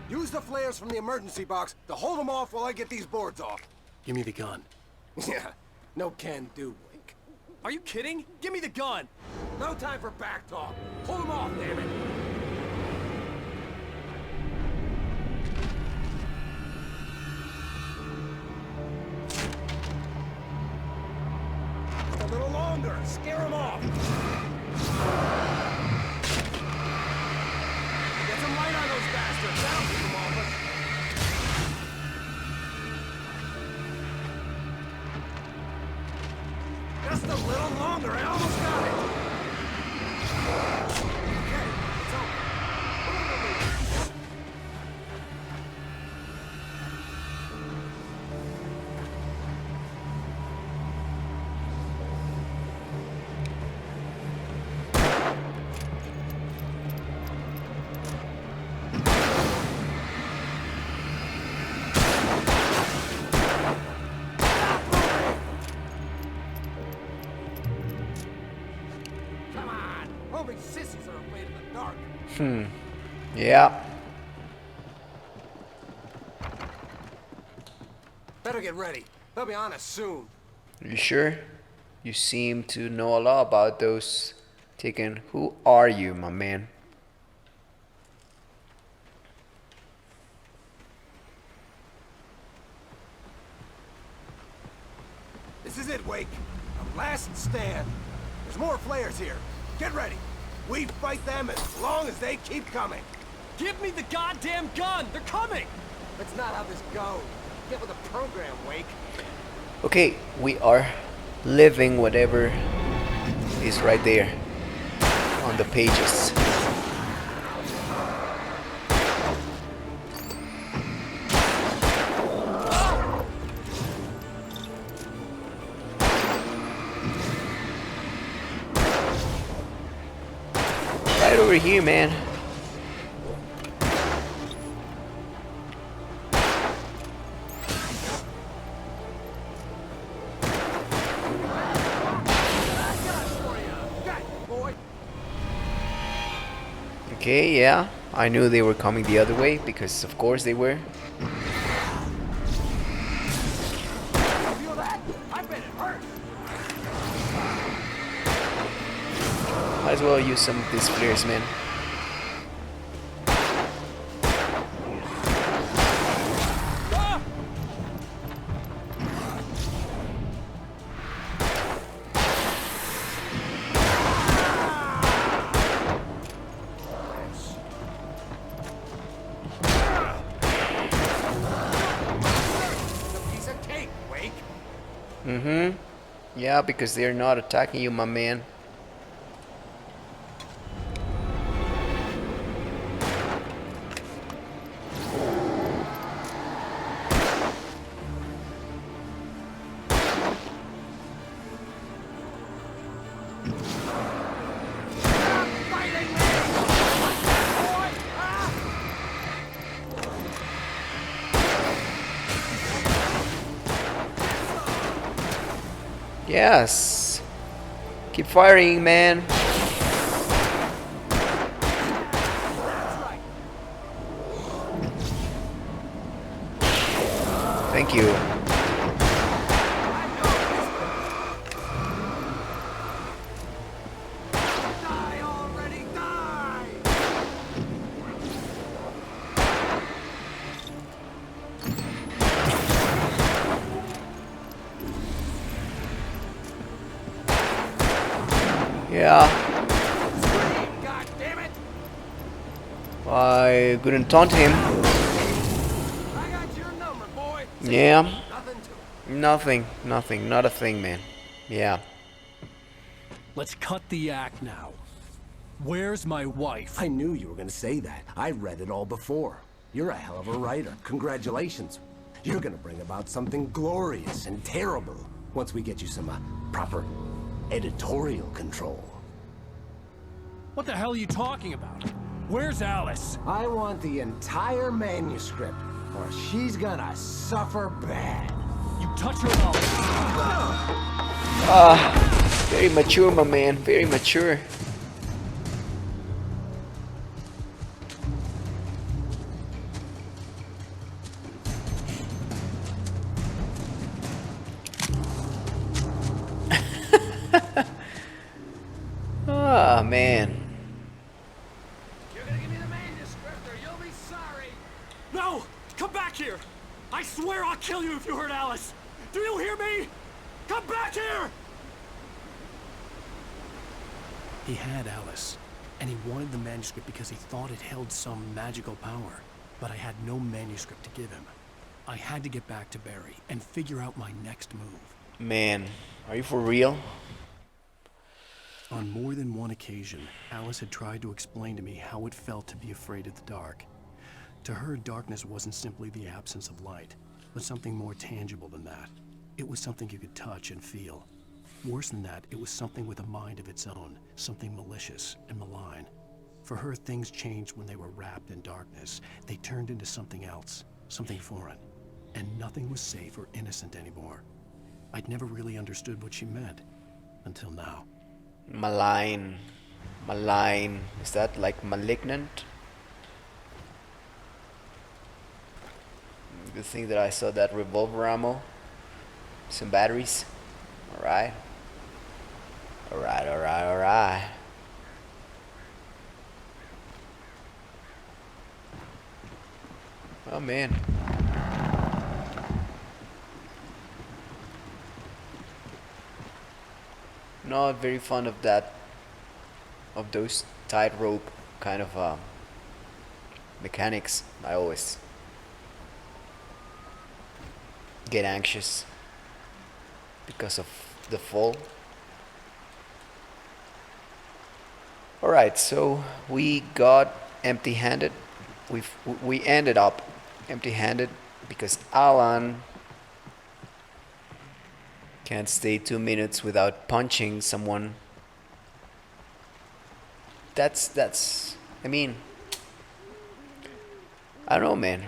Use the flares from the emergency box to hold them off while I get these boards off. Give me the gun. Yeah, no can do, Wake. Are you kidding? Give me the gun. No time for back talk. Hold them off, damn it. A little longer. Scare them off. Get some light on those bastards. That'll keep them off us. Just a little longer. I almost got it. Okay, it's over. Come on. Only sissies are afraid of the dark. Yeah. Better get ready. They'll be on us soon. You sure? You seem to know a lot about those taken. Who are you, my man? This is it, Wake. A last stand. There's more flares here. Get ready. We fight them as long as they keep coming. Give me the goddamn gun! They're coming! That's not how this goes. Get with the program, Wake. Okay, we are living whatever is right there on the pages. Right over here, man. Okay, yeah, I knew they were coming the other way because of course they were. Feel that? I bet it hurt. Might as well use some of these flares, man. Piece of cake, Wake. Mm-hmm. Yeah, because they're not attacking you, my man. Yes. Keep firing, man. Thank you. Die already, die! Yeah. God damn it! I couldn't taunt him. I got your number, boy. Yeah. Nothing to it. Nothing. Not a thing, man. Yeah. Let's cut the act now. Where's my wife? I knew you were gonna say that. I read it all before. You're a hell of a writer. Congratulations. You're gonna bring about something glorious and terrible once we get you some proper editorial control. What the hell are you talking about? Where's Alice? I want the entire manuscript, or she's gonna suffer bad. You touch her mouth. Very mature, my man. Very mature. Ah, man. You're gonna give me the manuscript or you'll be sorry. No! Come back here! I swear I'll kill you if you hurt Alice! Do you hear me? Come back here! He had Alice, and he wanted the manuscript because he thought it held some magical power. But I had no manuscript to give him. I had to get back to Barry and figure out my next move. Man, are you for real? On more than one occasion, Alice had tried to explain to me how it felt to be afraid of the dark. To her, darkness wasn't simply the absence of light, but something more tangible than that. It was something you could touch and feel. Worse than that, it was something with a mind of its own, something malicious and malign. For her, things changed when they were wrapped in darkness. They turned into something else, something foreign, and nothing was safe or innocent anymore. I'd never really understood what she meant, until now. Malign. Malign. Is that like malignant? Good thing that I saw that revolver ammo. Some batteries. Alright. Alright. Oh man. Not very fond of that, of those tightrope kind of mechanics. I always get anxious because of the fall. Alright, so we got empty-handed. We ended up empty-handed because Alan can't stay 2 minutes without punching someone. That's I mean, I don't know, man.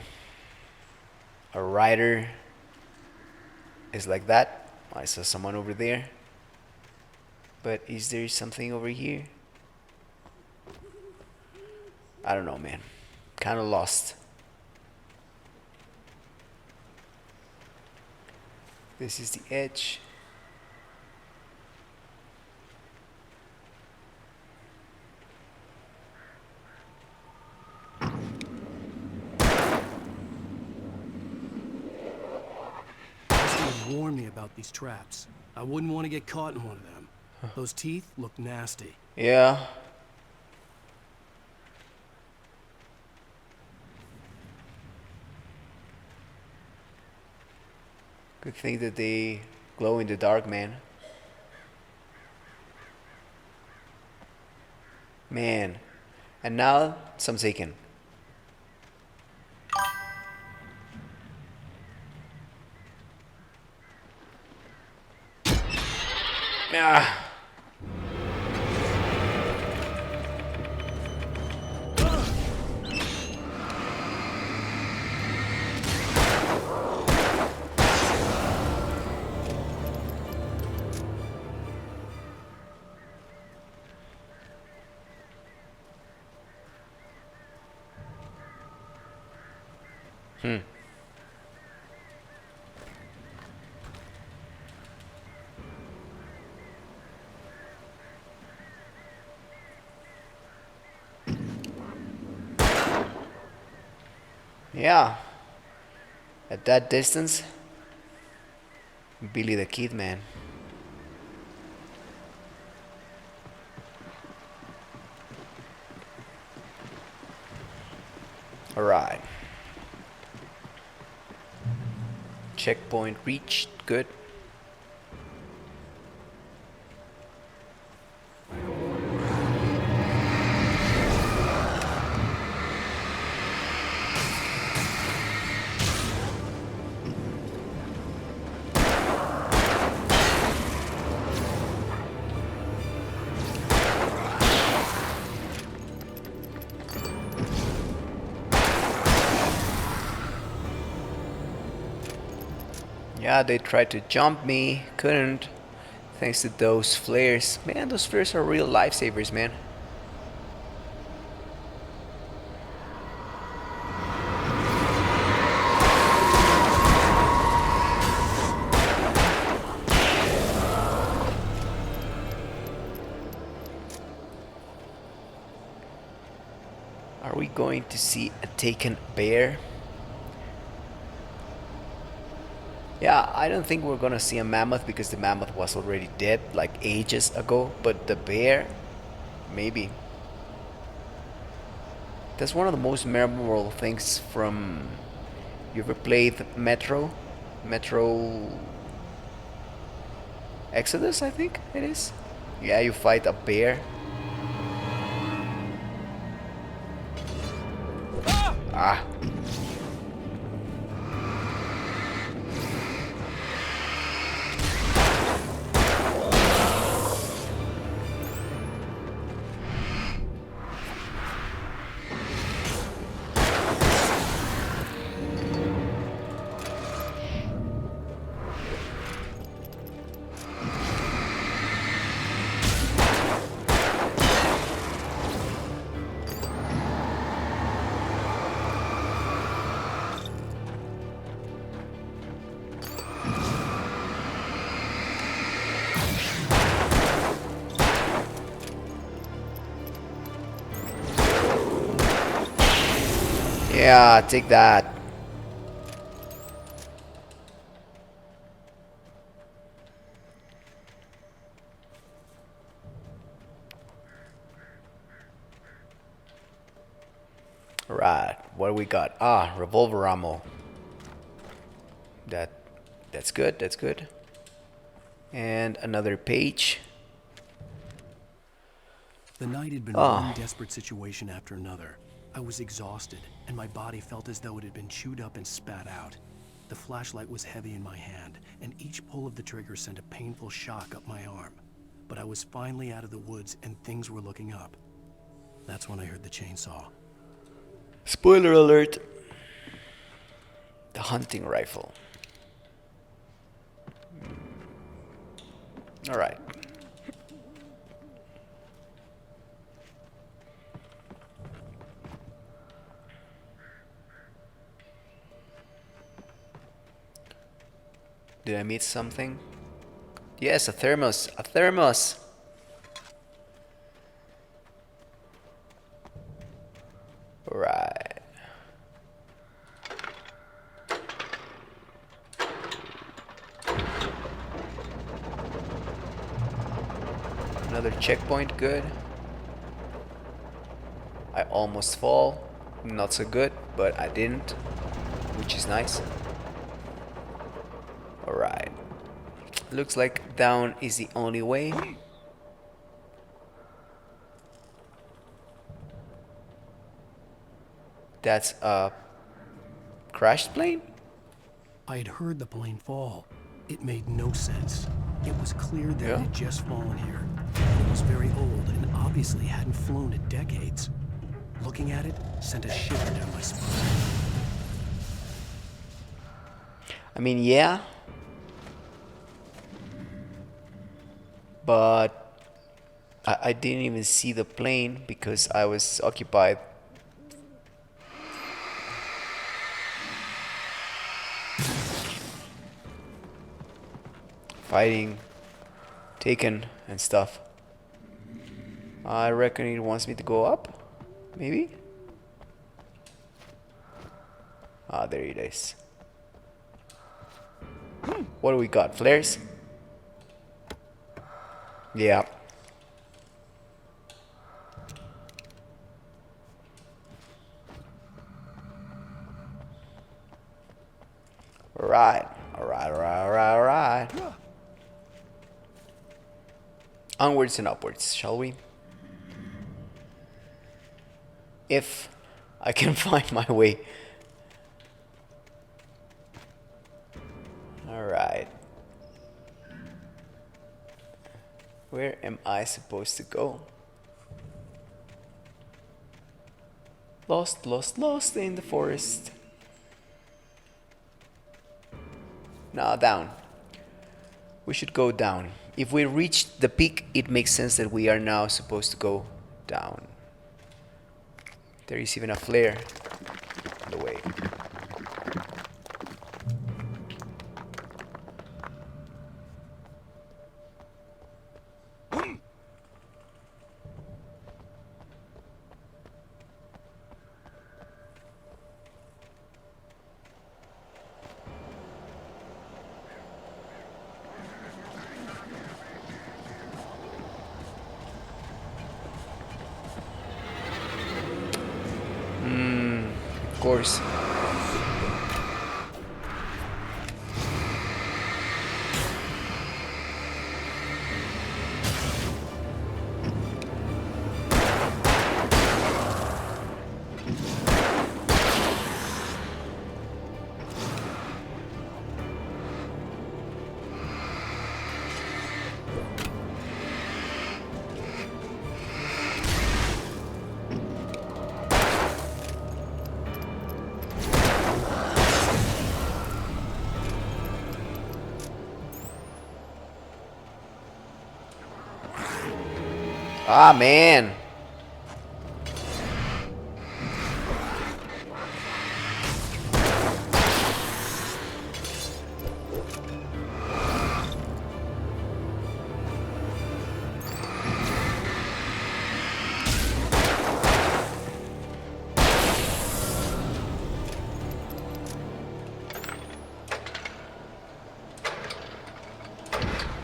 A writer is like that. I saw someone over there. But is there something over here? I don't know, man. Kind of lost. This is the edge. Warn me about these traps. I wouldn't want to get caught in one of them. Those teeth look nasty. Yeah. Good thing that they glow in the dark, man. Man. And now some taken. Ah. Yeah. At that distance, Billy the Kid, man. Alright. Checkpoint reached. Good. Yeah, they tried to jump me, couldn't, thanks to those flares. Man, those flares are real lifesavers, man. Are we going to see a taken bear? Yeah, I don't think we're gonna see a mammoth because the mammoth was already dead like ages ago, but the bear, maybe. That's one of the most memorable things from... You ever played Metro? Metro Exodus, I think it is? Yeah, you fight a bear. Ah! Yeah, take that. Right, what do we got? Ah, revolver ammo. That's good, that's good. And another page. The night had been one desperate situation after another. I was exhausted, and my body felt as though it had been chewed up and spat out. The flashlight was heavy in my hand, and each pull of the trigger sent a painful shock up my arm. But I was finally out of the woods, and things were looking up. That's when I heard the chainsaw. Spoiler alert. The hunting rifle. Alright. Did I miss something? Yes, a thermos. A thermos. Right. Another checkpoint, good. I almost fall. Not so good, but I didn't, which is nice. Alright. Looks like down is the only way. That's a crashed plane? I had heard the plane fall. It made no sense. It was clear that it had just fallen here. It was very old and obviously hadn't flown in decades. Looking at it sent a shiver down my spine. I mean, yeah. But I didn't even see the plane because I was occupied. Fighting, taken, and stuff. I reckon it wants me to go up. Maybe? Ah, there it is. What do we got? Flares? Yeah. Alright, alright, alright, alright, alright. Onwards and upwards, shall we? If I can find my way. Alright. Where am I supposed to go? Lost, lost, lost in the forest. Nah, down. We should go down. If we reach the peak, it makes sense that we are now supposed to go down. There is even a flare on the way. Of course. Ah, man.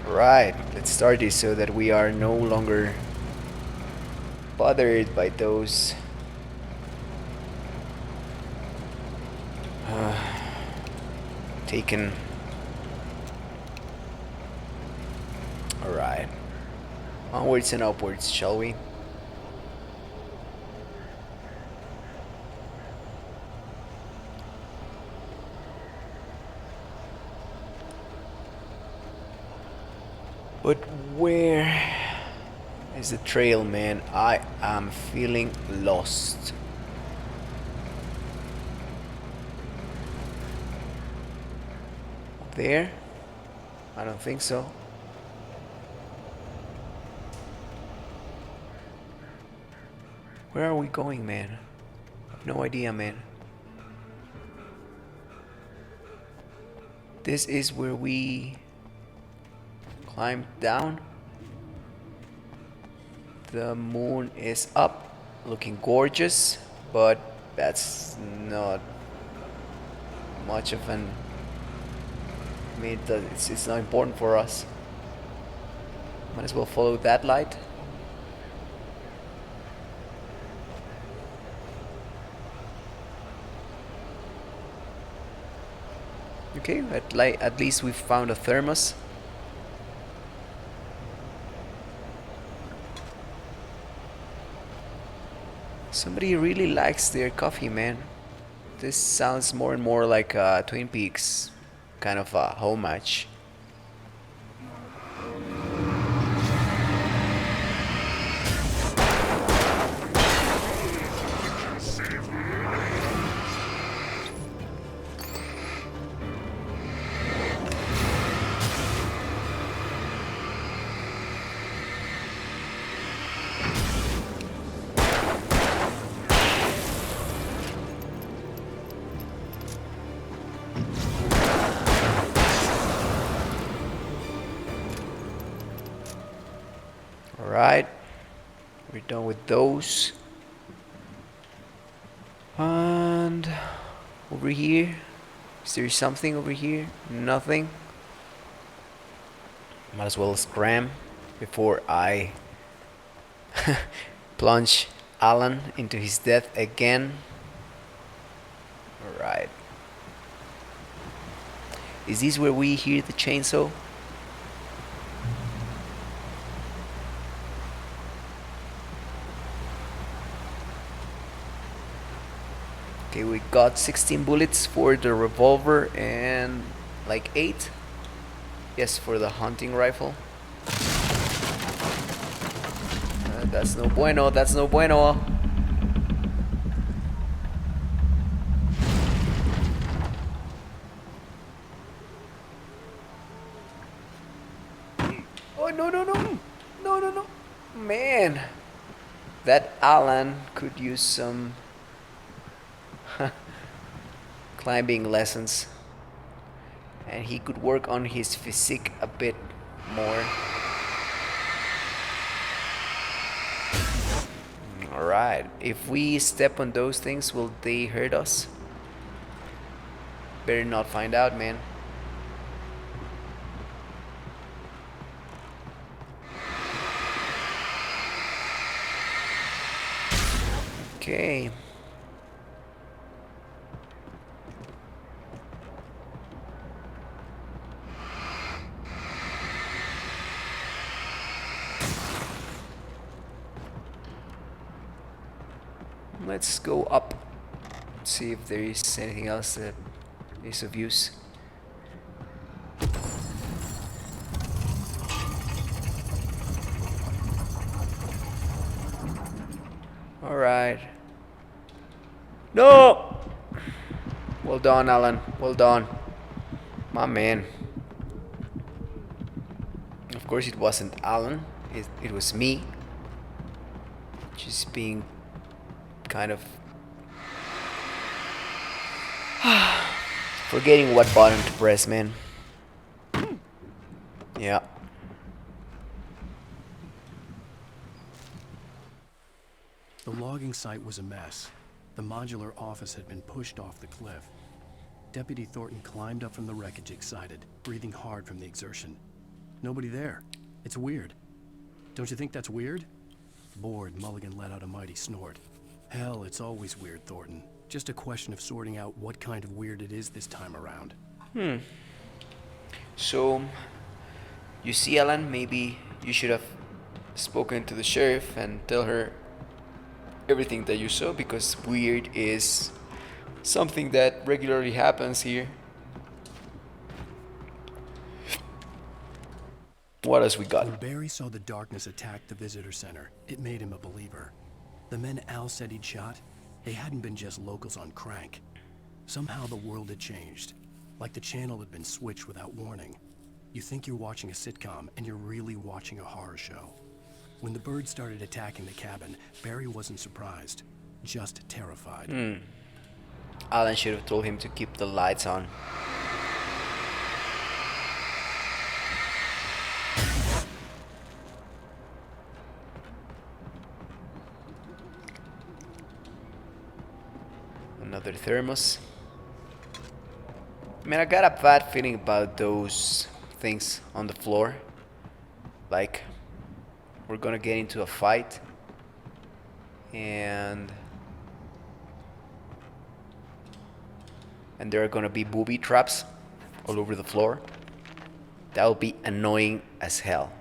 Right, let's start this so that we are no longer bothered by those taken. Alright, onwards and upwards, shall we? But where is the trail, man? I am feeling lost. Up there? I don't think so. Where are we going, man? I have no idea, man. This is where we climbed down. The moon is up, looking gorgeous, but that's not much of an... I mean, it's not important for us. Might as well follow that light. Okay, at least we found a thermos. Somebody really likes their coffee, man. This sounds more and more like Twin Peaks kind of a homage. Alright, we're done with those. And over here, is there something over here? Nothing. Might as well scram before I plunge Alan into his death again. Alright. Is this where we hear the chainsaw? Okay, we got 16 bullets for the revolver and like 8. Yes, for the hunting rifle. That's no bueno, that's no bueno. Oh, no, no, no. No, no, no. Man. That Alan could use some climbing lessons. And he could work on his physique a bit more. Alright, if we step on those things, will they hurt us? Better not find out, man. Okay. Let's go up, see if there is anything else that is of use. Alright. No! Well done, Alan. Well done. My man. Of course it wasn't Alan. It was me. Just being kind of forgetting what button to press, man. Yeah. The logging site was a mess. The modular office had been pushed off the cliff. Deputy Thornton climbed up from the wreckage excited, breathing hard from the exertion. Nobody there. It's weird. Don't you think that's weird? Bored, Mulligan let out a mighty snort. Hell, it's always weird, Thornton. Just a question of sorting out what kind of weird it is this time around. So, you see, Alan, maybe you should have spoken to the sheriff and tell her everything that you saw, because weird is something that regularly happens here. What else we got? When Barry saw the darkness attack the visitor center, it made him a believer. The men Al said he'd shot, they hadn't been just locals on crank. Somehow the world had changed, like the channel had been switched without warning. You think you're watching a sitcom, and you're really watching a horror show. When the birds started attacking the cabin, Barry wasn't surprised, just terrified. Alan should have told him to keep the lights on. Another thermos. I mean, I got a bad feeling about those things on the floor. Like, we're gonna get into a fight, and there are gonna be booby traps all over the floor. That will be annoying as hell.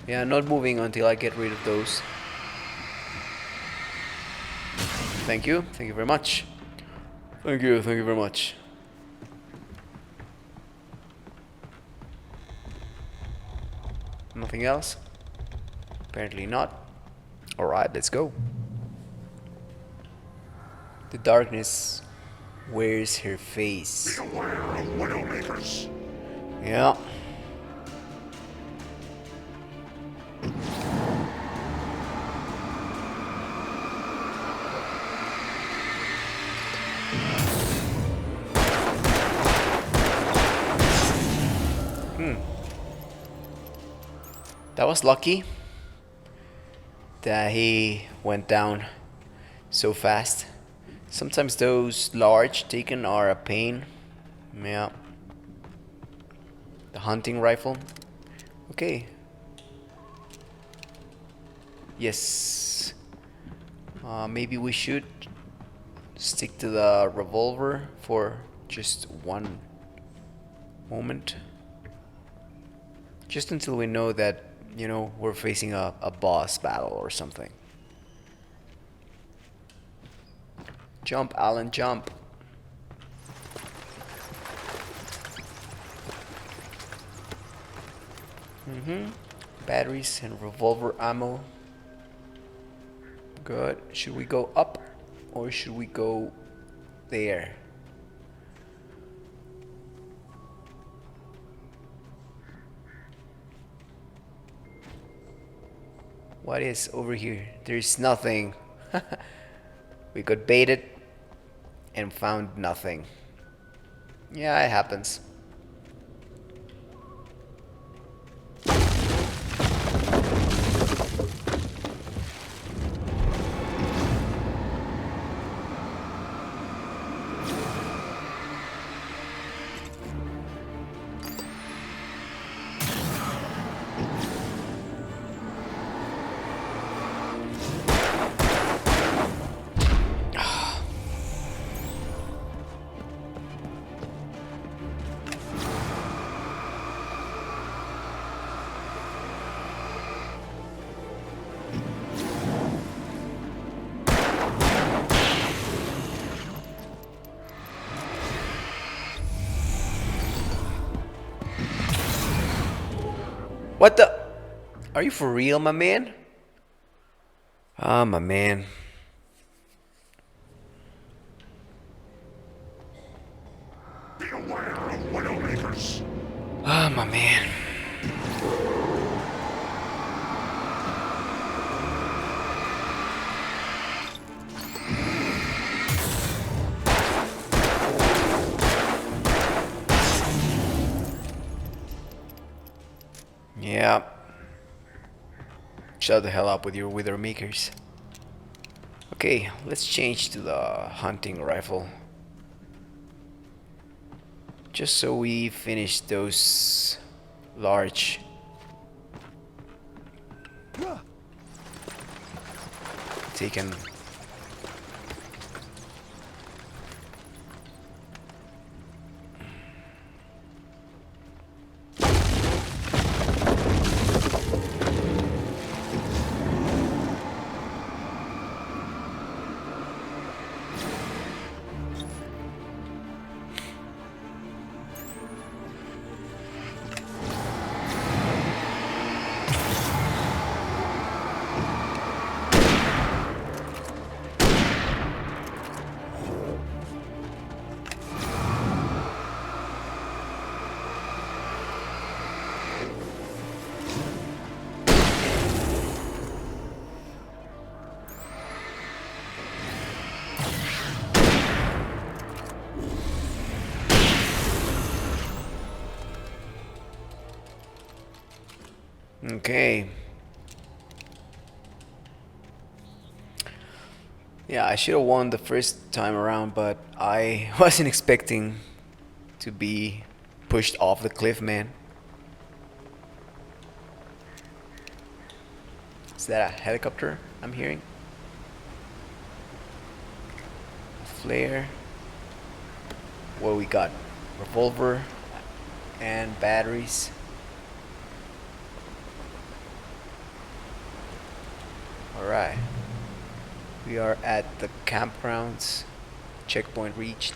Yeah, not moving until I get rid of those. Thank you very much. Thank you very much. Nothing else? Apparently not. Alright, let's go. The darkness wears her face. Beware of widowmakers. Yeah. That was lucky that he went down so fast. Sometimes those large taken are a pain. Yeah. The hunting rifle. Okay. Yes. Maybe we should stick to the revolver for just one moment. Just until we know that, you know, we're facing a boss battle or something. Jump, Alan, jump. Batteries and revolver ammo. Good. Should we go up or should we go there? What is over here? There's nothing. We got baited and found nothing. Yeah, it happens. What the? Are you for real, my man? Ah, my man. Beware of widowmakers. Ah, my man. Yeah. Shut the hell up with your wither makers. Okay, let's change to the hunting rifle. Just so we finish those large. Taken. Okay. Yeah, I should have won the first time around, but I wasn't expecting to be pushed off the cliff, man. Is that a helicopter I'm hearing? A flare. What we got? Revolver and batteries. Alright. We are at the campgrounds. Checkpoint reached.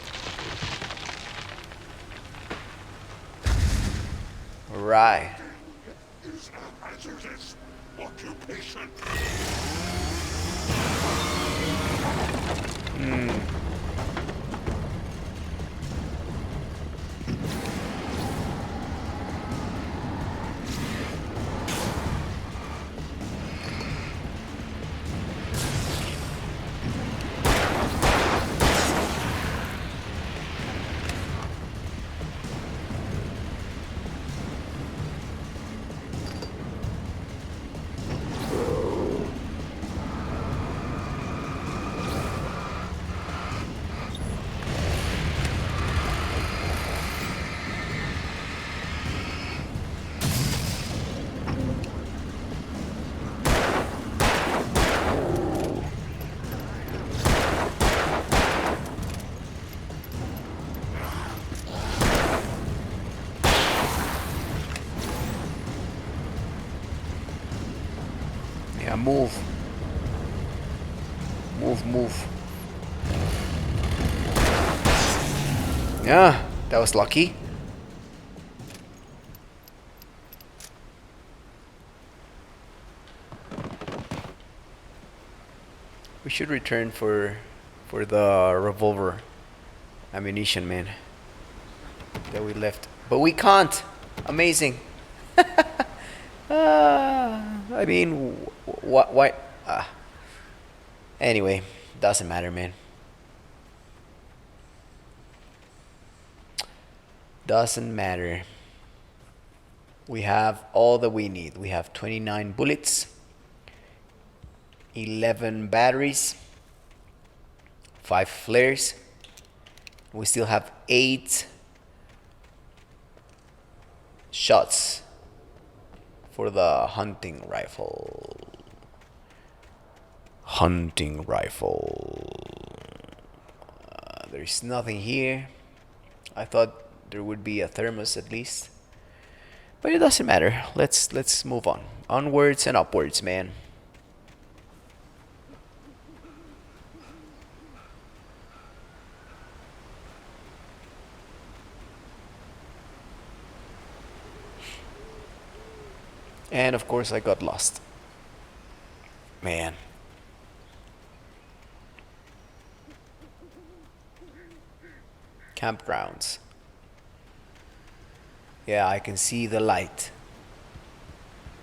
Alright. Is a hazardous occupation. Can't move. Move. Yeah, that was lucky. We should return for the revolver ammunition, man, that we left. But we can't. Amazing. I mean, what? Why? Anyway, doesn't matter, man. Doesn't matter. We have all that we need. We have 29 bullets, 11 batteries, 5 flares. We still have 8 shots for the hunting rifle. There's nothing here. I thought there would be a thermos at least, but it doesn't matter. Let's move on. Onwards and upwards, man. And of course I got lost. Man. Campgrounds. Yeah, I can see the light.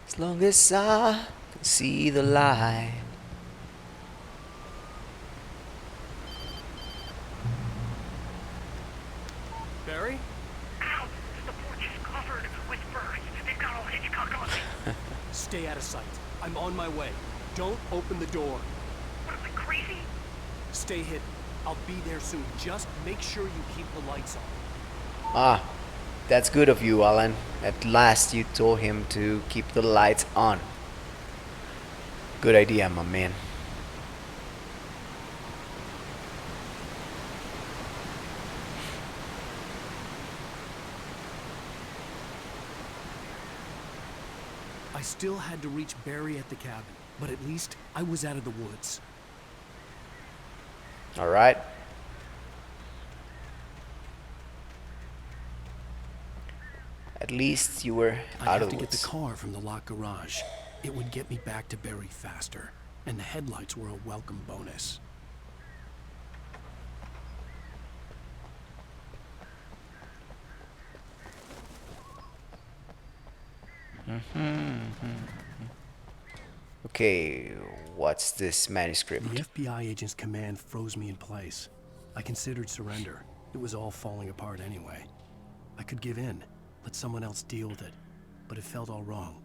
As long as I can see the light. Barry? Ow! The porch is covered with birds. They've got all Hitchcock on me. Stay out of sight. I'm on my way. Don't open the door. What am I, crazy? Stay hidden. I'll be there soon. Just make sure you keep the lights on. Ah, that's good of you, Alan. At last you told him to keep the lights on. Good idea, my man. I still had to reach Barry at the cabin, but at least I was out of the woods. All right. At least you were out of the I'd have to get woods. the car from the locked garage. It would get me back to Barry faster, and the headlights were a welcome bonus. Okay, what's this manuscript? The FBI agent's command froze me in place. I considered surrender. It was all falling apart anyway. I could give in, let someone else deal with it, but it felt all wrong.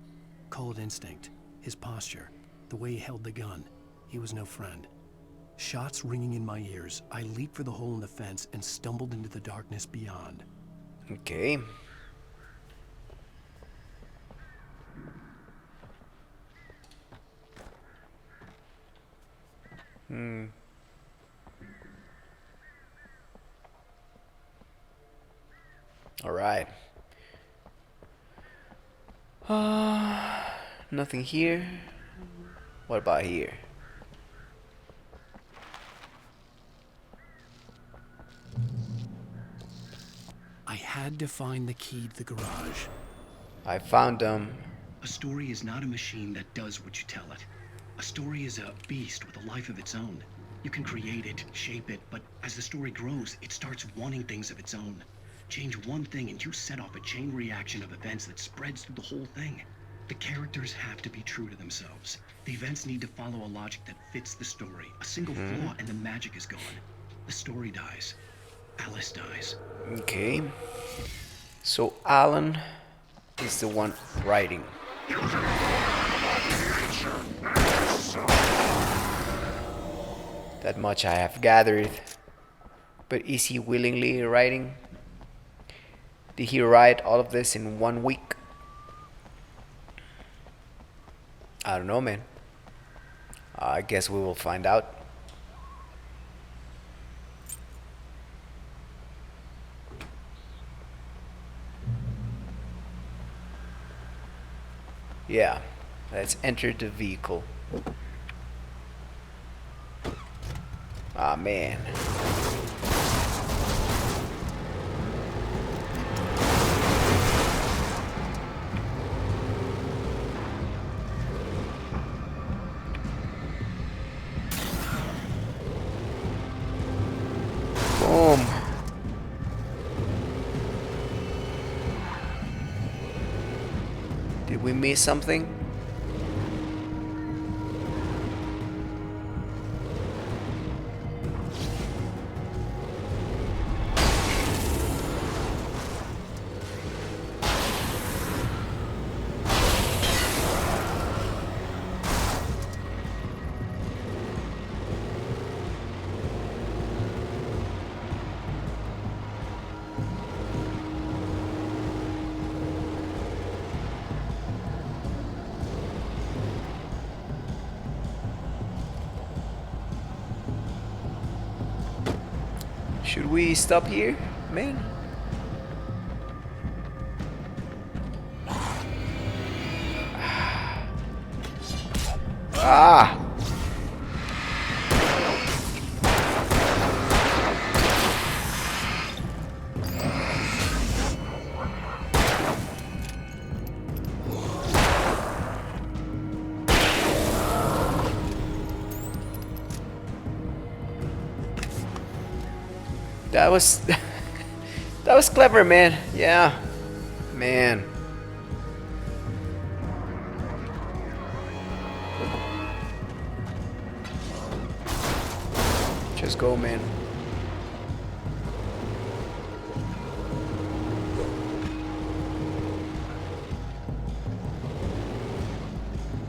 Call it instinct, his posture, the way he held the gun. He was no friend. Shots ringing in my ears, I leaped for the hole in the fence and stumbled into the darkness beyond. Okay. All right. Nothing here. What about here? I had to find the key to the garage. I found them. A story is not a machine that does what you tell it. A story is a beast with a life of its own. You can create it, shape it, but as the story grows, it starts wanting things of its own. Change one thing and you set off a chain reaction of events that spreads through the whole thing. The characters have to be true to themselves. The events need to follow a logic that fits the story. A single flaw and the magic is gone. The story dies. Alice dies. Okay. So Alan is the one writing. That much I have gathered. But is he willingly writing? Did he write all of this in 1 week? I don't know, man. I guess we will find out. Yeah, let's enter the vehicle. Ah, man. Boom. Did we miss something? Should we stop here, man? Ah! That was that was clever, man. Yeah, man. Just go, man.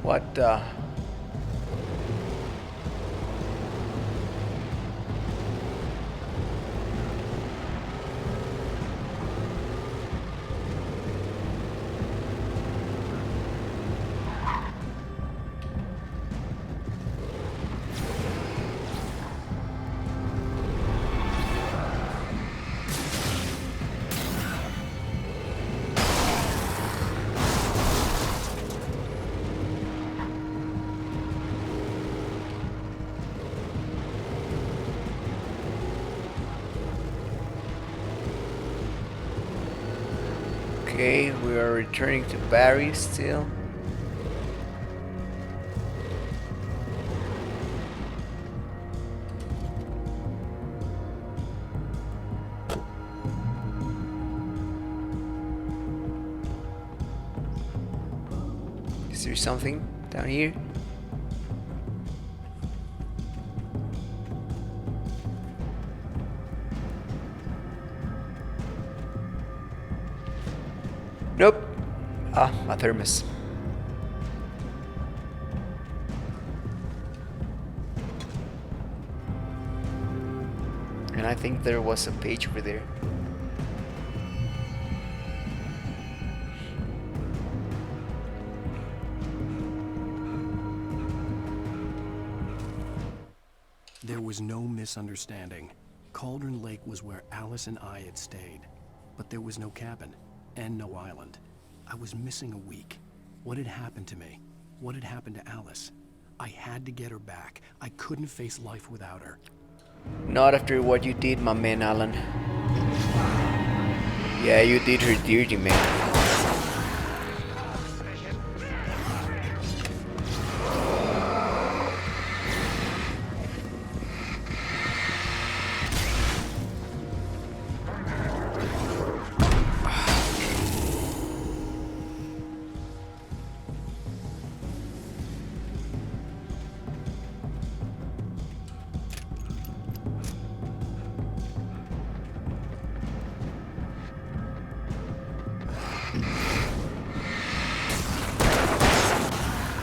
What the? Okay, we are returning to Barry still. Is there something down here? Nope. Ah, my thermos. And I think there was a page over there. There was no misunderstanding. Cauldron Lake was where Alice and I had stayed. But there was no cabin, and no island. I was missing a week. What had happened to me? What had happened to Alice? I had to get her back. I couldn't face life without her. Not after what you did, my man, Alan. Yeah, you did her dirty, man.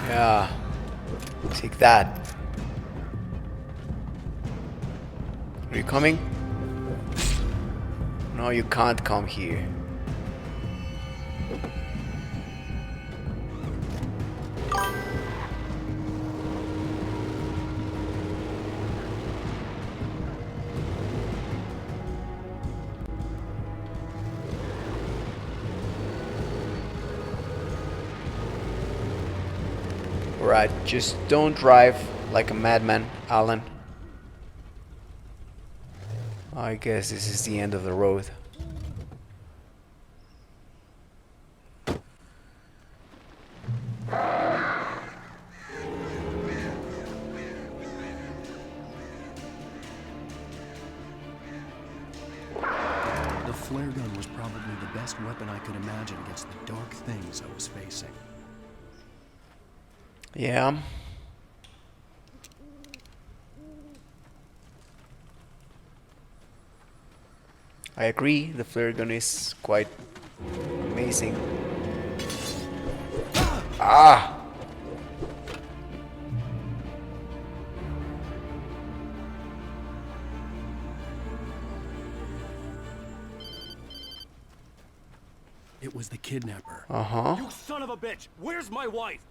Yeah, take that. Are you coming? No, you can't come here. Alright, just don't drive like a madman, Alan. I guess this is the end of the road. The flare gun was probably the best weapon I could imagine against the dark things I was facing. Yeah. I agree, the flare gun is quite amazing. Ah! It was the kidnapper. Uh-huh. You son of a bitch! Where's my wife?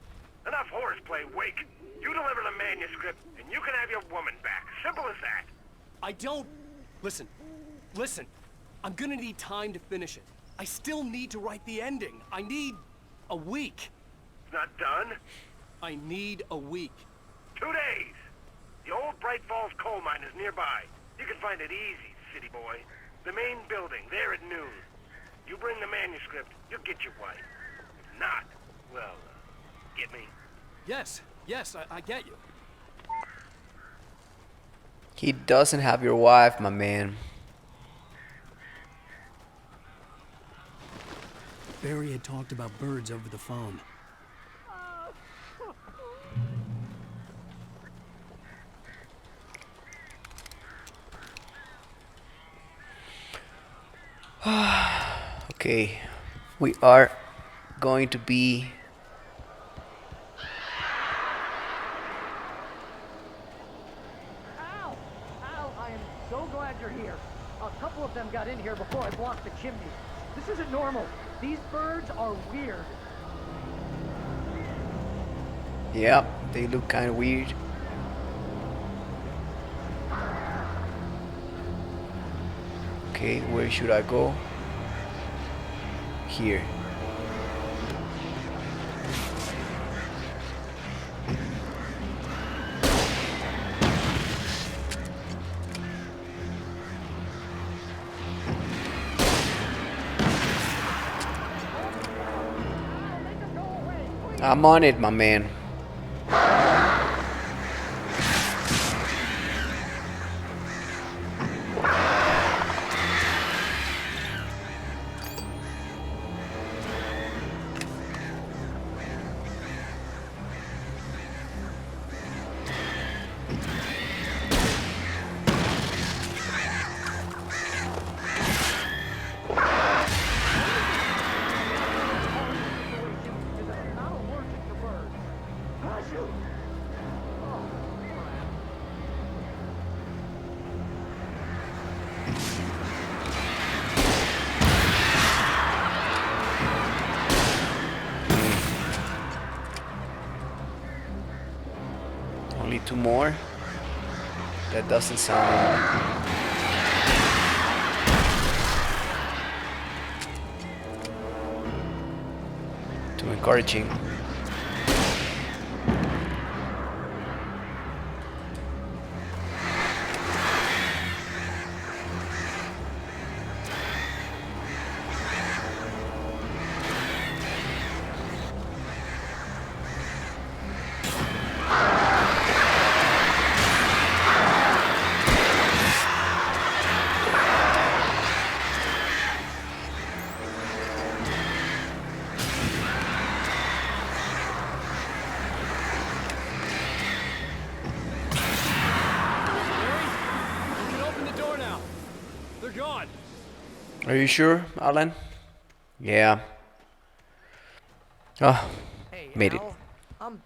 Enough horseplay, Wake. You deliver the manuscript, and you can have your woman back. Simple as that. I don't... Listen. I'm gonna need time to finish it. I still need to write the ending. I need a week. It's not done? I need a week. 2 days. The old Bright Falls coal mine is nearby. You can find it easy, city boy. The main building, there at noon. You bring the manuscript, you'll get your wife. If not, well, get me? Yes, I get you. He doesn't have your wife, my man. Barry had talked about birds over the phone. Okay, we are going to be Ow! I am so glad you're here. A couple of them got in here before I blocked the chimney. This isn't normal. These birds are weird. yeah, they look kind of weird. Okay, where should I go? Here. I'm on it, my man. Only 2 more? That doesn't sound too encouraging. Are you sure, Alan? Yeah. Oh, Hey, made it. Al,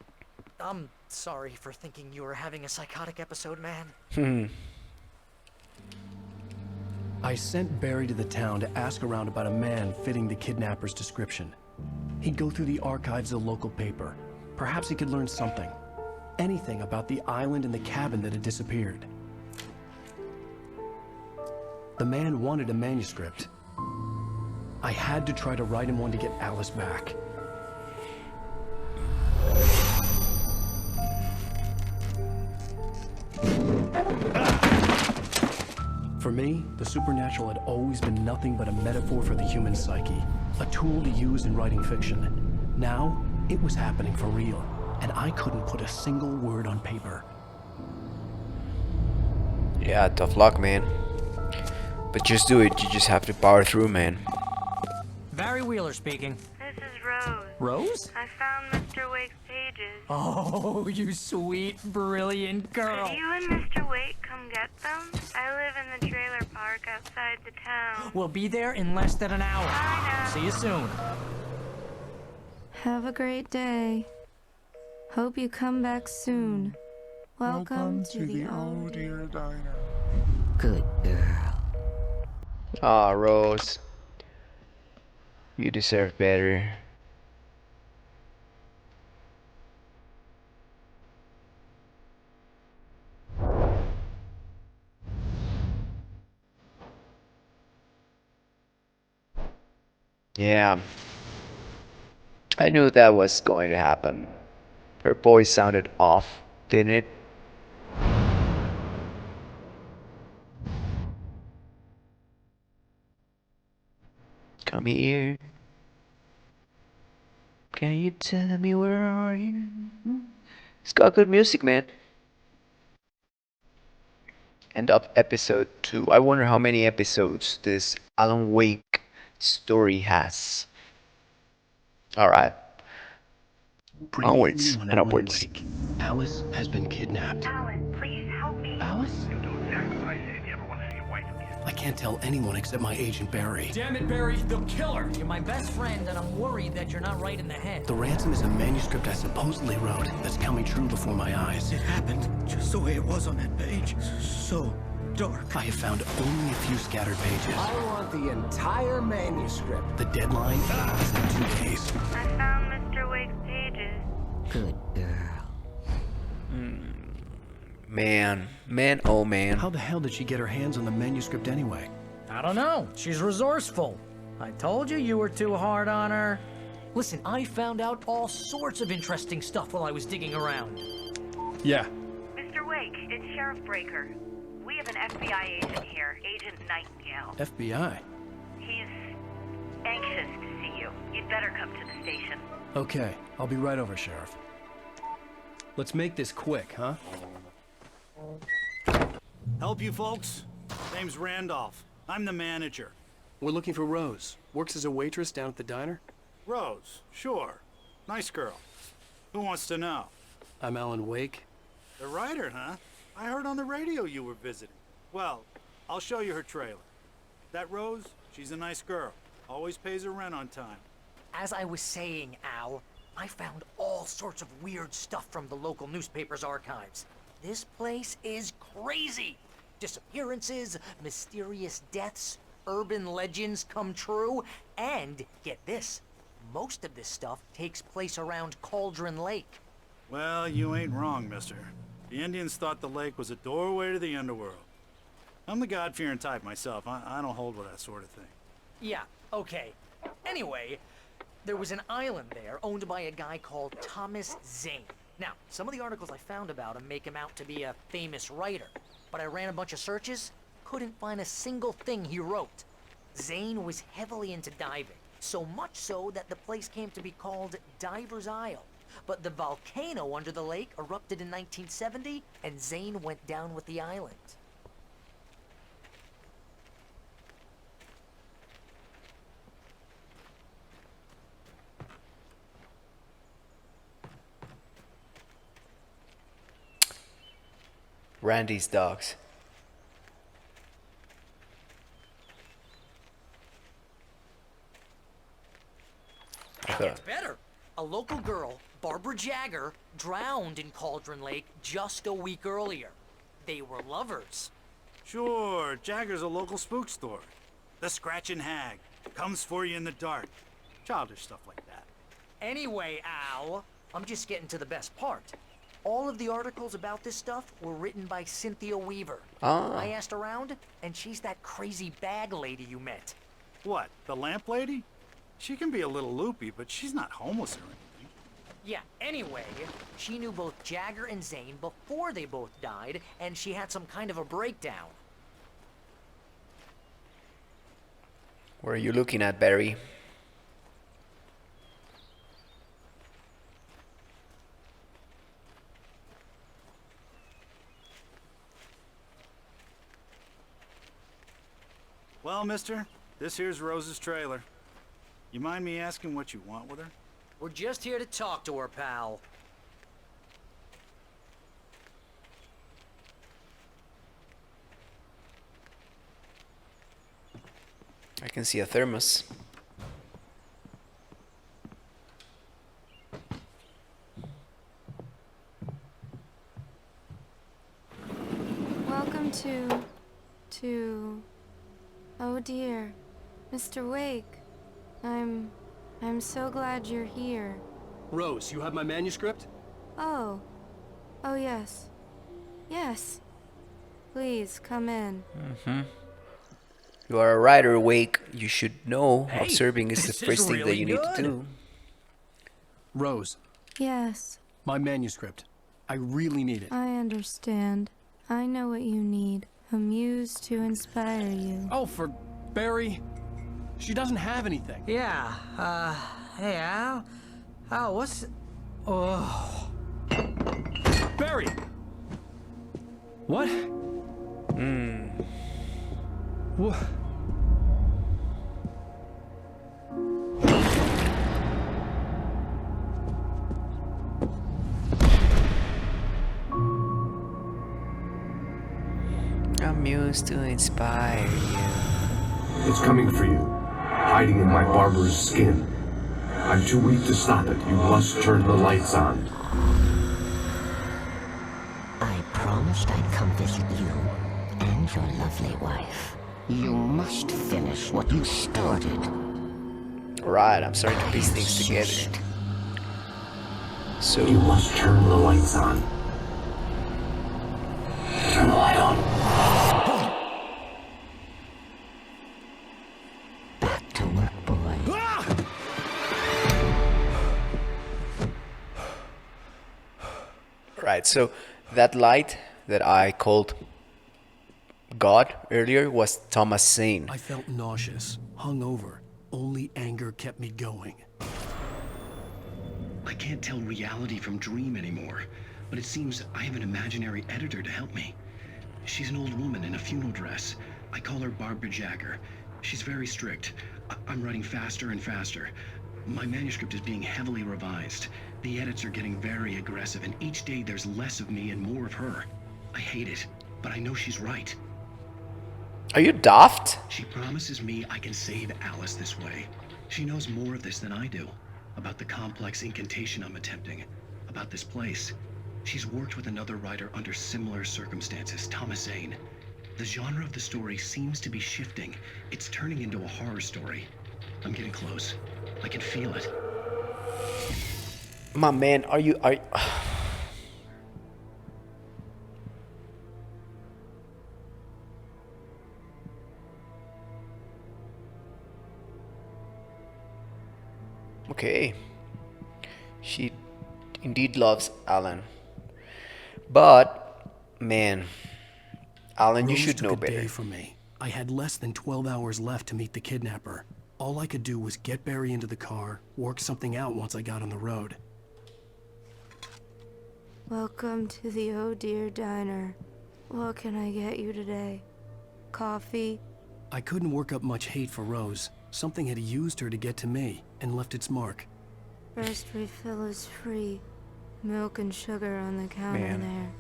I'm sorry for thinking you were having a psychotic episode, man. I sent Barry to the town to ask around about a man fitting the kidnapper's description. He'd go through the archives of the local paper. Perhaps he could learn something. Anything about the island and the cabin that had disappeared. The man wanted a manuscript. I had to try to write him one to get Alice back. For me, the supernatural had always been nothing but a metaphor for the human psyche, a tool to use in writing fiction. Now, it was happening for real, and I couldn't put a single word on paper. Yeah, tough luck, man. But just do it. You just have to power through, man. Barry Wheeler speaking. This is Rose. Rose? I found Mr. Wake's pages. Oh, you sweet, brilliant girl. Could you and Mr. Wake come get them? I live in the trailer park outside the town. We'll be there in less than an hour. Bye now. See you soon. Have a great day. Hope you come back soon. Welcome to the Oh Dear Diner. Good girl. Aw, Rose. You deserve better. Yeah. I knew that was going to happen. Her voice sounded off, didn't it? Come here. Can you tell me where are you? It's got good music, man. End of episode 2. I wonder how many episodes this Alan Wake story has. Alright. Onwards and upwards. Alice has been kidnapped. Alan, please help me. Alice? You'll do exactly what I say if you ever want to see your wife again. I can't tell anyone except my agent Barry. Damn it, Barry, they'll kill her. You're my best friend, and I'm worried that you're not right in the head. The ransom is a manuscript I supposedly wrote that's coming true before my eyes. It happened just the way it was on that page. So dark. I have found only a few scattered pages. I want the entire manuscript. The deadline is in 2 days. I found Mr. Wake's pages. Good girl. Man, oh man. How the hell did she get her hands on the manuscript anyway? I don't know. She's resourceful. I told you you were too hard on her. Listen, I found out all sorts of interesting stuff while I was digging around. Yeah. Mr. Wake, it's Sheriff Breaker. We have an FBI agent here, Agent Nightingale. FBI? He's anxious to see you. You'd better come to the station. Okay, I'll be right over, Sheriff. Let's make this quick, huh? Help you folks? Name's Randolph. I'm the manager. We're looking for Rose. Works as a waitress down at the diner. Rose, sure. Nice girl. Who wants to know? I'm Alan Wake. The writer, huh? I heard on the radio you were visiting. Well, I'll show you her trailer. That Rose, she's a nice girl. Always pays her rent on time. As I was saying, Al, I found all sorts of weird stuff from the local newspaper's archives. This place is crazy. Disappearances, mysterious deaths, urban legends come true, and get this, most of this stuff takes place around Cauldron Lake. Well, you ain't wrong, mister. The Indians thought the lake was a doorway to the underworld. I'm the God-fearing type myself. I don't hold with that sort of thing. Yeah, okay. Anyway, there was an island there owned by a guy called Thomas Zane. Now, some of the articles I found about him make him out to be a famous writer, but I ran a bunch of searches, couldn't find a single thing he wrote. Zane was heavily into diving, so much so that the place came to be called Diver's Isle. But the volcano under the lake erupted in 1970, and Zane went down with the island. Randy's dogs. It gets better. A local girl, Barbara Jagger, drowned in Cauldron Lake just a week earlier. They were lovers. Sure, Jagger's a local spook store. The Scratching Hag. Comes for you in the dark. Childish stuff like that. Anyway, Al, I'm just getting to the best part. All of the articles about this stuff were written by Cynthia Weaver. Ah. I asked around, and she's that crazy bag lady you met. What, the lamp lady? She can be a little loopy, but she's not homeless or anything. Yeah, anyway, she knew both Jagger and Zane before they both died, and she had some kind of a breakdown. What are you looking at, Barry? Well, mister, this here's Rose's trailer. You mind me asking what you want with her? We're just here to talk to her, pal. I can see a thermos. Welcome to... Oh dear, Mr. Wake. I'm so glad you're here. Rose, you have my manuscript? Oh. Oh yes. Yes. Please, come in. You are a writer, Wake. You should know Hey, observing is the this is first thing that really you need to good. do. Rose, Yes, my manuscript. I really need it. I understand. I know what you need. A muse to inspire you. Oh, for Barry. She doesn't have anything. Yeah, hey, Al? Al, what's... Oh... Barry! What? What? I'm used to inspire you. It's coming for you, hiding in my barber's skin. I'm too weak to stop it. You must turn the lights on. I promised I'd come visit you and your lovely wife. You must finish what you started. Right, I'm starting to piece things together. So you must turn the lights on. Turn the light on. Back to work, boy. Right, so that light that I called God earlier was Thomas Zane. I felt nauseous, hungover. Only anger kept me going. I can't tell reality from dream anymore, but it seems I have an imaginary editor to help me. She's an old woman in a funeral dress. I call her Barbara Jagger. She's very strict. I'm writing faster and faster. My manuscript is being heavily revised. The edits are getting very aggressive, and each day there's less of me and more of her. I hate it, but I know she's right. Are you daft? She promises me I can save Alice this way. She knows more of this than I do. About the complex incantation I'm attempting. About this place. She's worked with another writer under similar circumstances, Thomas Zane. The genre of the story seems to be shifting. It's turning into a horror story. I'm getting close. I can feel it. My man, are you... Okay. She indeed loves Alan. But, man, Alan, you Rose should took know a better. day from me. I had less than 12 hours left to meet the kidnapper. All I could do was get Barry into the car, work something out once I got on the road. Welcome to the Oh Dear Diner. What can I get you today? Coffee? I couldn't work up much hate for Rose. Something had used her to get to me and left its mark. First refill is free. Milk and sugar on the counter Man. there.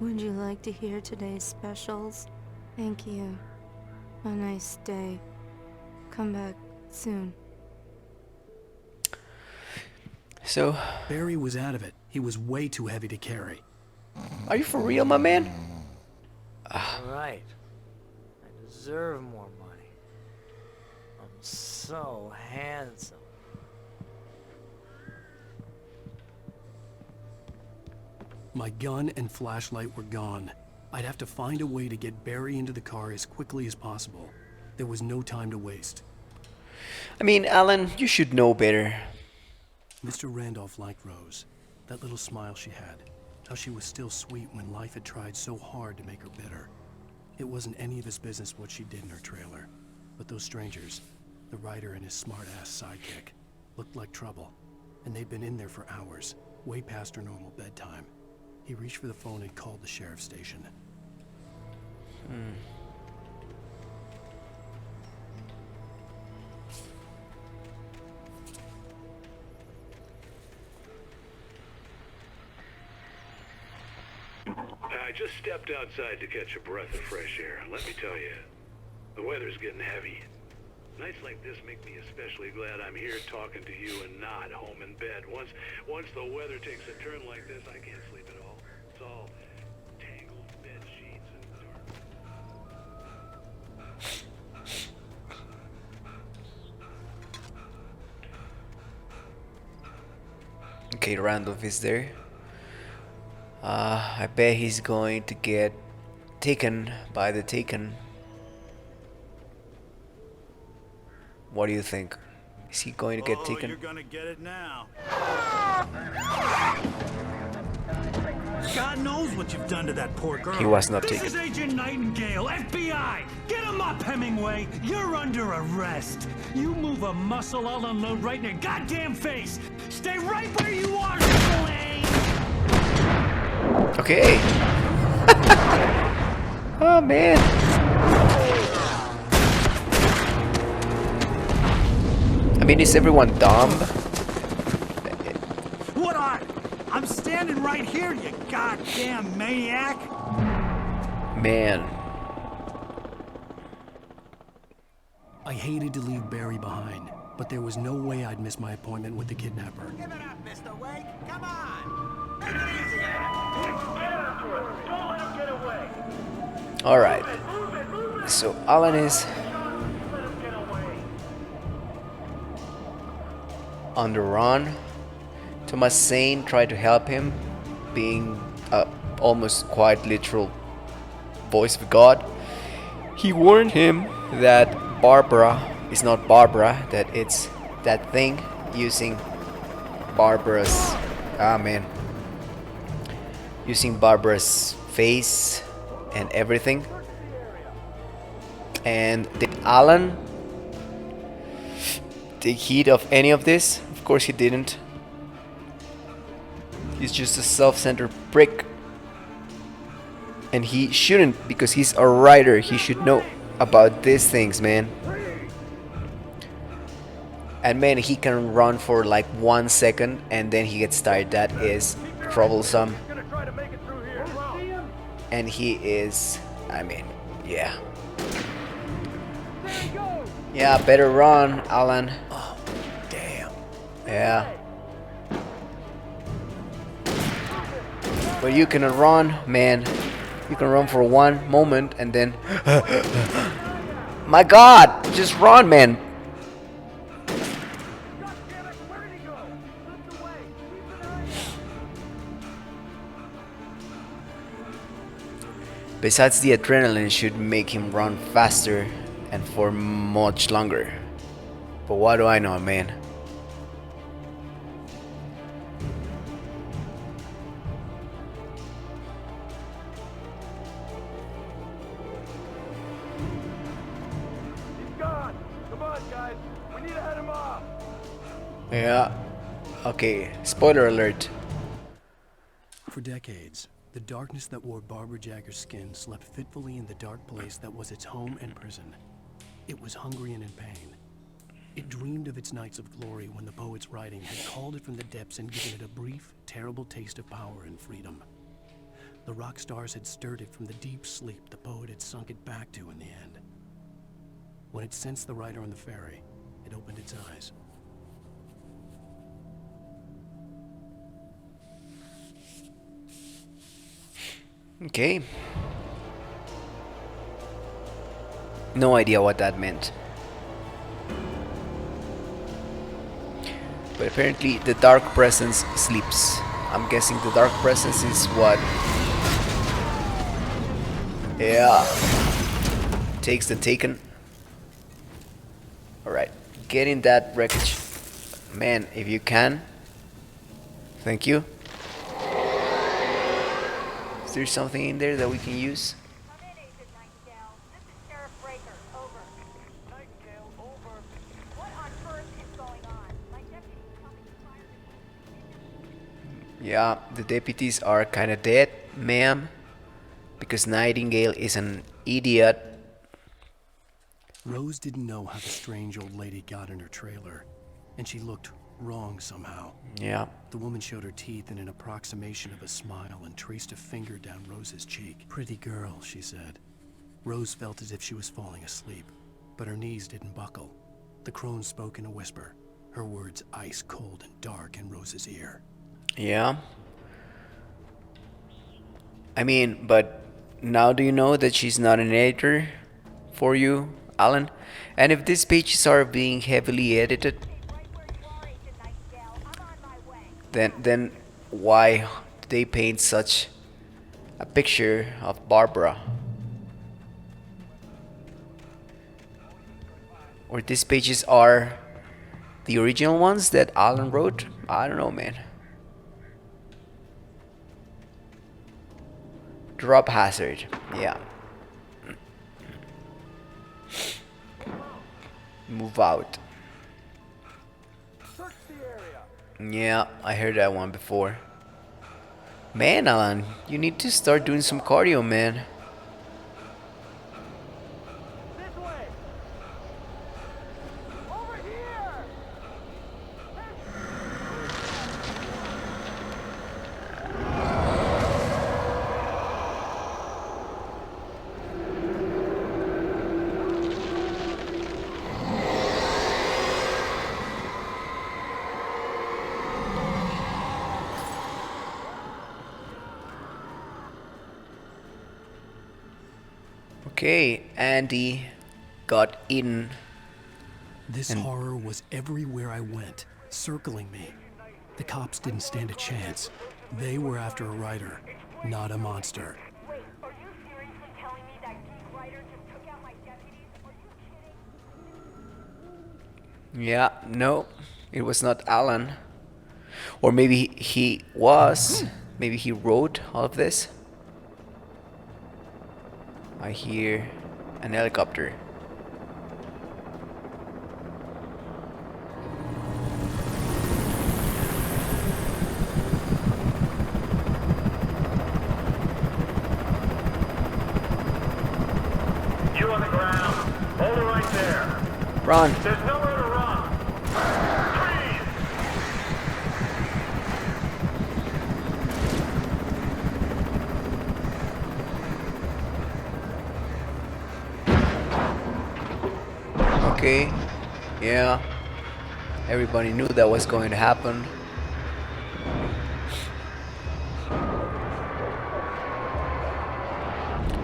Would you like to hear today's specials? Thank you. A nice day. Come back soon. So... Barry was out of it. He was way too heavy to carry. Are you for real, my man? Right. I deserve more money. I'm so handsome. My gun and flashlight were gone. I'd have to find a way to get Barry into the car as quickly as possible. There was no time to waste. I mean, Alan, you should know better. Mr. Randolph liked Rose. That little smile she had. How she was still sweet when life had tried so hard to make her bitter. It wasn't any of his business what she did in her trailer. But those strangers, The writer and his smart-ass sidekick looked like trouble, and they'd been in there for hours, way past her normal bedtime. He reached for the phone and called the sheriff's station. I just stepped outside to catch a breath of fresh air. Let me tell you, the weather's getting heavy. Nights like this make me especially glad I'm here talking to you and not home in bed. Once the weather takes a turn like this, I can't sleep at all. It's all tangled bed sheets and dark. Okay, Randolph is there. I bet he's going to get taken by the Taken. What do you think? Is he going to get taken? You're gonna get it now. God knows what you've done to that poor girl. He was not taken. This is Agent Nightingale, FBI! Get him up, Hemingway! You're under arrest! You move a muscle, I'll unload right in your goddamn face! Stay right where you are, Slade! Okay. Oh man. I mean, is everyone dumb? What on? I'm standing right here, you goddamn maniac! Man. I hated to leave Barry behind, but there was no way I'd miss my appointment with the kidnapper. Give it up, Mr. Wake. Come on. Make it easy. Get after it. Don't let him get away. Alright. So Alan is on the run. Thomas Zane tried to help him, being almost quite literal voice of God. He warned him that Barbara is not Barbara, that it's that thing using Barbara's using Barbara's face and everything. And did Alan take heed of any of this? Of course he didn't. He's just a self-centered prick. And he shouldn't, because he's a writer. He should know about these things, man. And man, he can run for like 1 second and then he gets tired. That is troublesome. And he is, I mean, yeah. Yeah, better run, Alan. Oh, damn. Yeah. But you can run, man. You can run for 1 moment and then... My God! Just run, man! Besides, the adrenaline should make him run faster and for much longer. But what do I know, man? He's gone. Come on, guys. We need to head him off. Yeah. Okay, spoiler alert. For decades, the darkness that wore Barbara Jagger's skin slept fitfully in the dark place that was its home and prison. It was hungry and in pain. It dreamed of its nights of glory when the poet's writing had called it from the depths and given it a brief, terrible taste of power and freedom. The rock stars had stirred it from the deep sleep the poet had sunk it back to in the end. When it sensed the writer on the ferry, it opened its eyes. Okay. No idea what that meant. But apparently the dark presence sleeps. I'm guessing the dark presence is what... Yeah. Takes the Taken. Alright. Get in that wreckage. Man, if you can. Thank you. Is there something in there that we can use? Yeah, the deputies are kind of dead, ma'am, because Nightingale is an idiot. Rose didn't know how the strange old lady got in her trailer, and she looked wrong somehow. Yeah. The woman showed her teeth in an approximation of a smile and traced a finger down Rose's cheek. Pretty girl, she said. Rose felt as if she was falling asleep, but her knees didn't buckle. The crone spoke in a whisper, her words ice cold and dark in Rose's ear. Yeah. I mean, but now do you know that she's not an editor for you, Alan? And if these pages are being heavily edited, then why did they paint such a picture of Barbara? Or these pages are the original ones that Alan wrote? I don't know, man. Drop hazard, yeah. Move out. Yeah, I heard that one before. Man, Alan, you need to start doing some cardio, man. Okay, Andy got in. This horror was everywhere I went, circling me. The cops didn't stand a chance. They were after a writer, not a monster. Yeah, no, it was not Alan. Or maybe he was. Maybe he wrote all of this. I hear an helicopter. You on the ground. Hold it right there. Run. There's nowhere to run. Freeze! Okay, yeah. Everybody knew that was going to happen.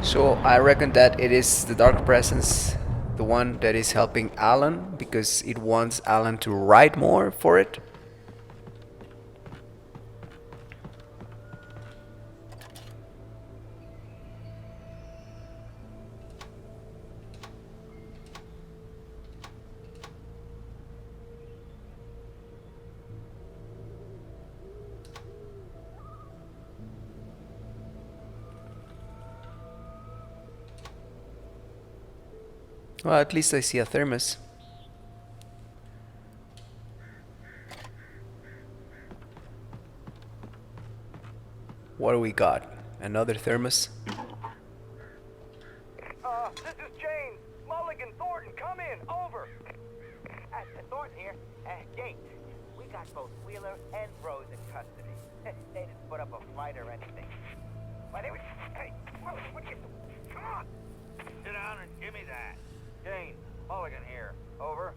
So I reckon that it is the Dark Presence, the one that is helping Alan, because it wants Alan to write more for it. Well, at least I see a thermos. What do we got? Another thermos? This is James. Mulligan, Thornton, come in. Over. Thornton here. James, we got both Wheeler and Rose in custody. They didn't put up a fight or anything. Why, they were... Hey, Mulligan, what you... Come on. Sit down and give me that. James, Mulligan here. Over.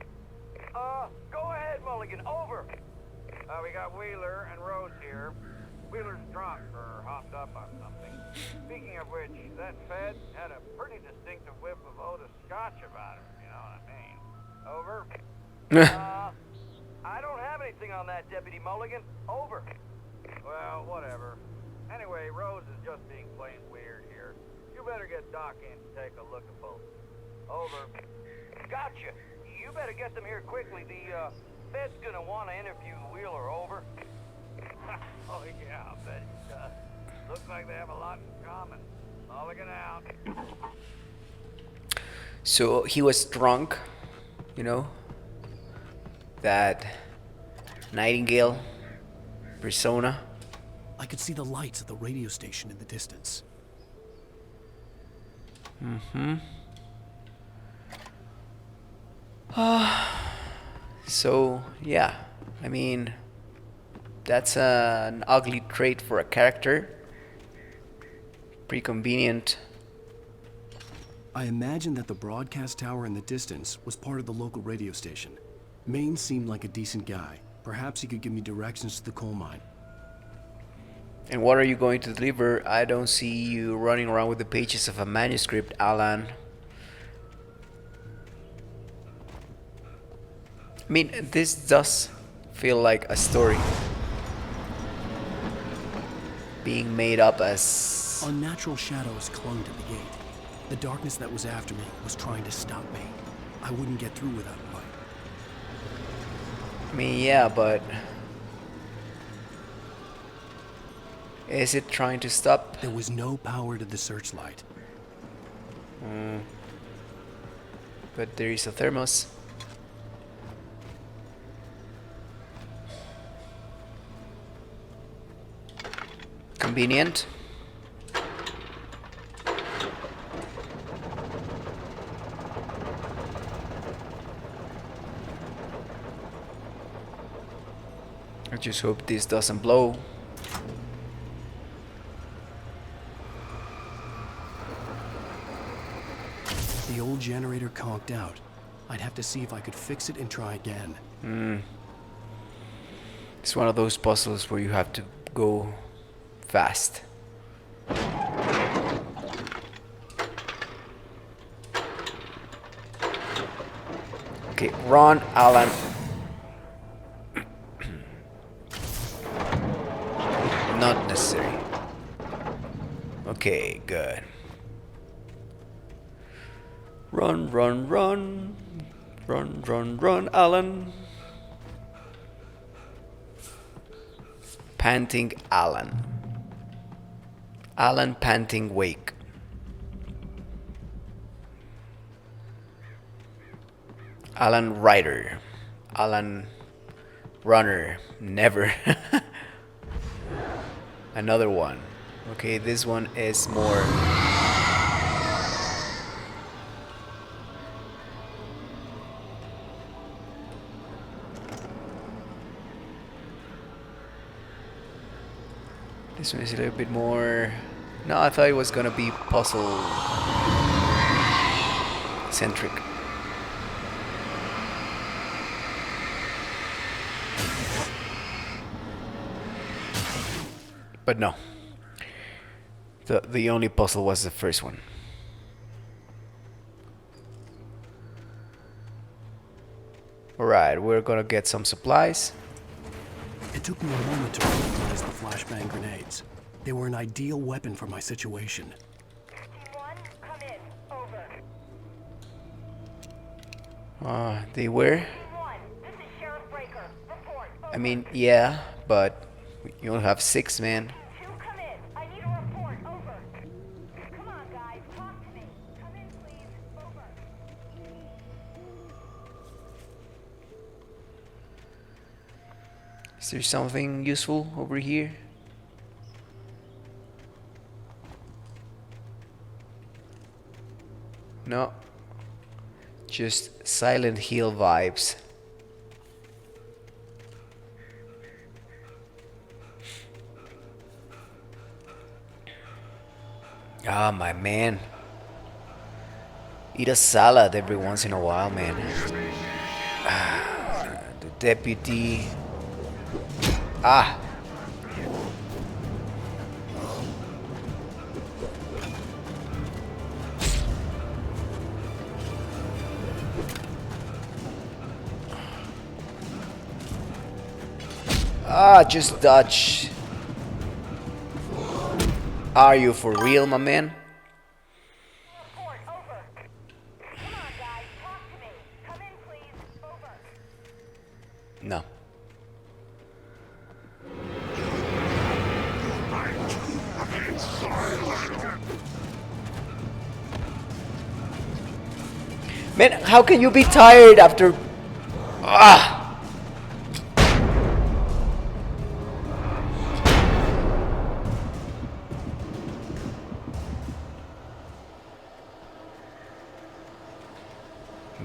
Go ahead, Mulligan. Over. We got Wheeler and Rose here. Wheeler's drunk or hopped up on something. Speaking of which, that Fed had a pretty distinctive whiff of Otis Scotch about him, you know what I mean? Over. I don't have anything on that, Deputy Mulligan. Over. Well, whatever. Anyway, Rose is just being plain weird here. You better get Doc in to take a look at both. Over. Gotcha. You better get them here quickly. The Fed's gonna want to interview Wheeler. Over. Oh yeah, I bet he does. Looks like they have a lot in common. Mulligan out. So he was drunk, you know, that Nightingale persona. I could see the lights of the radio station in the distance. So, yeah. I mean, that's an ugly trait for a character. Pretty convenient. I imagined that the broadcast tower in the distance was part of the local radio station. Maine seemed like a decent guy. Perhaps he could give me directions to the coal mine. And what are you going to deliver? I don't see you running around with the pages of a manuscript, Alan. I mean, this does feel like a story being made up as... Unnatural shadows clung to the gate. The darkness that was after me was trying to stop me. I wouldn't get through without a light. I mean, yeah, but... is it trying to stop? There was no power to the searchlight. But there is a thermos. Convenient. I just hope this doesn't blow. The old generator conked out. I'd have to see if I could fix it and try again. It's one of those puzzles where you have to go fast. Okay, run, Alan. Not necessary. Okay, good. Run, run, run. Run, run, run, Alan. Panting Alan. Alan Panting Wake. Alan Rider. Alan Runner. Never. Another one. Okay, this one is more... this one is a little bit more... no, I thought it was gonna be puzzle centric. But no. The only puzzle was the first one. Alright, we're gonna get some supplies. It took me a moment to recognize the flashbang grenades. They were an ideal weapon for my situation. They were? I mean, yeah, but you only have 6, man. Is there something useful over here? No. Just Silent Hill vibes. Ah, my man. Eat a salad every once in a while, man. The deputy. Ah. Ah, just dodge. Are you for real, my man? No. Man, how can you be tired after... Ah!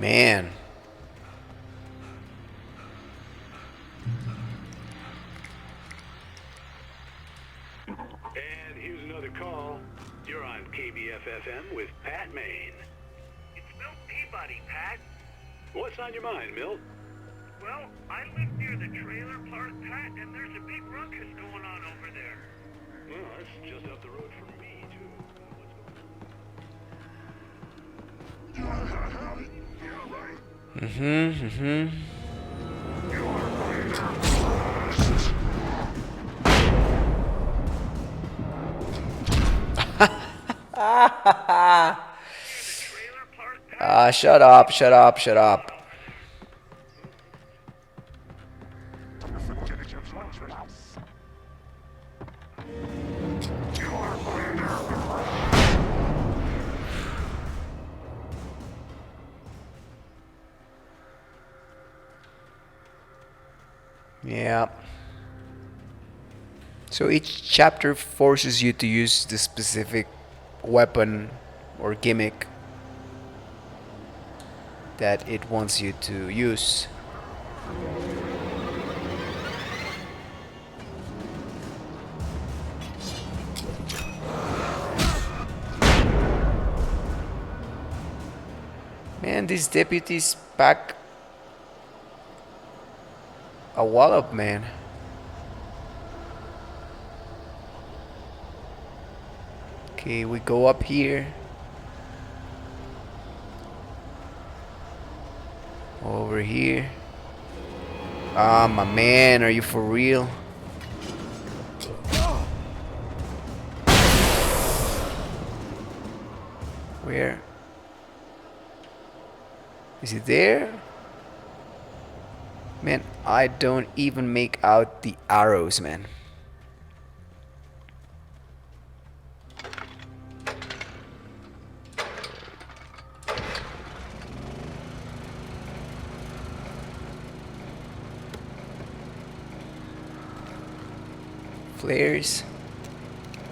Man. And here's another call. You're on KBFFM with Pat Maine. It's Milt Peabody, Pat. What's on your mind, Milt? Well, I live near the trailer park, Pat, and there's a big ruckus going on over there. Well, that's just up the road from me, too. Shut up, shut up, shut up. Yeah. So each chapter forces you to use the specific weapon or gimmick that it wants you to use. Man, these deputies pack a wallop, man. Okay, we go up here. Over here. Ah, my man, are you for real? Where? Is he there? Man, I don't even make out the arrows, man. Flares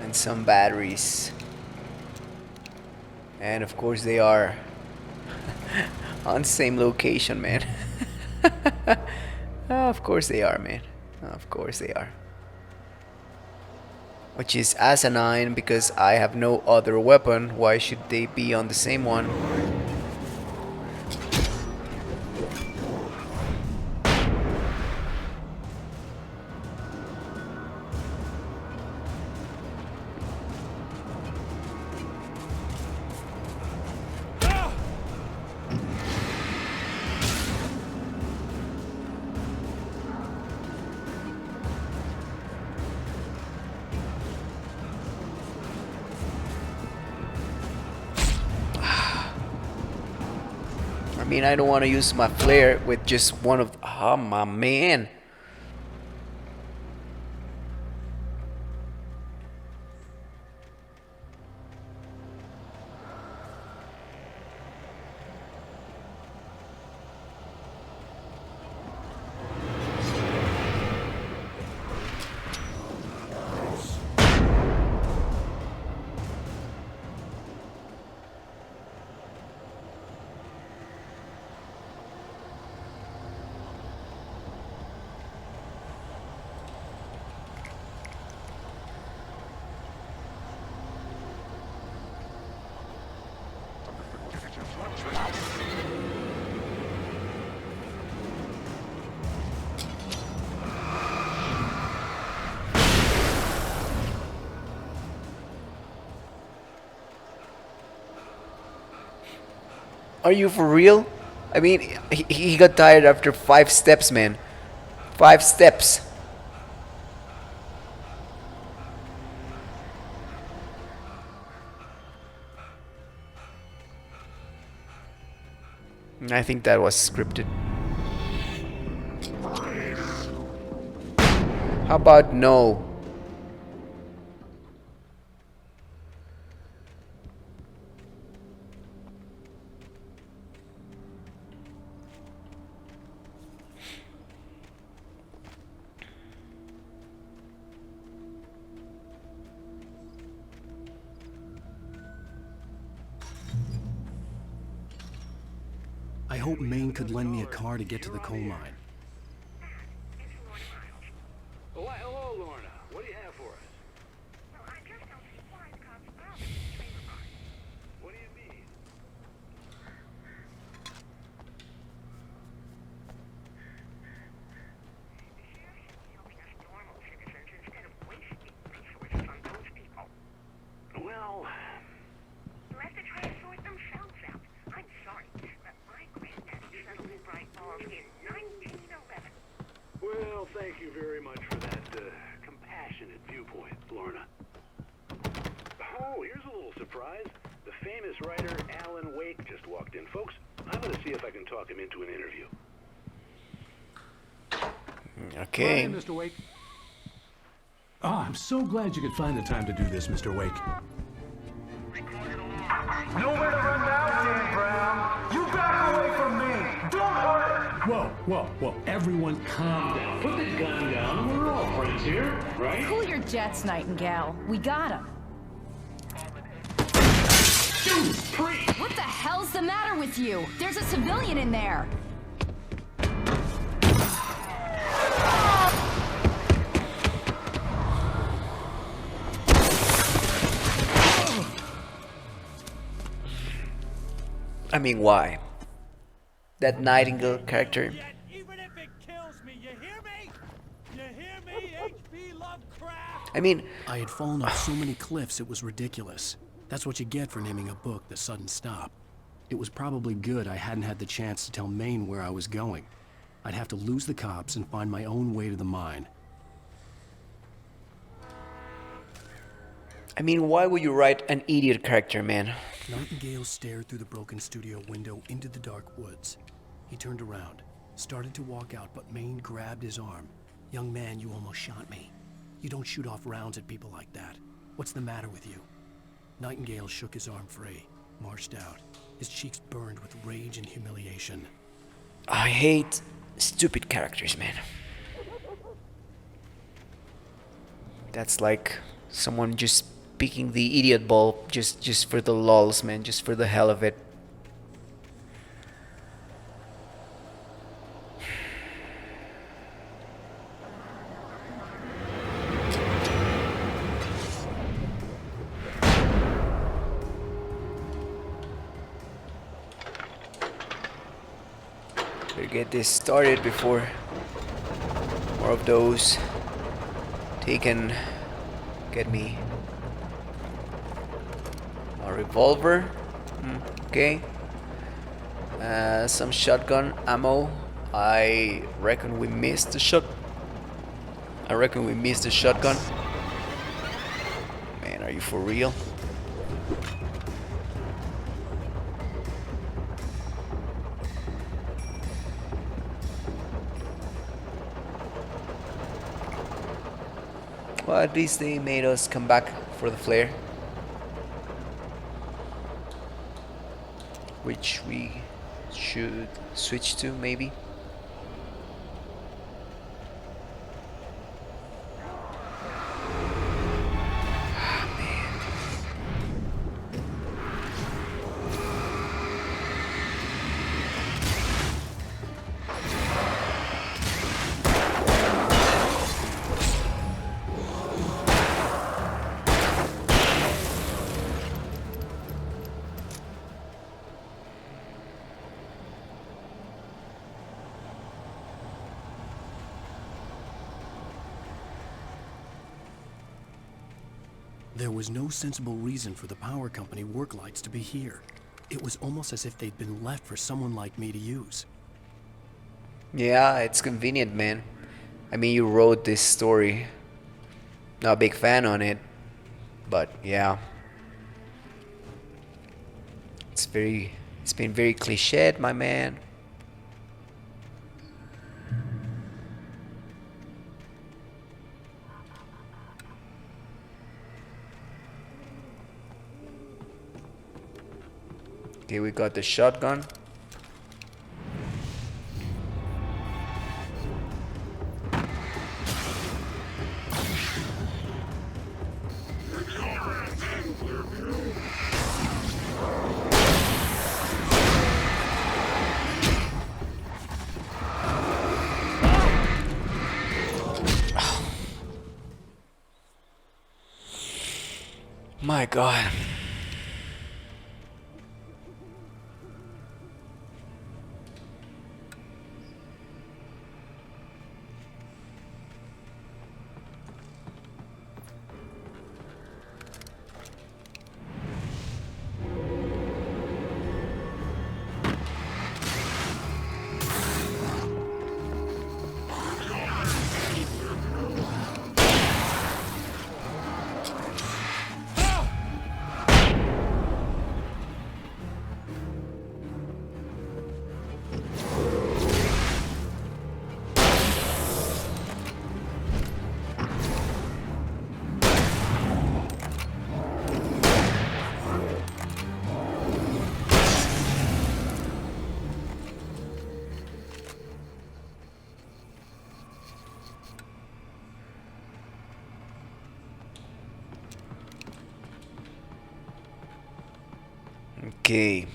and some batteries, and of course they are on the same location, man. Of course they are, man. Of course they are. Which is asinine because I have no other weapon. Why should they be on the same one? I mean, I don't want to use my flare with just one of... Oh, my man. Are you for real? I mean, he got tired after 5 steps, man. 5 steps. I think that was scripted. How about no? I hope Maine could lend me a car to get to the coal mine. Why, hello, Lorna. What do you have for us? What do you mean? Well, You'll have to try to sort themselves out. I'm sorry, but my granddaddy settled in Bright Falls in 1911. well, thank you very much for that compassionate viewpoint, Lorna. Oh, here's a little surprise. The famous writer Alan Wake just walked in. Folks, I'm going to see if I can talk him into an interview. Okay. Hi, Mr. Wake. Oh, I'm so glad you could find the time to do this, Mr. Wake. Nowhere to run now, Dan Brown. You back away from me. Don't hurt. Whoa. Everyone calm down. Put the gun down. We're all friends here, right? Cool your jets, Nightingale. We got him. What the hell's the matter with you? There's a civilian in there. I mean, why? That Nightingale character. I mean, I had fallen off so many cliffs it was ridiculous. That's what you get for naming a book The Sudden Stop. It was probably good I hadn't had the chance to tell Maine where I was going. I'd have to lose the cops and find my own way to the mine. I mean, why would you write an idiot character, man? Nightingale stared through the broken studio window into the dark woods. He turned around, started to walk out, but Maine grabbed his arm. "Young man, you almost shot me. You don't shoot off rounds at people like that. What's the matter with you?" Nightingale shook his arm free, marched out. His cheeks burned with rage and humiliation. I hate stupid characters, man. That's like someone just picking the idiot ball just for the lulz, man, just for the hell of it. Better get this started before more of those can get me. A revolver, okay. Some shotgun ammo. I reckon we missed the shotgun. Man, are you for real? Well, at least they made us come back for the flare, which we should switch to, maybe. There was no sensible reason for the power company work lights to be here. It was almost as if they'd been left for someone like me to use. Yeah, it's convenient, man. I mean, you wrote this story. Not a big fan on it, but yeah. It's been very cliched, my man. Okay, we got the shotgun. My God. Okay.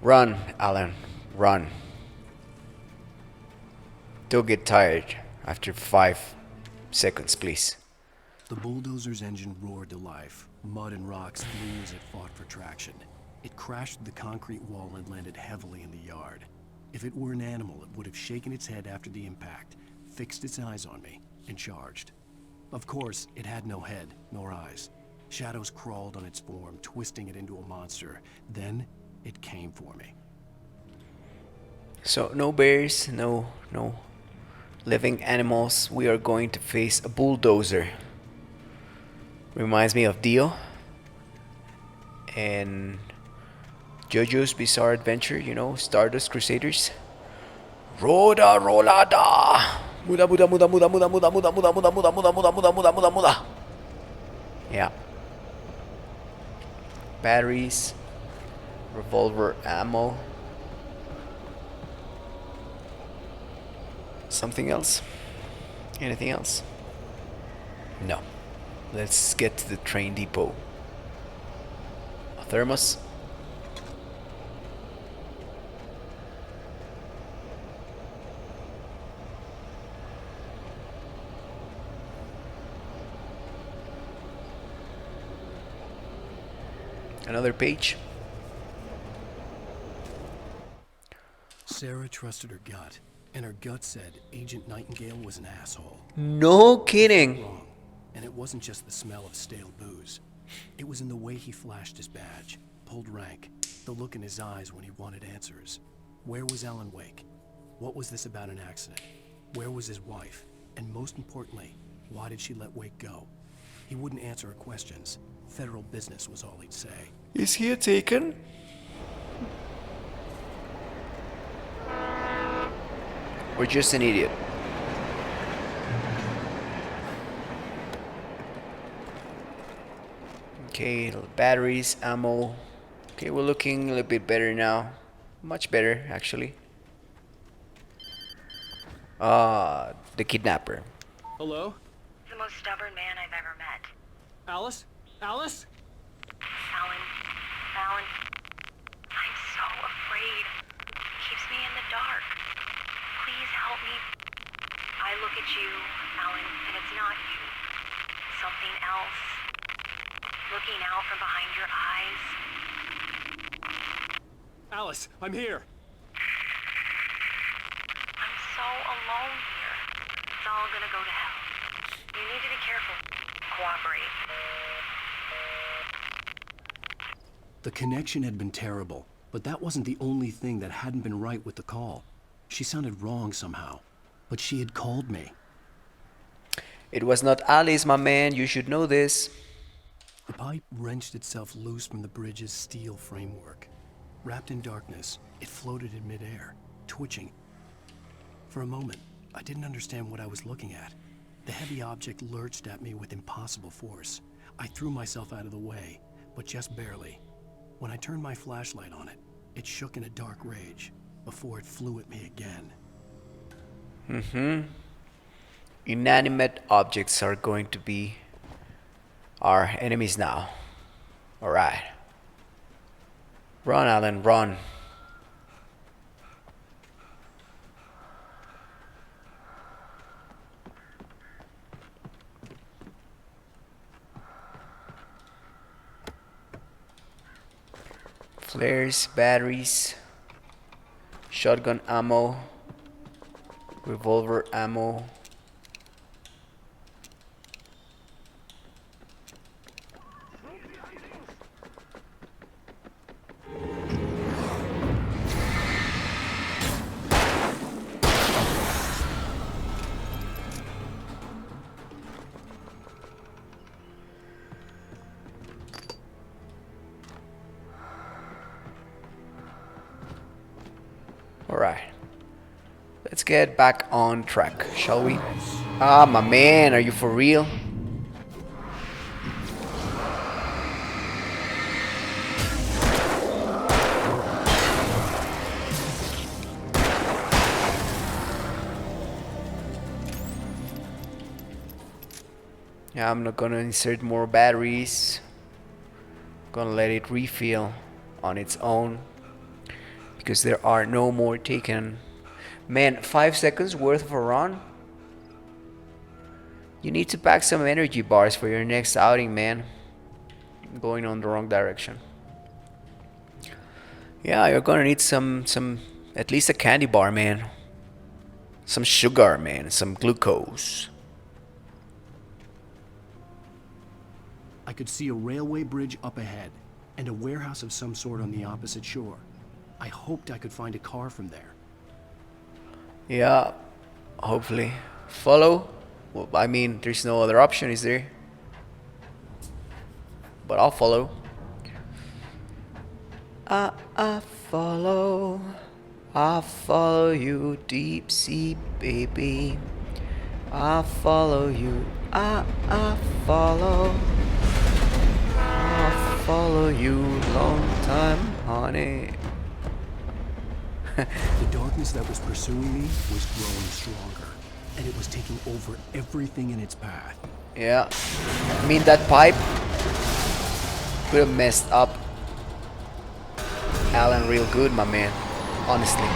Run, Alan. Run. Don't get tired after 5 seconds, please. The bulldozer's engine roared to life. Mud and rocks flew as it fought for traction. It crashed the concrete wall and landed heavily in the yard. If it were an animal, it would have shaken its head after the impact, fixed its eyes on me, and charged. Of course, it had no head, nor eyes. Shadows crawled on its form, twisting it into a monster. Then, it came for me. So, no bears, no living animals. We are going to face a bulldozer. Reminds me of Dio and JoJo's Bizarre Adventure, you know, Stardust Crusaders. Roda rolada. Muda muda muda muda muda muda muda muda muda muda muda muda muda muda muda muda. Yeah. Batteries, revolver ammo. Something else? Anything else? No. Let's get to the train depot. A thermos. Another page. Sarah trusted her gut, and her gut said Agent Nightingale was an asshole. No kidding. Wrong. And it wasn't just the smell of stale booze. It was in the way he flashed his badge, pulled rank, the look in his eyes when he wanted answers. Where was Alan Wake? What was this about an accident? Where was his wife? And most importantly, why did she let Wake go? He wouldn't answer her questions. Federal business was all he'd say. Is he a taken? Or just an idiot? Okay, batteries, ammo. Okay, we're looking a little bit better now. Much better, actually. The kidnapper. Hello? The most stubborn man I've ever met. Alice? Alice? Alan. Alan. I'm so afraid. Keeps me in the dark. Please help me. I look at you, Alan, and it's not you. Something else. Looking out from behind your eyes. Alice, I'm here. I'm so alone here. It's all gonna go to hell. You need to be careful. Cooperate. The connection had been terrible, but that wasn't the only thing that hadn't been right with the call. She sounded wrong somehow, but she had called me. It was not Alice, my man. You should know this. The pipe wrenched itself loose from the bridge's steel framework. Wrapped in darkness, it floated in midair, twitching. For a moment, I didn't understand what I was looking at. The heavy object lurched at me with impossible force. I threw myself out of the way, but just barely. When I turned my flashlight on it, it shook in a dark rage before it flew at me again. Inanimate objects are going to be our enemies now. Alright. Run, Alan, run. Flares, batteries, shotgun ammo, revolver ammo. Alright. Let's get back on track, shall we? Ah, my man, are you for real? Yeah, I'm not gonna insert more batteries. Gonna let it refill on its own because there are no more taken. Man, 5 seconds worth of a run? You need to pack some energy bars for your next outing, man. I'm going on the wrong direction. Yeah, you're gonna need some at least a candy bar, man. Some sugar, man, some glucose. I could see a railway bridge up ahead and a warehouse of some sort on the opposite shore. I hoped I could find a car from there. Yeah, hopefully. Follow? Well, I mean, there's no other option, is there? But I'll follow. I follow. I follow you, deep sea baby. I follow you. I follow. I follow you, long time, honey. The darkness that was pursuing me was growing stronger, and it was taking over everything in its path. Yeah, I mean that pipe could have messed up Alan real good, my man, honestly.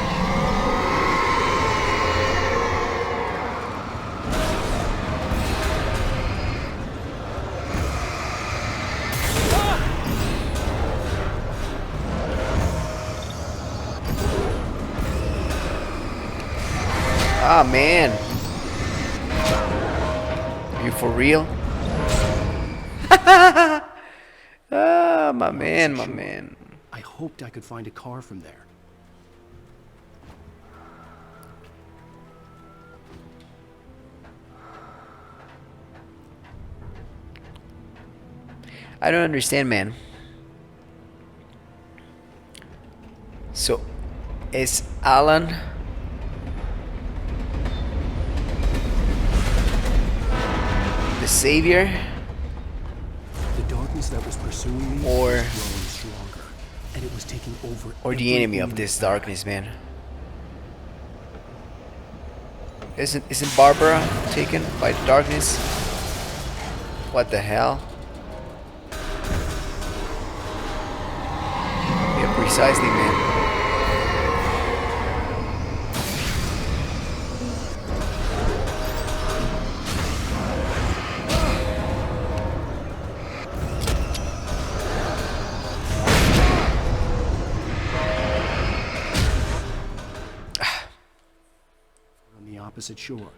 Ah, man. Are you for real? Ah, my man, my man. I hoped I could find a car from there. I don't understand, man. So, is Alan the savior? The darkness that was pursuing me or was growing stronger, and it was taking over or the enemy of everything this darkness, man? Isn't Barbara taken by the darkness? What the hell? Yeah, precisely, man. opposite shore.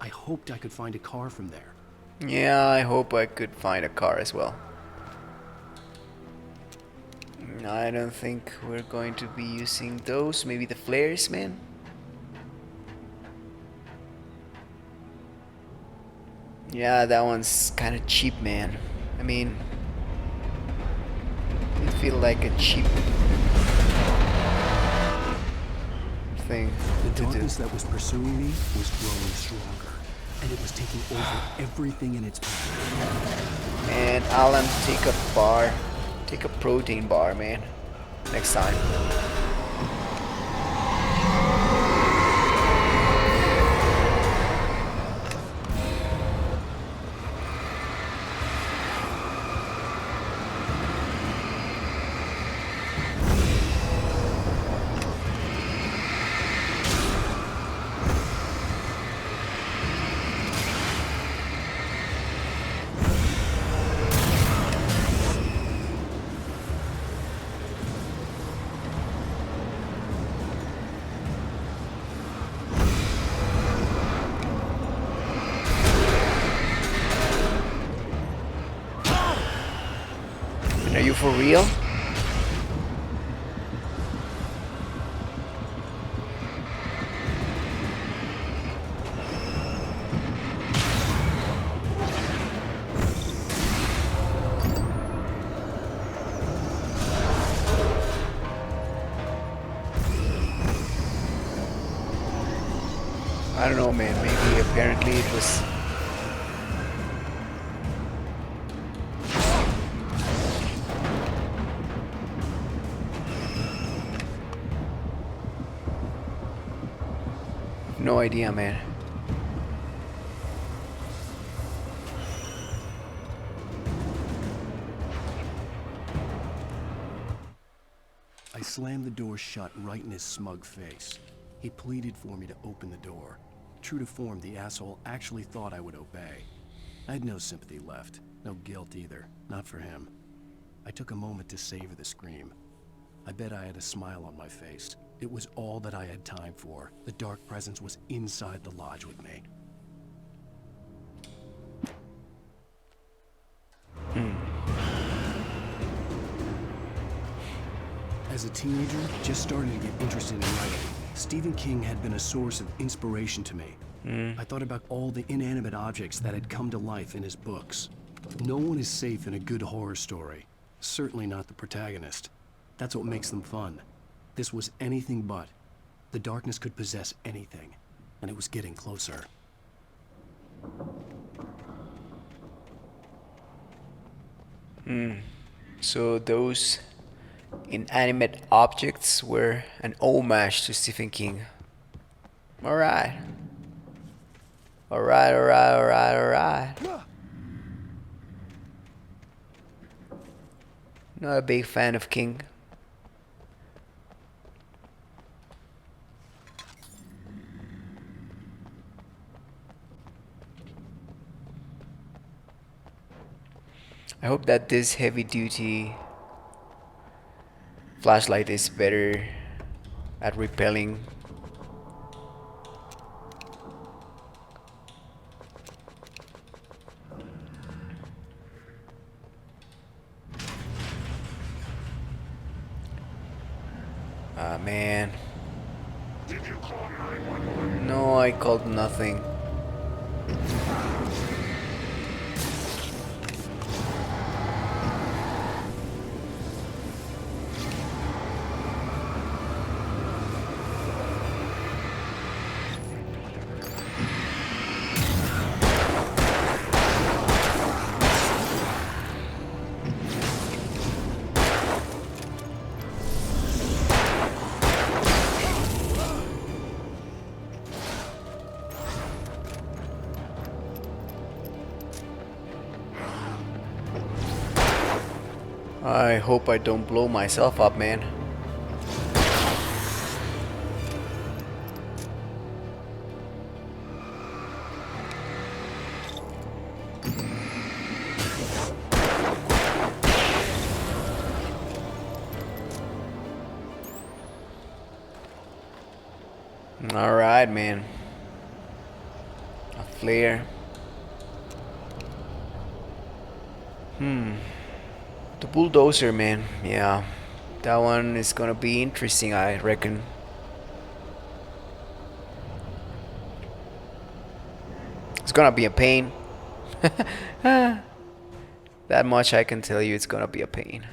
I hoped I could find a car from there. Yeah, I hope I could find a car as well. I don't think we're going to be using those. Maybe the flares, man? Yeah, that one's kind of cheap, man. I mean, it feel like a cheap thing The darkness that was pursuing me was growing stronger, and it was taking over everything in its path. And Alan, take a bar. Take a protein bar, man. Next time. for real? I don't know, man. Maybe apparently it was. No idea, man. I slammed the door shut right in his smug face. He pleaded for me to open the door. True to form, the asshole actually thought I would obey. I had no sympathy left, no guilt either, not for him. I took a moment to savor the scream. I bet I had a smile on my face. It was all that I had time for. The dark presence was inside the lodge with me. As a teenager, just starting to get interested in writing, Stephen King had been a source of inspiration to me. I thought about all the inanimate objects that had come to life in his books. No one is safe in a good horror story. Certainly not the protagonist. That's what makes them fun. This was anything but. The darkness could possess anything, and it was getting closer. So those inanimate objects were an homage to Stephen King. Alright. Alright. Not a big fan of King. I hope that this heavy duty flashlight is better at repelling. Ah, man. Did you call 911? No, I called nothing. I hope I don't blow myself up, man. Alright, man. A flare. The bulldozer, man. Yeah. That one is gonna be interesting, I reckon. It's gonna be a pain. That much I can tell you, it's gonna be a pain.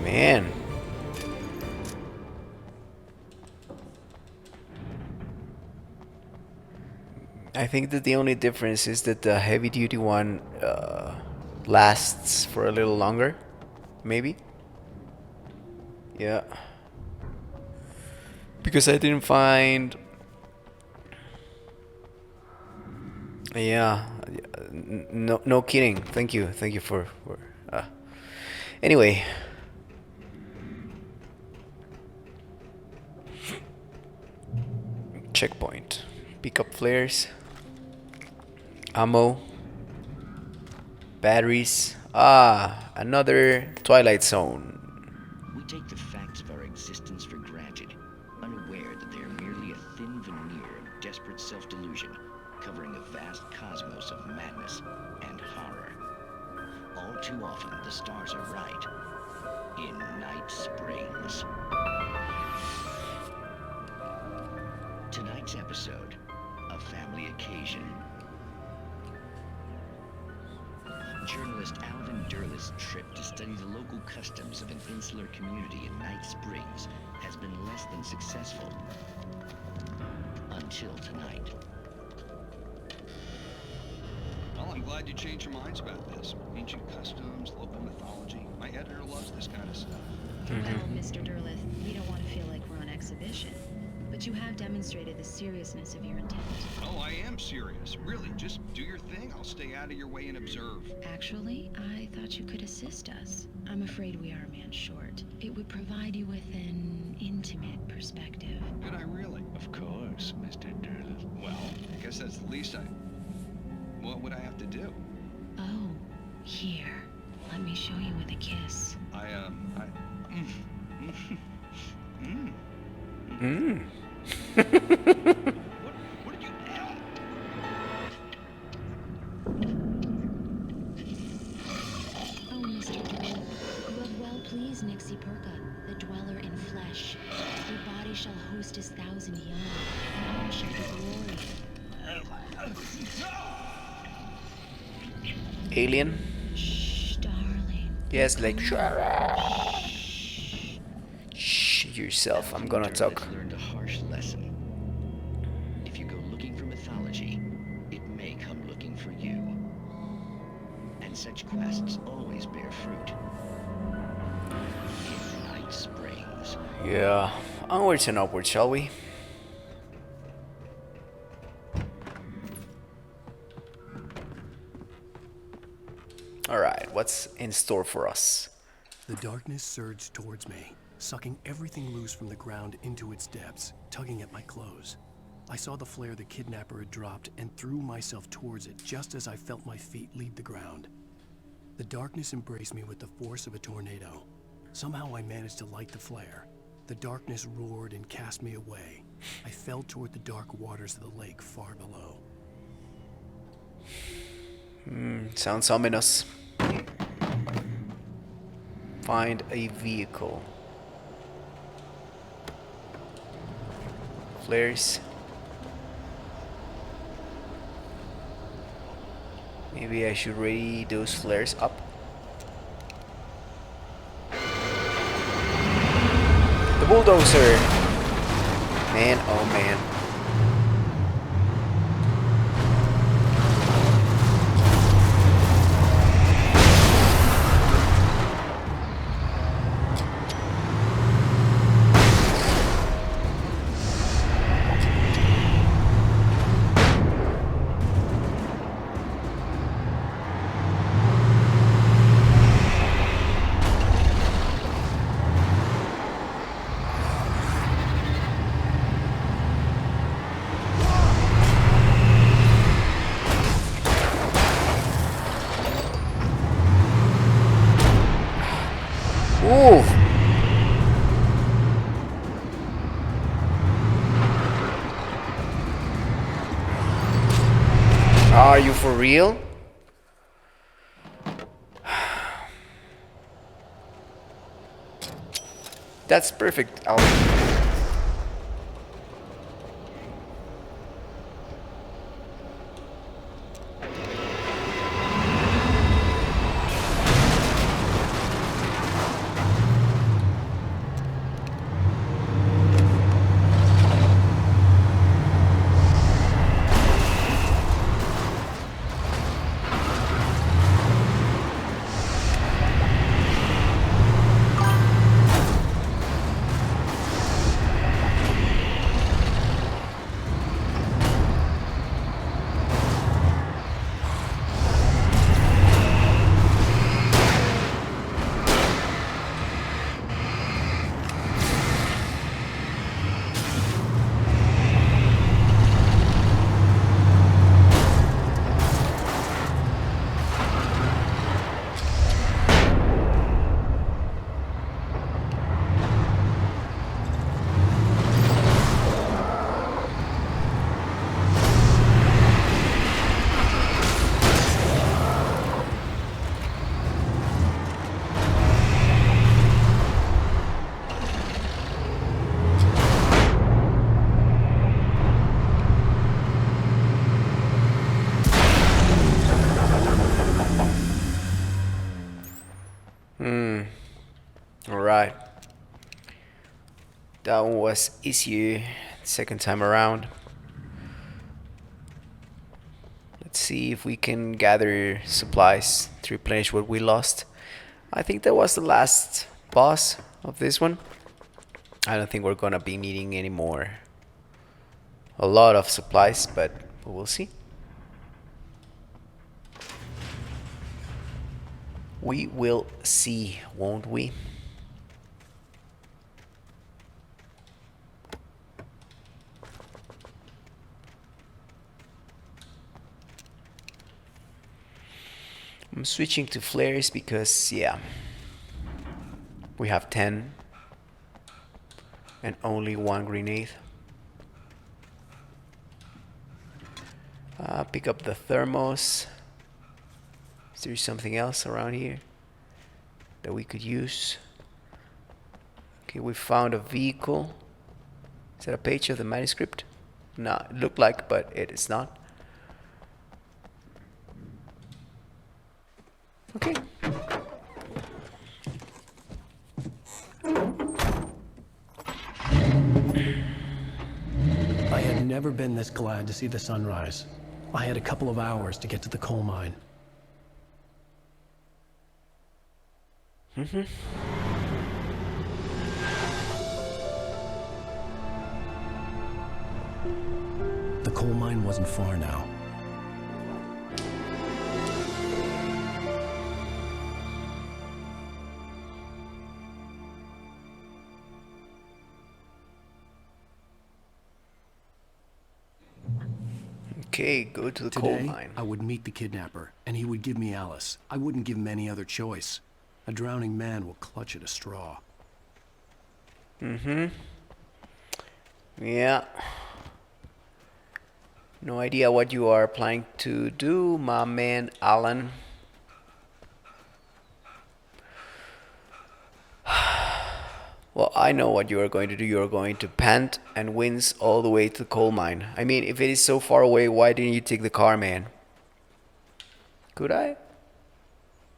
Man. I think that the only difference is that the heavy duty one lasts for a little longer. Maybe. Yeah. Because I didn't find... Yeah. No kidding. Thank you for anyway. Checkpoint. Pick up flares, ammo, batteries. Another Twilight Zone. We take the facts of our existence for granted, unaware that they are merely a thin veneer of desperate self-delusion, covering a vast cosmos of madness and horror. All too often, the stars are right. In Night Springs. Tonight's episode, a family occasion. Journalist Alvin Durleth's trip to study the local customs of an insular community in Night Springs has been less than successful. Until tonight. Well, I'm glad you changed your minds about this. Ancient customs, local mythology. My editor loves this kind of stuff. Well, Mr. Durleth, we don't want to feel like we're on exhibition. But you have demonstrated the seriousness of your intent. Oh, I am serious. Really, just do your thing. I'll stay out of your way and observe. Actually, I thought you could assist us. I'm afraid we are a man short. It would provide you with an intimate perspective. Could I really? Of course, Mr. Durleth. Well, I guess that's the least what would I have to do? Oh, here. Let me show you with a kiss. Oh, Mr. Durleth, you have well pleased Nixie Perka, the dweller in flesh. Your body shall host his 1,000 young, and all shall be glory. Alien? Shh, darling. Yes, like shh yourself. I'm gonna talk. Learned a harsh lesson. If you go looking for mythology, it may come looking for you. And such quests always bear fruit. In Night Springs. Yeah, onwards and upwards, shall we? Alright, what's in store for us? The darkness surged towards me, sucking everything loose from the ground into its depths, tugging at my clothes. I saw the flare the kidnapper had dropped and threw myself towards it just as I felt my feet leave the ground. The darkness embraced me with the force of a tornado. Somehow I managed to light the flare. The darkness roared and cast me away. I fell toward the dark waters of the lake far below. Sounds ominous. Find a vehicle. Flares. Maybe I should ready those flares up. The bulldozer! Man, oh man. Ooh. Are you for real? That's perfect, Alan. That one was easier second time around. Let's see if we can gather supplies to replenish what we lost. I think that was the last boss of this one. I don't think we're gonna be needing any more. A lot of supplies, but we'll see. We will see, won't we? I'm switching to flares because, yeah, we have 10 and only one grenade. Pick up the thermos. Is there something else around here that we could use? Okay, we found a vehicle. Is that a page of the manuscript? No, it looked like, but it is not. Okay. I had never been this glad to see the sunrise. I had a couple of hours to get to the coal mine. The coal mine wasn't far now. Okay, go to the coal mine. I would meet the kidnapper, and he would give me Alice. I wouldn't give him any other choice. A drowning man will clutch at a straw. Yeah. No idea what you are planning to do, my man Alan. Well, I know what you are going to do. You are going to pant and wince all the way to the coal mine. I mean, if it is so far away, why didn't you take the car, man? Could I?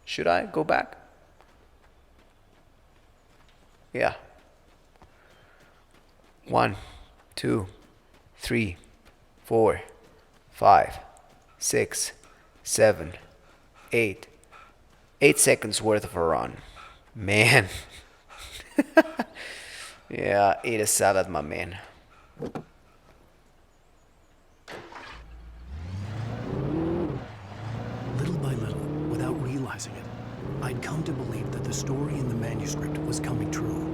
Should I go back? Yeah. 1, 2, 3, 4, 5, 6, 7, 8. 8 seconds worth of a run. Man. Yeah, eat a salad, my man. Little by little, without realizing it, I'd come to believe that the story in the manuscript was coming true.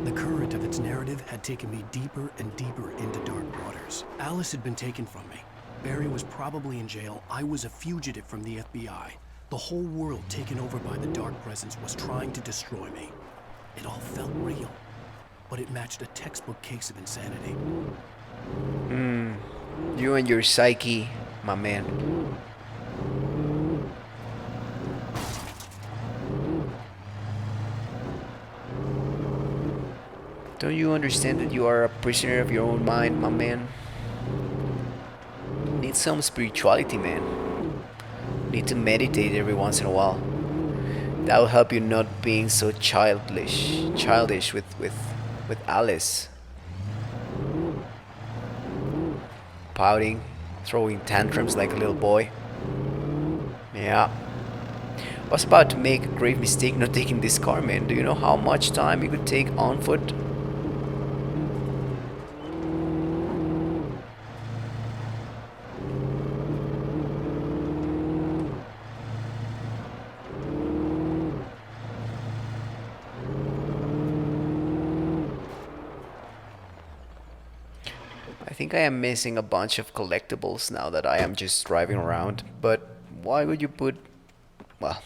The current of its narrative had taken me deeper and deeper into dark waters. Alice had been taken from me. Barry was probably in jail. I was a fugitive from the FBI. The whole world taken over by the dark presence was trying to destroy me. It all felt real, but it matched a textbook case of insanity. You and your psyche, my man. Don't you understand that you are a prisoner of your own mind, my man? Need some spirituality, man. Need to meditate every once in a while. That will help you not being so childish with Alice. Pouting, throwing tantrums like a little boy. Yeah. I was about to make a grave mistake not taking this car, man. Do you know how much time you could take on foot? I think I am missing a bunch of collectibles now that I am just driving around. But why would you put... Well...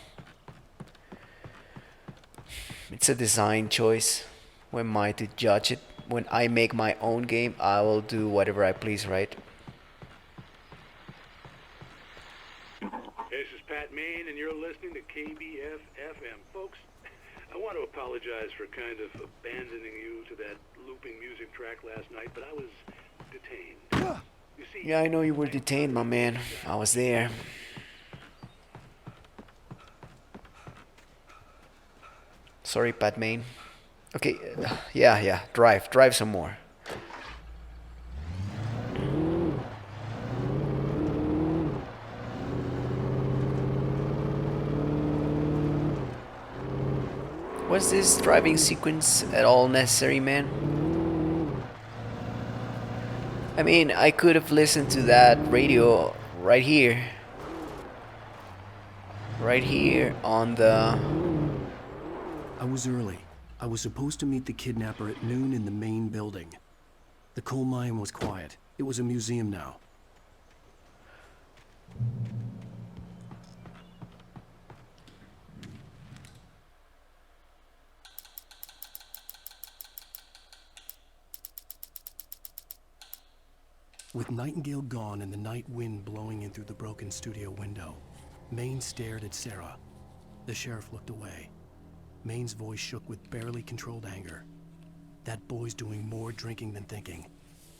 It's a design choice. Who am I to judge it? When I make my own game, I will do whatever I please, right? This is Pat Main, and you're listening to KBF-FM. Folks, I want to apologize for kind of abandoning you to that looping music track last night, but I was detained. You see, Yeah, I know you were detained, my man. I was there. Sorry, Pat Main. Okay, yeah, drive some more. Was this driving sequence at all necessary, man? I mean, I could have listened to that radio right here. Right here on the... I was early. I was supposed to meet the kidnapper at noon in the main building. The coal mine was quiet. It was a museum now. With Nightingale gone and the night wind blowing in through the broken studio window, Maine stared at Sarah. The sheriff looked away. Maine's voice shook with barely controlled anger. That boy's doing more drinking than thinking.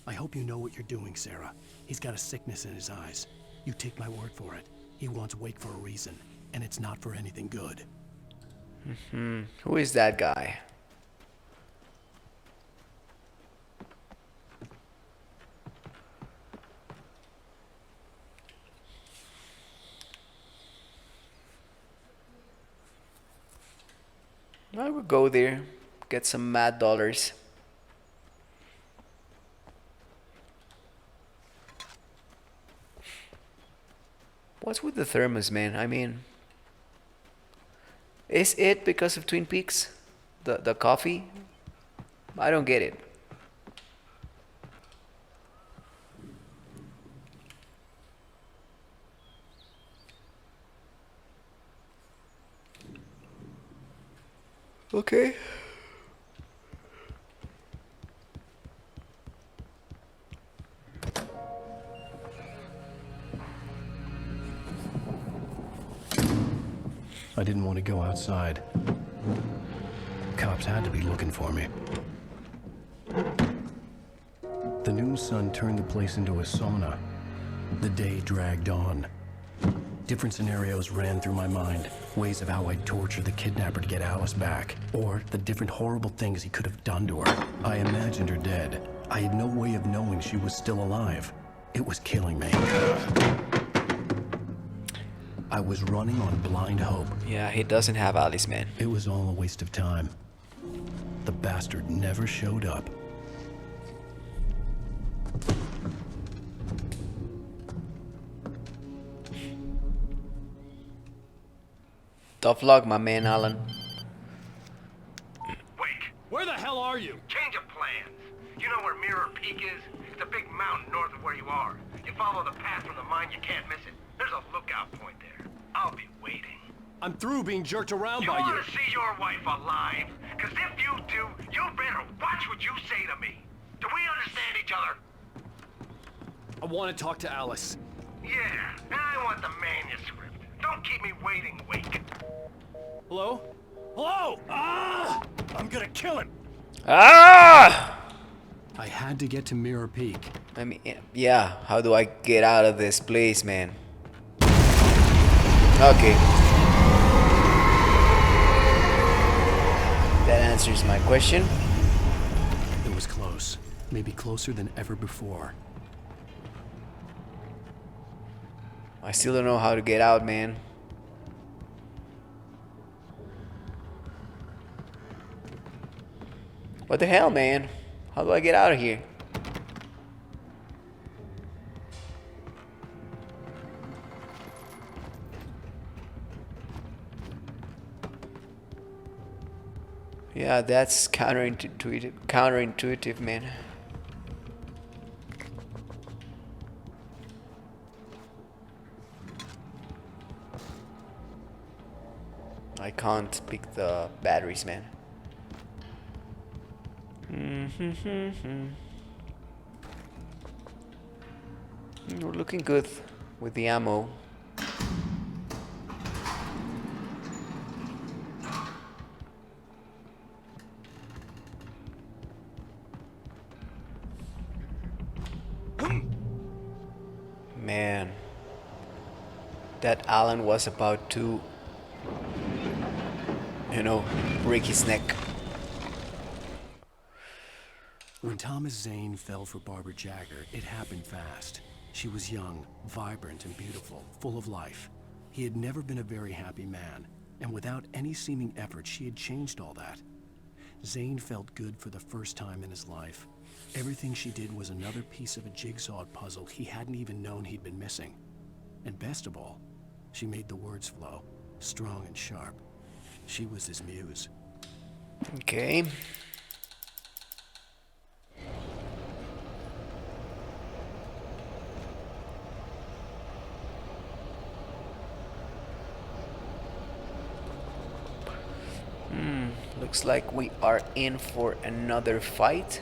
I hope you know what you're doing, Sarah. He's got a sickness in his eyes. You take my word for it. He wants Wake for a reason, and it's not for anything good. Who is that guy? I will go there, get some mad dollars. What's with the thermos, man? I mean, is it because of Twin Peaks? The coffee? I don't get it. Okay. I didn't want to go outside. Cops had to be looking for me. The noon sun turned the place into a sauna. The day dragged on. Different scenarios ran through my mind. Ways of how I'd torture the kidnapper to get Alice back. Or the different horrible things he could have done to her. I imagined her dead. I had no way of knowing she was still alive. It was killing me. I was running on blind hope. Yeah, he doesn't have Alice, man. It was all a waste of time. The bastard never showed up. Tough luck, my man, Alan. Wake! Where the hell are you? Change of plans. You know where Mirror Peak is? It's a big mountain north of where you are. You follow the path from the mine, you can't miss it. There's a lookout point there. I'll be waiting. I'm through being jerked around by You you. want to see your wife alive? Because if you do, you better watch what you say to me. Do we understand each other? I want to talk to Alice. Yeah, and I want the manuscript. Don't keep me waiting, Wake. Hello? Hello? Ah! I'm gonna kill him. Ah! I had to get to Mirror Peak. I mean, yeah, how do I get out of this place, man? Okay. That answers my question. It was close. Maybe closer than ever before. I still don't know how to get out, man. What the hell, man? How do I get out of here? Yeah, that's counterintuitive, man. I can't pick the batteries, man. We're looking good with the ammo. Man, that Alan was about to, you know, break his neck. When Thomas Zane fell for Barbara Jagger, it happened fast. She was young, vibrant and beautiful, full of life. He had never been a very happy man, and without any seeming effort, she had changed all that. Zane felt good for the first time in his life. Everything she did was another piece of a jigsaw puzzle he hadn't even known he'd been missing. And best of all, she made the words flow, strong and sharp. She was his muse. Okay. Looks like we are in for another fight.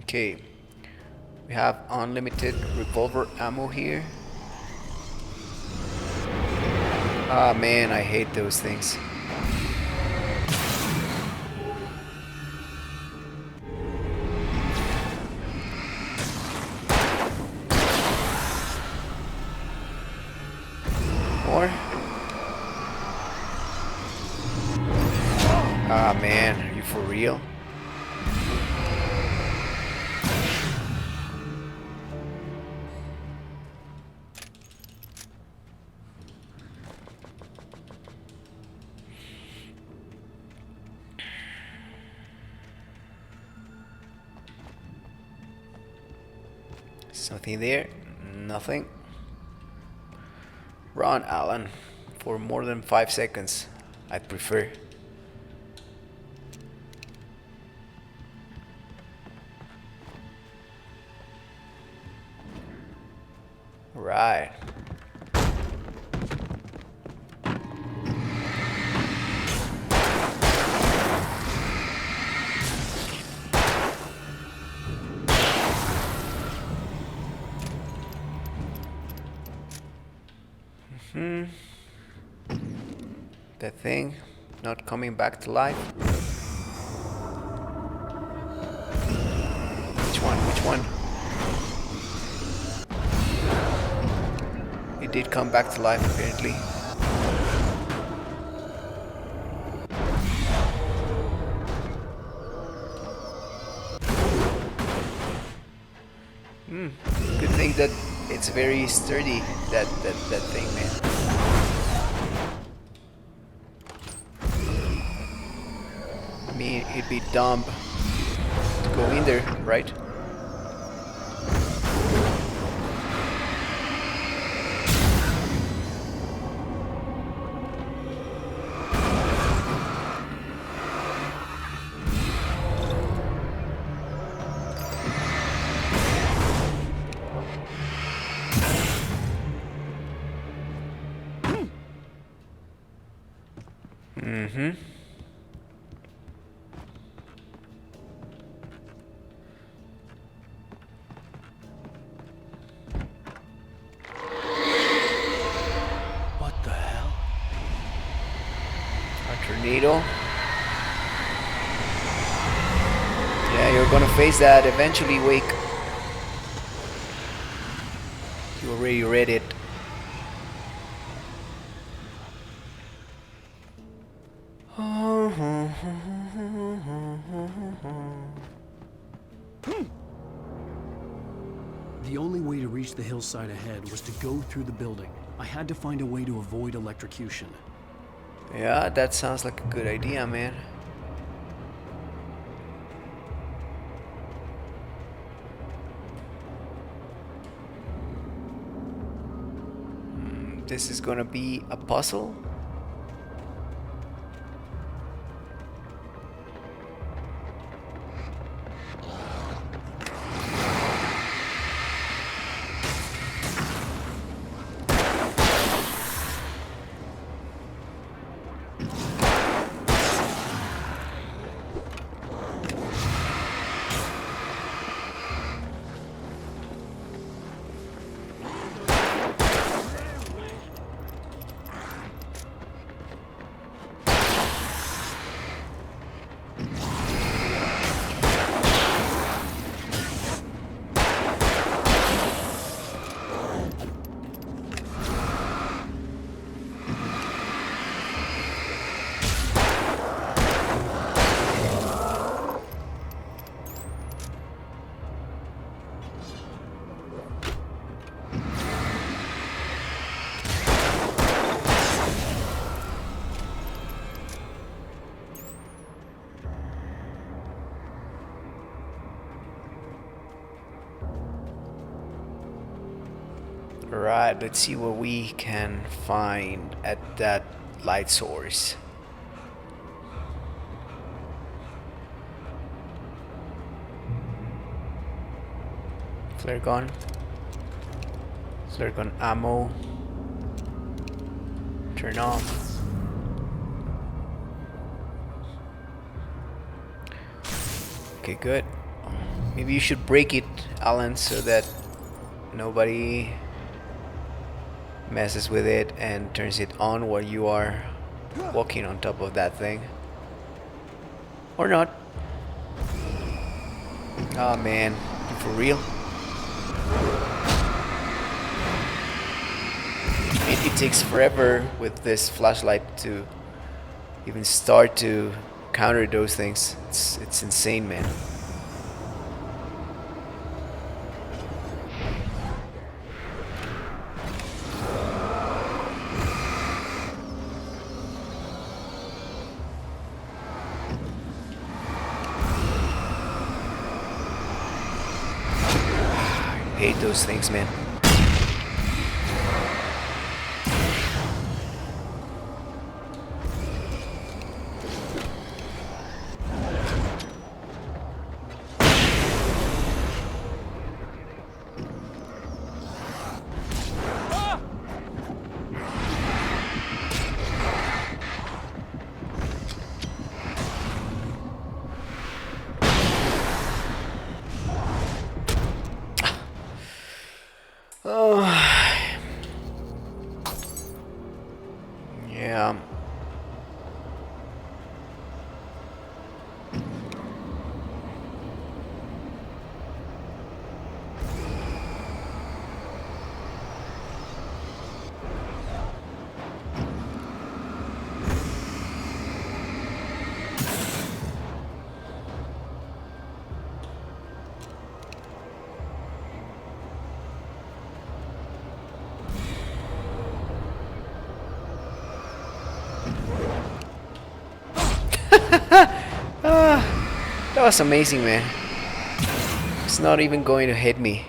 Okay, we have unlimited revolver ammo here. Ah man, I hate those things. More? Ah man, are you for real? Something there? Nothing. Run, Alan. For more than 5 seconds, I'd prefer. Right. That thing not coming back to life. Which one? Which one? It did come back to life apparently. Good thing that it's very sturdy, that thing, man. I mean, it'd be dumb to go in there, right? What the hell? A tornado. Yeah, you're gonna face that eventually, Wake. You already read it. The only way to reach the hillside ahead was to go through the building. I had to find a way to avoid electrocution. Yeah, that sounds like a good idea, man. this is gonna be a puzzle. Alright, let's see what we can find at that light source. Flare gun. Flare gun ammo. Turn off. Okay, good. Maybe you should break it, Alan, so that nobody messes with it and turns it on while you are walking on top of that thing. Or not. Oh man, you for real? It takes forever with this flashlight to even start to counter those things. It's insane, man. I hate those things, man. Yeah. That was amazing, man. It's not even going to hit me.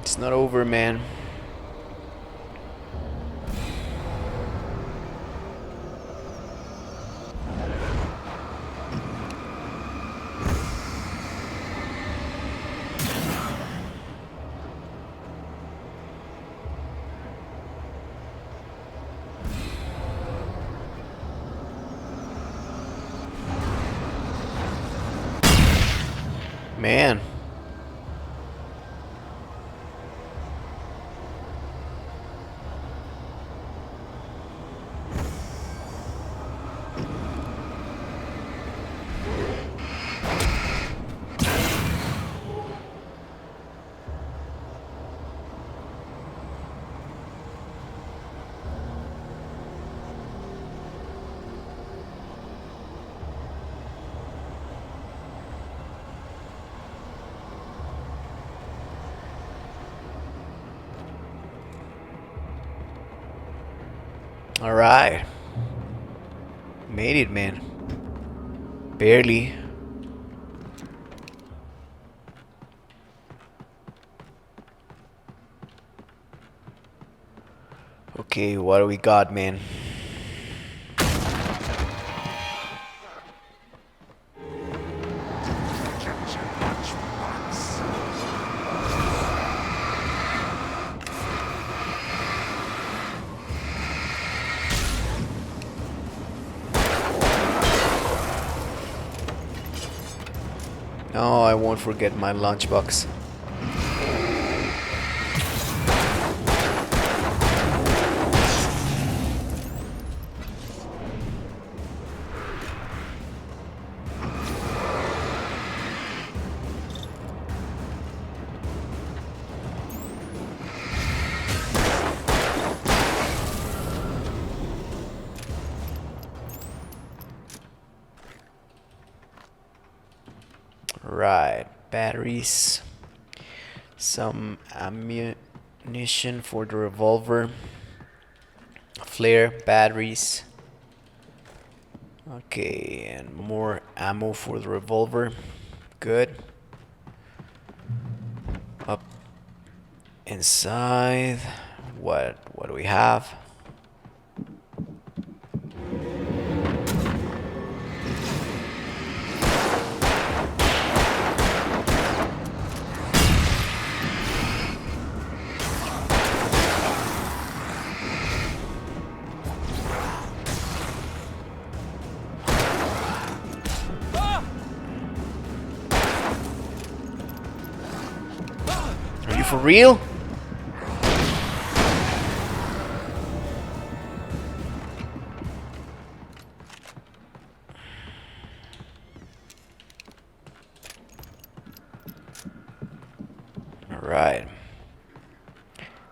It's not over, man. Man. Alright. Made it, man. Barely. Okay, what do we got, man? No, I won't forget my lunchbox. Right, batteries, some ammunition for the revolver, flare, batteries. Okay, and more ammo for the revolver. Good. Up inside, what do we have? Are you for real? Alright.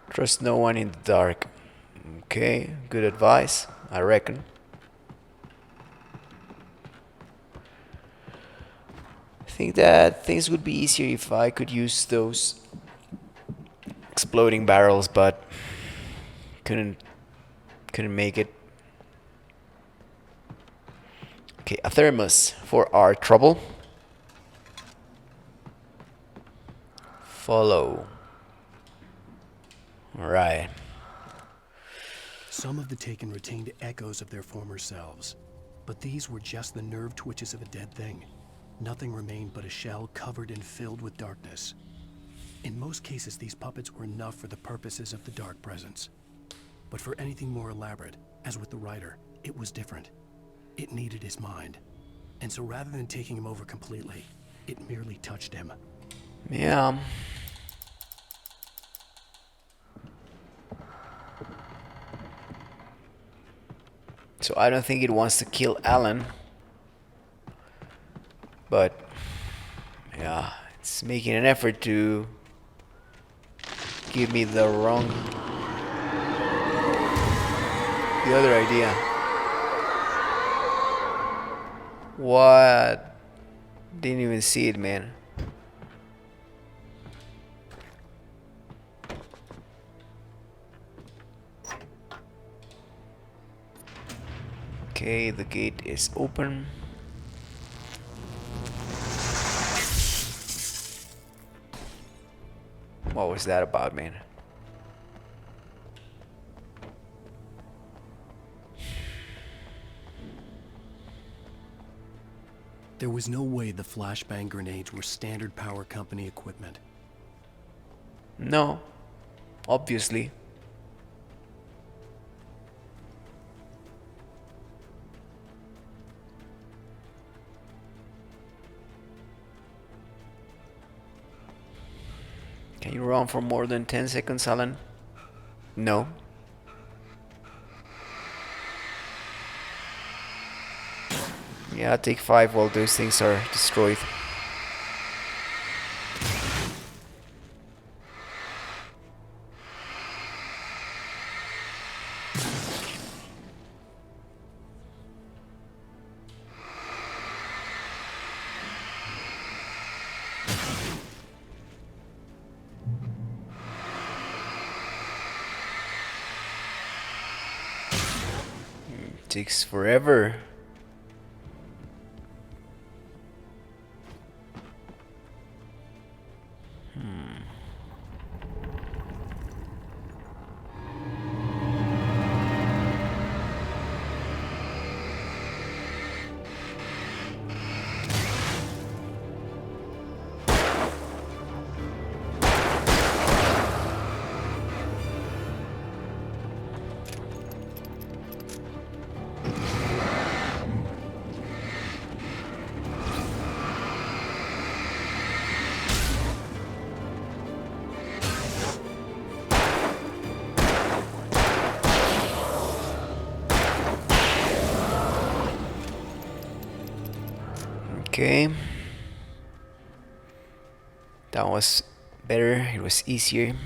Trust no one in the dark. Okay, good advice, I reckon. I think that things would be easier if I could use those exploding barrels, but couldn't make it. Okay, a thermos for our trouble. Follow. Alright. Some of the Taken retained echoes of their former selves, but these were just the nerve twitches of a dead thing. Nothing remained but a shell covered and filled with darkness. In most cases, these puppets were enough for the purposes of the dark presence. But for anything more elaborate, as with the writer, it was different. It needed his mind. And so rather than taking him over completely, it merely touched him. Yeah. So I don't think it wants to kill Alan. But yeah, it's making an effort to give me the other idea. What? Didn't even see it, man. Okay, the gate is open. What was that about, man? There was no way the flashbang grenades were standard power company equipment. No, obviously. Can you run for more than 10 seconds, Alan? No. Yeah, take 5 while those things are destroyed. takes forever. Okay. That was better, it was easier.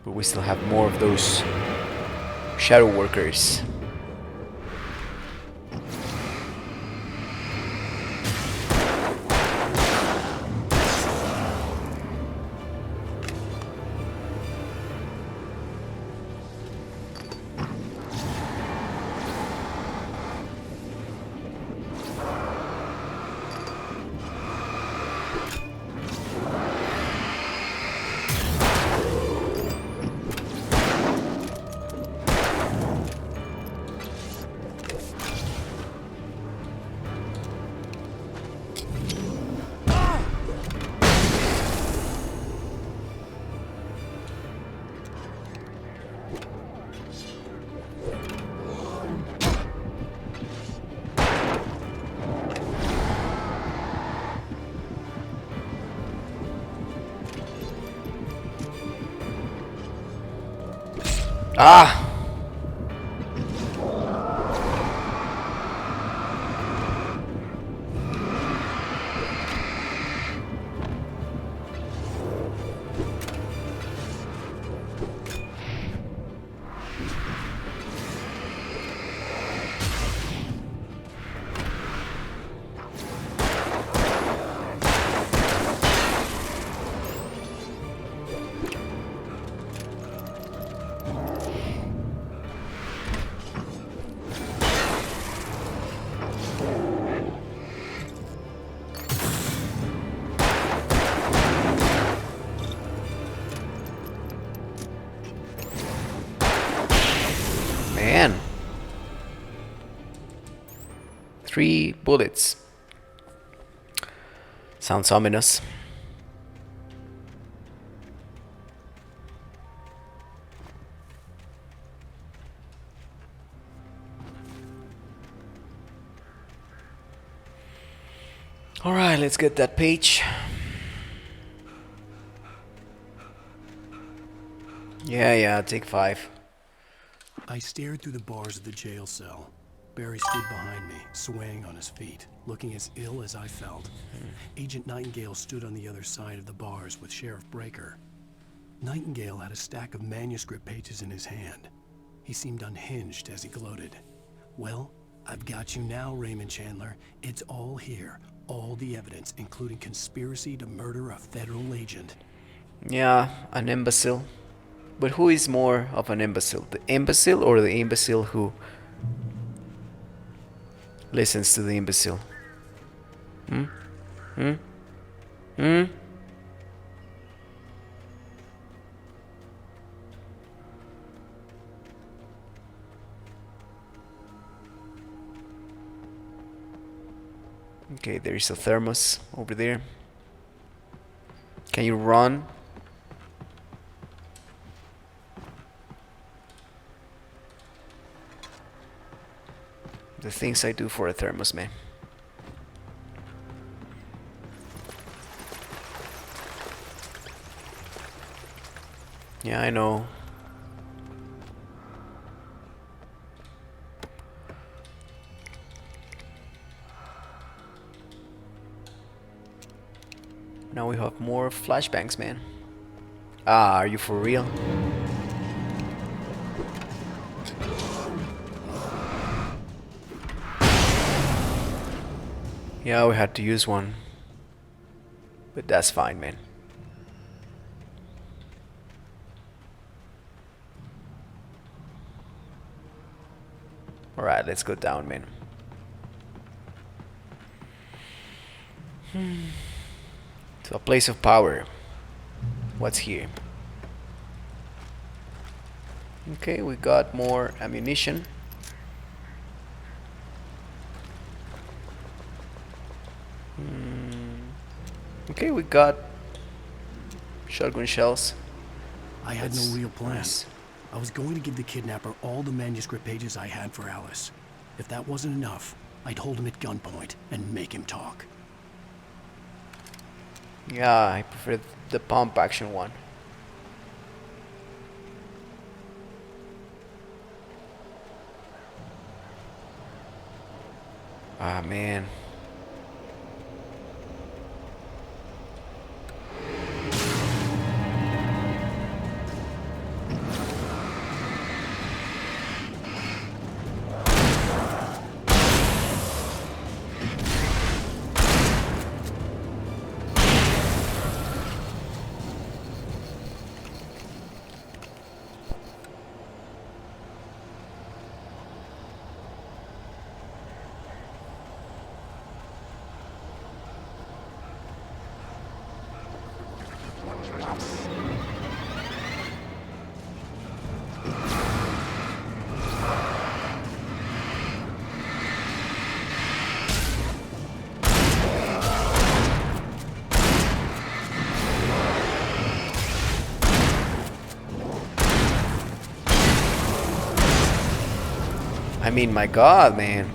But we still have more of those shadow workers. Ah! Man. 3 bullets. Sounds ominous. Alright, let's get that page. Yeah, take 5. I stared through the bars of the jail cell. Barry stood behind me, swaying on his feet, looking as ill as I felt. Agent Nightingale stood on the other side of the bars with Sheriff Breaker. Nightingale had a stack of manuscript pages in his hand. He seemed unhinged as he gloated. Well, I've got you now, Raymond Chandler. It's all here. All the evidence, including conspiracy to murder a federal agent. Yeah, an imbecile. But who is more of an imbecile? The imbecile or the imbecile who listens to the imbecile? Hmm? Hmm? Hmm? Okay, there is a thermos over there. Can you run? The things I do for a thermos, man. Yeah, I know. Now we have more flashbangs, man. Ah, are you for real? Yeah, we had to use one. But that's fine, man. Alright, let's go down, man. To a place of power. What's here? Okay, we got more ammunition. Okay, we got shotgun shells. I had That's no real plan. nice. I was going to give the kidnapper all the manuscript pages I had for Alice. If that wasn't enough, I'd hold him at gunpoint and make him talk. Yeah, I prefer the pump action one. Ah, man. I mean, my God, man.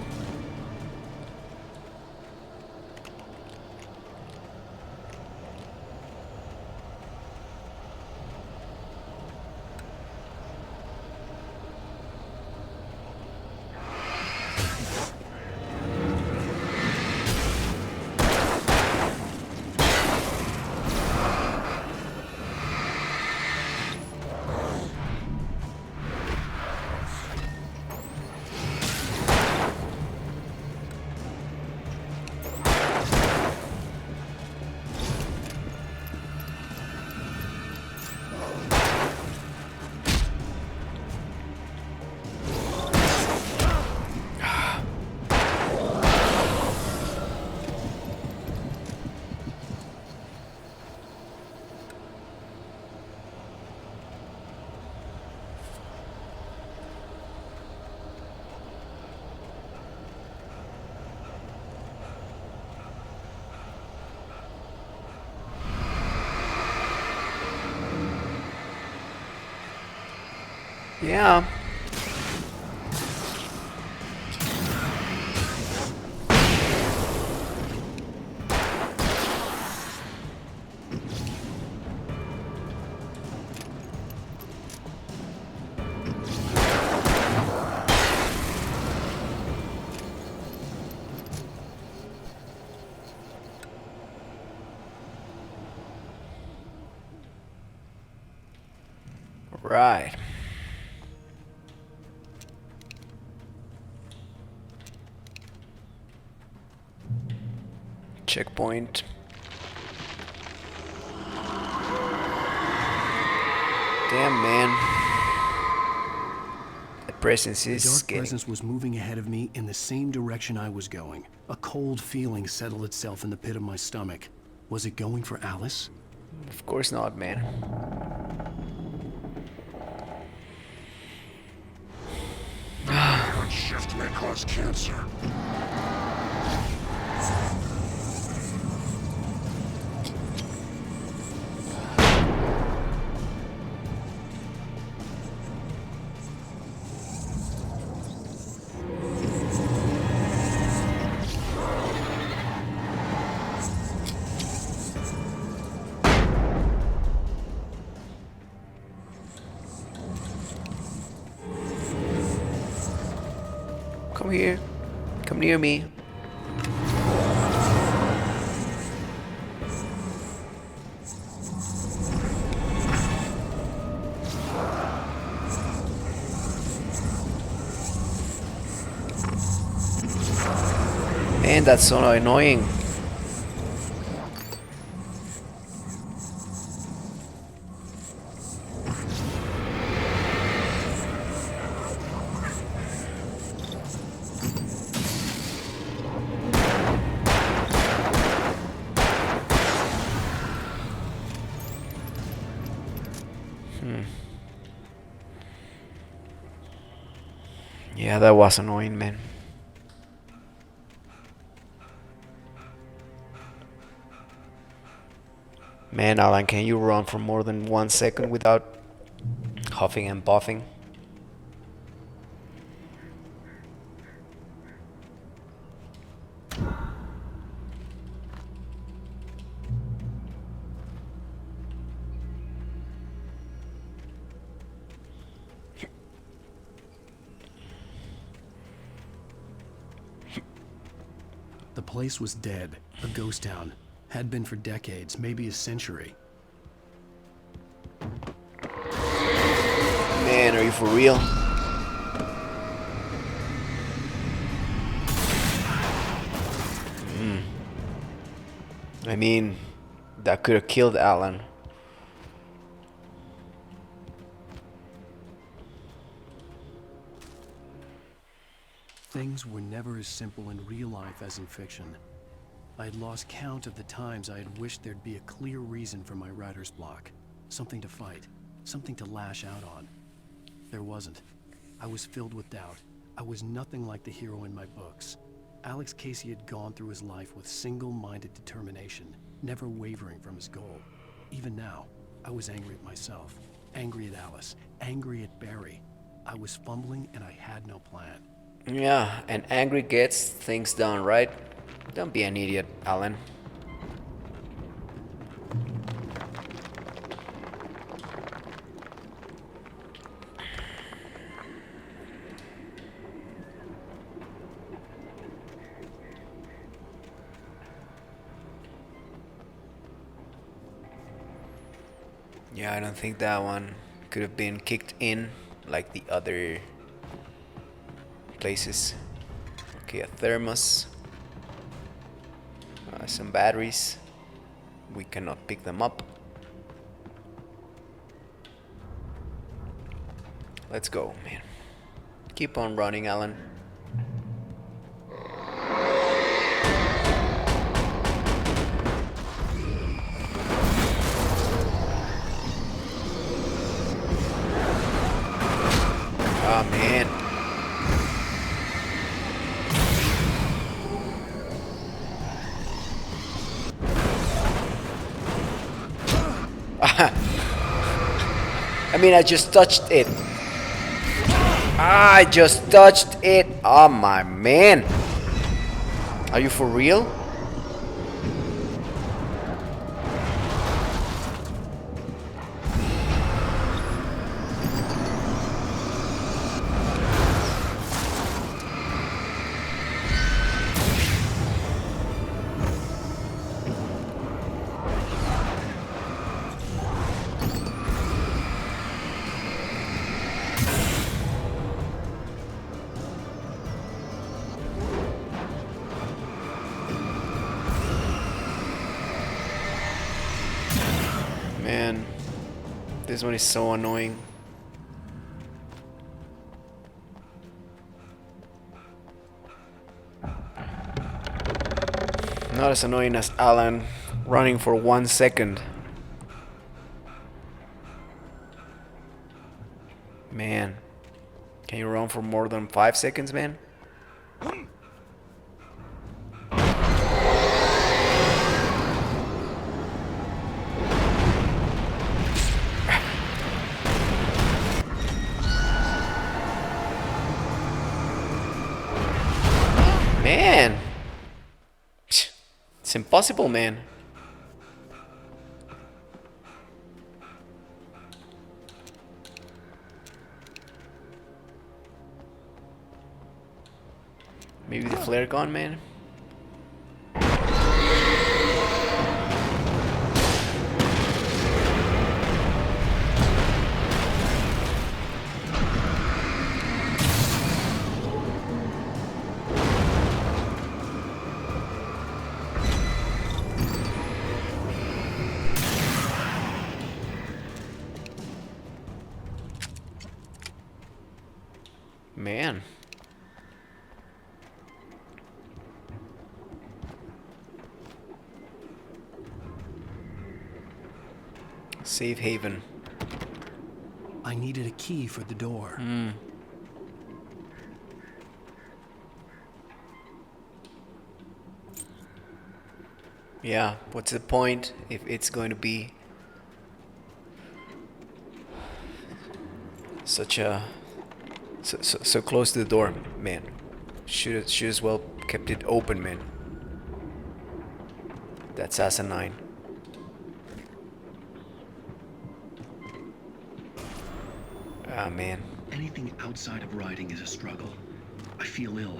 Yeah. Right. Checkpoint. Damn, man. That presence The is dark scary. presence was moving ahead of me in the same direction I was going. A cold feeling settled itself in the pit of my stomach. Was it going for Alice? Of course not, man. That shift may cause cancer. Come here. Come near me. Man, that's so annoying. Yeah, that was annoying, man. Man, Alan, can you run for more than 1 second without huffing and puffing? The place was dead, a ghost town. Had been for decades, maybe a century. Man, are you for real? I mean, that could have killed Alan. Things were never as simple in real life as in fiction. I had lost count of the times I had wished there'd be a clear reason for my writer's block. Something to fight, something to lash out on. There wasn't. I was filled with doubt. I was nothing like the hero in my books. Alex Casey had gone through his life with single-minded determination, never wavering from his goal. Even now, I was angry at myself, angry at Alice, angry at Barry. I was fumbling and I had no plan. Yeah, and angry gets things done, right? Don't be an idiot, Alan. Yeah, I don't think that one could have been kicked in like the other places. Okay, a thermos. Some batteries. We cannot pick them up. Let's go, man. Keep on running, Alan. Oh, man. I mean, I just touched it. I just touched it. Oh, my man. Are you for real? Man, this one is so annoying. Not as annoying as Alan running for 1 second. Man, can you run for more than 5 seconds, man? Man, it's impossible, man. Maybe the flare gun, man. Man. Safe haven. I needed a key for the door. Yeah, what's the point if it's going to be such a so close to the door, man? Should as well kept it open, man. That's asinine. Ah, man. Anything outside of riding is a struggle. I feel ill.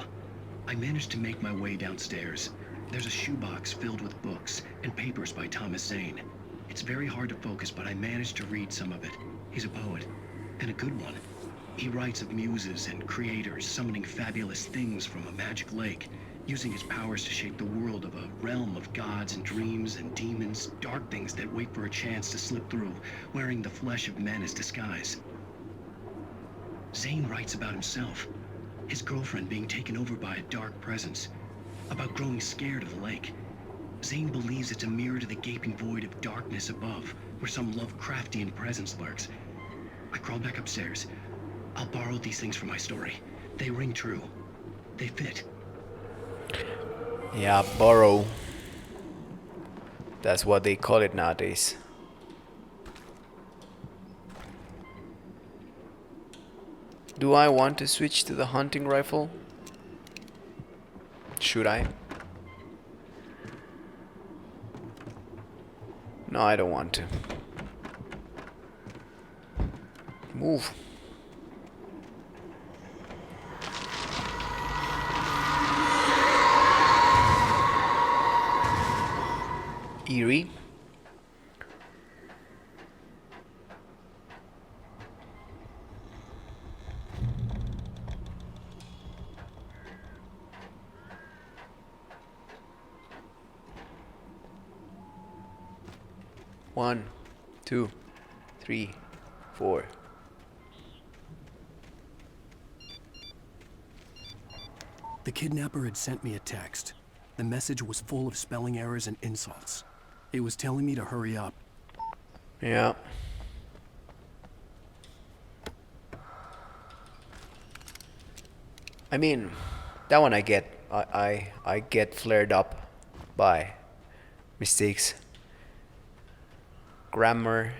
I managed to make my way downstairs. There's a shoebox filled with books and papers by Thomas Zane. It's very hard to focus, but I managed to read some of it. He's a poet, and a good one. He writes of muses and creators summoning fabulous things from a magic lake, using his powers to shape the world of a realm of gods and dreams and demons, dark things that wait for a chance to slip through, wearing the flesh of men as disguise. Zane writes about himself, his girlfriend being taken over by a dark presence, about growing scared of the lake. Zane believes it's a mirror to the gaping void of darkness above, where some Lovecraftian presence lurks. I crawled back upstairs. I'll borrow these things for my story. They ring true. They fit. Yeah, borrow. That's what they call it nowadays. Do I want to switch to the hunting rifle? Should I? No, I don't want to. Move. Eerie. One, 2, 3, 4. The kidnapper had sent me a text. The message was full of spelling errors and insults. It was telling me to hurry up. Yeah. I mean, that one I get. I get flared up by mistakes. Grammar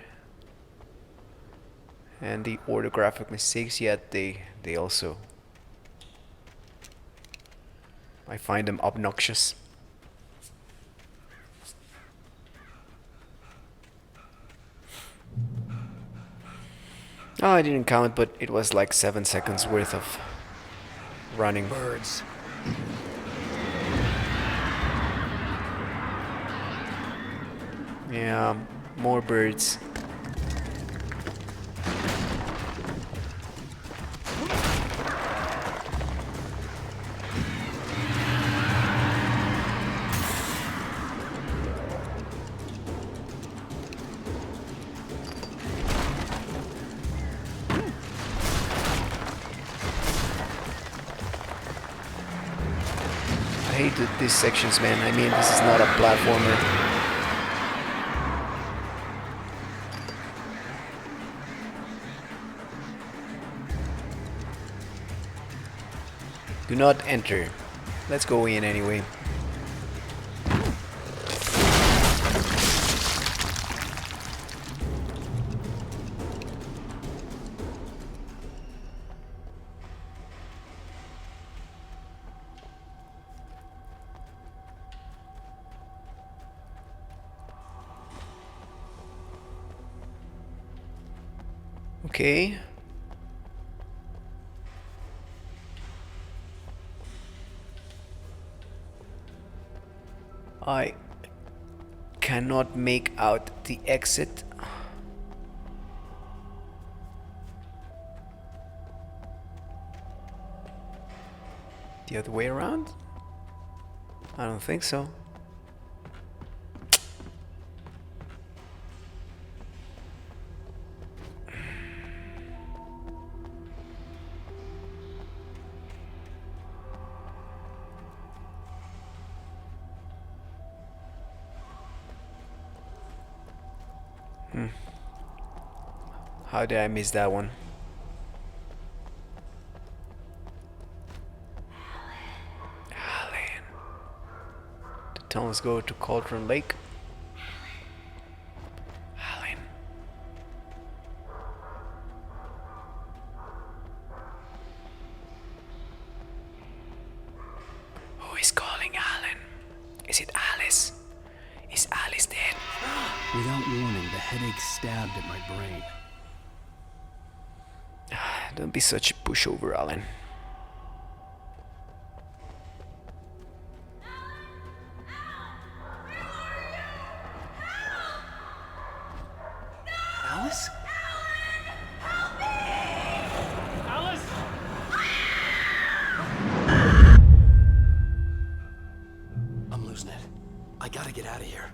and the orthographic mistakes, yet they also, I find them obnoxious. Oh, I didn't count, but it was like 7 seconds worth of running. Birds. Yeah, more birds. I hate these sections, man. I mean, this is not a platformer. Do not enter. Let's go in anyway. Okay. I cannot make out the exit. The other way around? I don't think so. How did I miss that one? Alan. The Then let's go to Cauldron Lake. Alan. Who is calling Alan? Is it Alice? Is Alice dead? Without warning, the headache stabbed at my brain. Don't be such a pushover, Alan. Alice? Alice! I'm losing it. I gotta get out of here.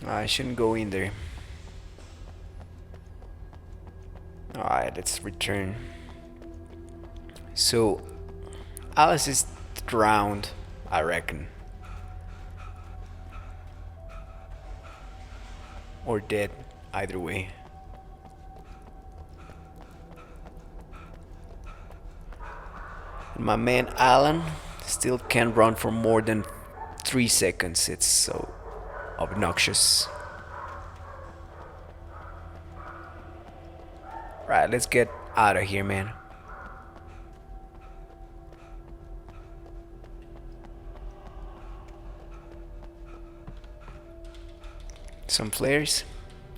I shouldn't go in there. Alright, let's return. So, Alice is drowned, I reckon. Or dead, either way. And my man Alan still can't run for more than 3 seconds. It's so obnoxious. Right, let's get out of here, man. Some flares.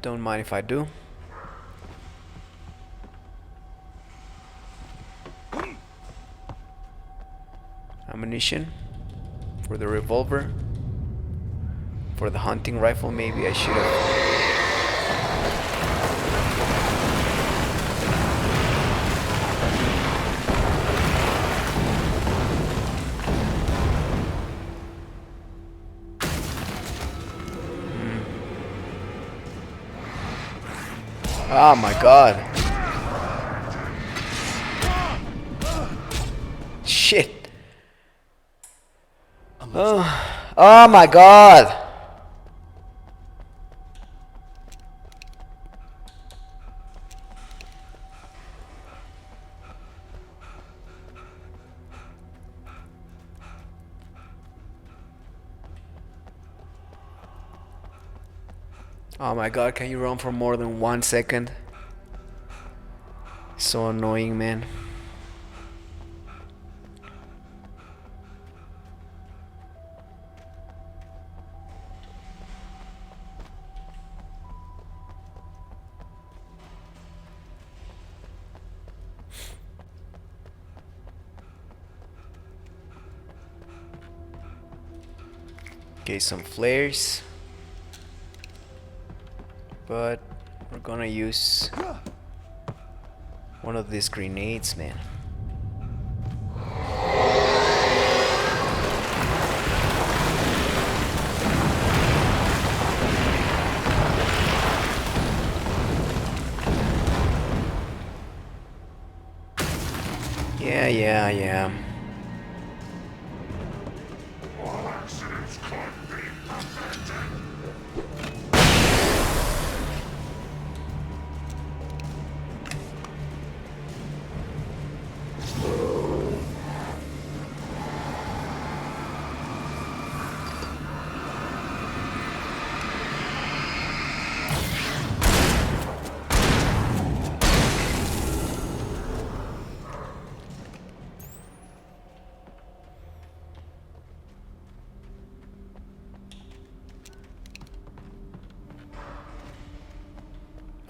Don't mind if I do. Ammunition for the revolver. For the hunting rifle, maybe I should have. Oh my god. Shit. Oh my god. Oh my god, can you run for more than 1 second? So annoying, man. Okay, some flares. But we're gonna use one of these grenades, man. Yeah. All accidents can't be perfected.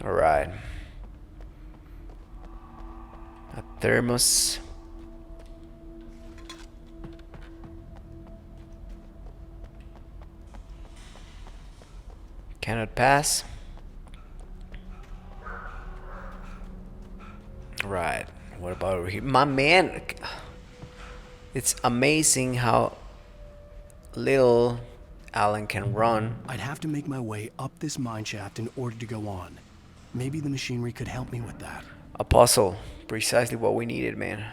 Alright. A thermos. Cannot pass. Right. What about over here? My man. It's amazing how little Alan can run. I'd have to make my way up this mine shaft in order to go on. Maybe the machinery could help me with that. A puzzle. Precisely what we needed, man.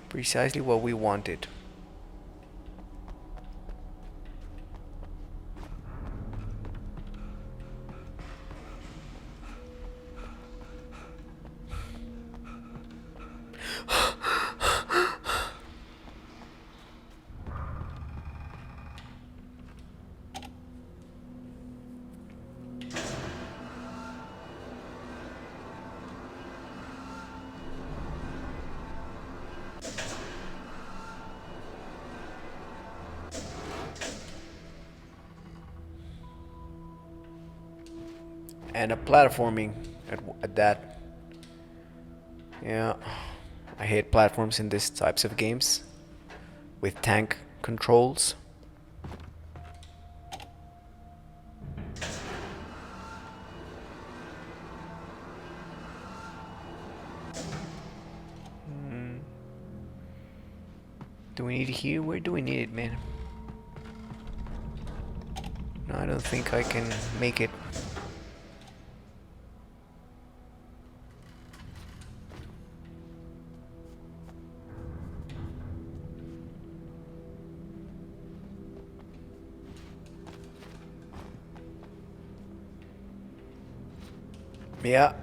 Precisely what we wanted. And a platforming at that. Yeah, I hate platforms in these types of games with tank controls. Do we need it here? Where do we need it, man? No, I don't think I can make it. Yeah.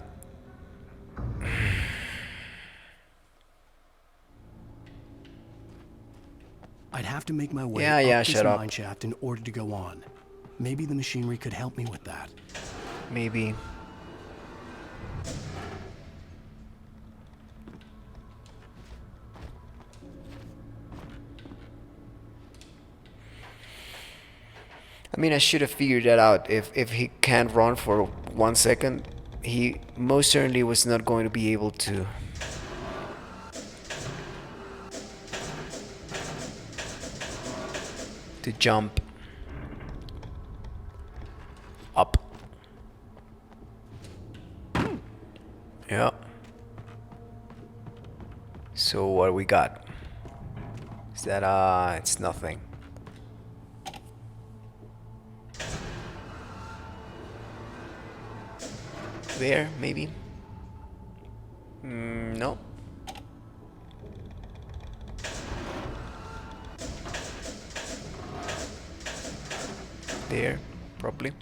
I'd have to make my way Yeah, up this shut up. mine shaft in order to go on. Maybe the machinery could help me with that. Maybe. I mean, I should have figured that out. If he can't run for 1 second, he most certainly was not going to be able to jump up. Yeah. So what we got? Is that it's nothing. There, maybe? No. There, probably.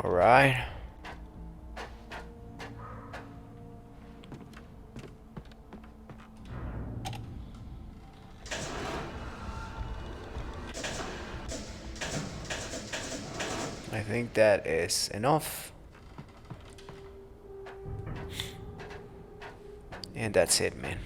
All right. I think that is enough. And that's it, man.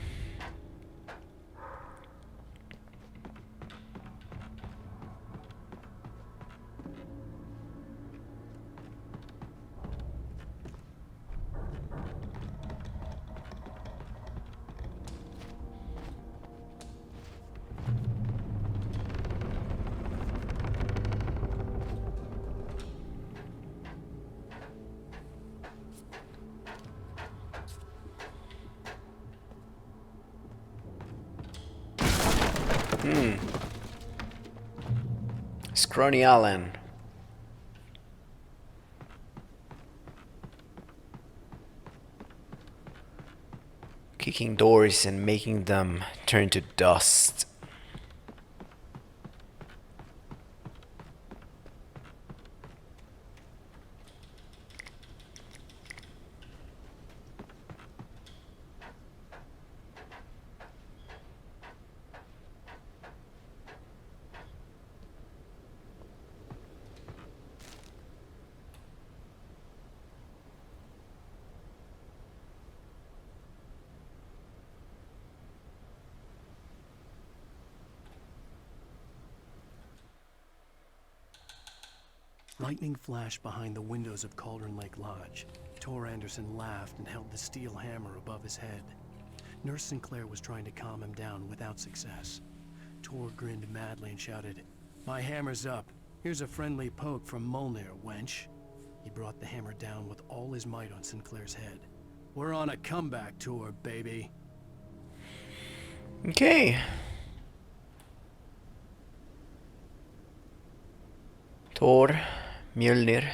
Scrawny Allen. Kicking doors and making them turn to dust. Lightning flashed behind the windows of Cauldron Lake Lodge. Tor Anderson laughed and held the steel hammer above his head. Nurse Sinclair was trying to calm him down without success. Tor grinned madly and shouted, "My hammer's up. Here's a friendly poke from Molnir, wench." He brought the hammer down with all his might on Sinclair's head. "We're on a comeback tour, baby." Okay. Tor, Mjolnir.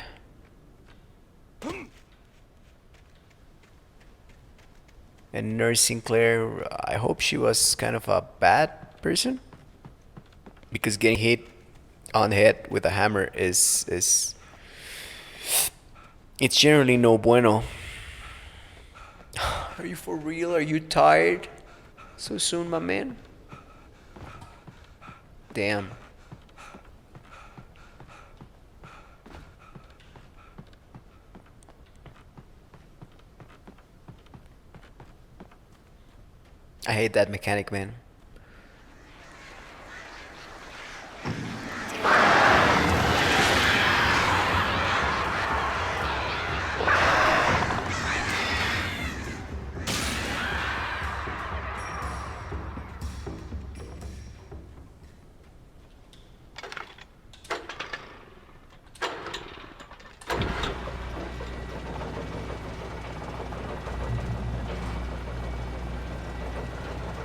And Nurse Sinclair, I hope she was kind of a bad person, because getting hit on the head with a hammer is it's generally no bueno. Are you for real? Are you tired? So soon, my man? Damn. I hate that mechanic, man.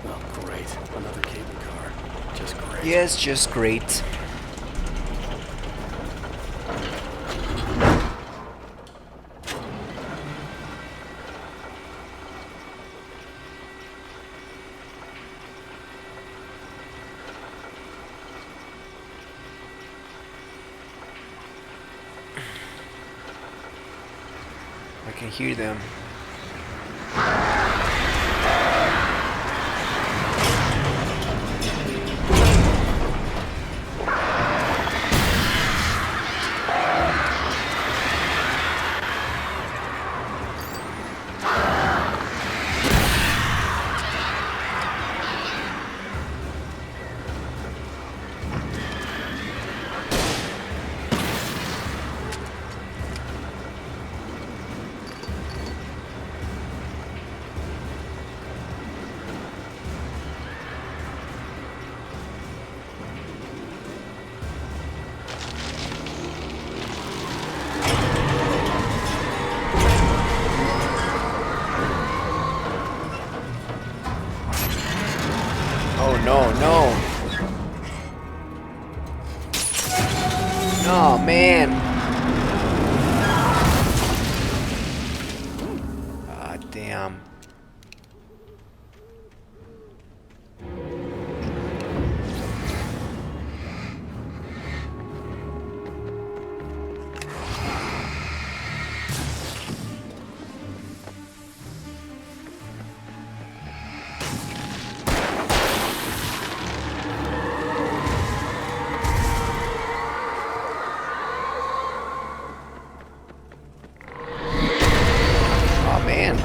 Oh, great. Another cable car. Just great. Yes, just great. I can hear them. Oh no, no. No, man. Ah, damn. Oh man.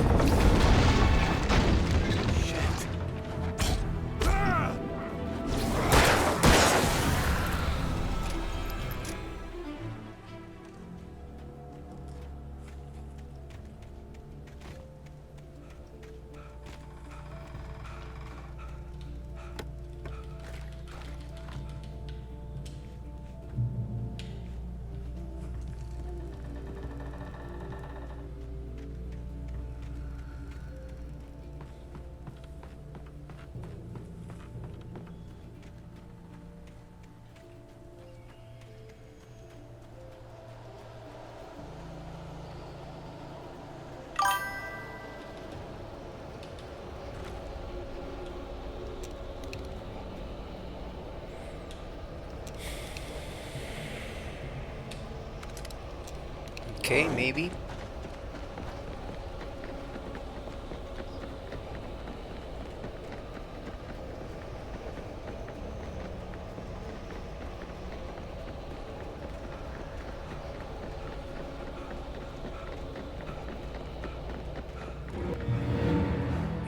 Okay, maybe.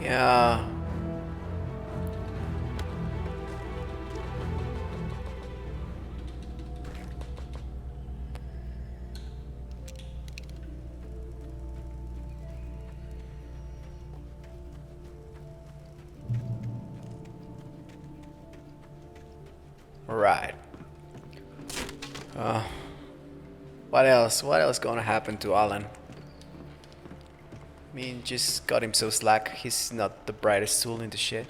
Yeah. Right. What else? What else gonna happen to Alan? I mean, just got him so slack. He's not the brightest tool in the shed.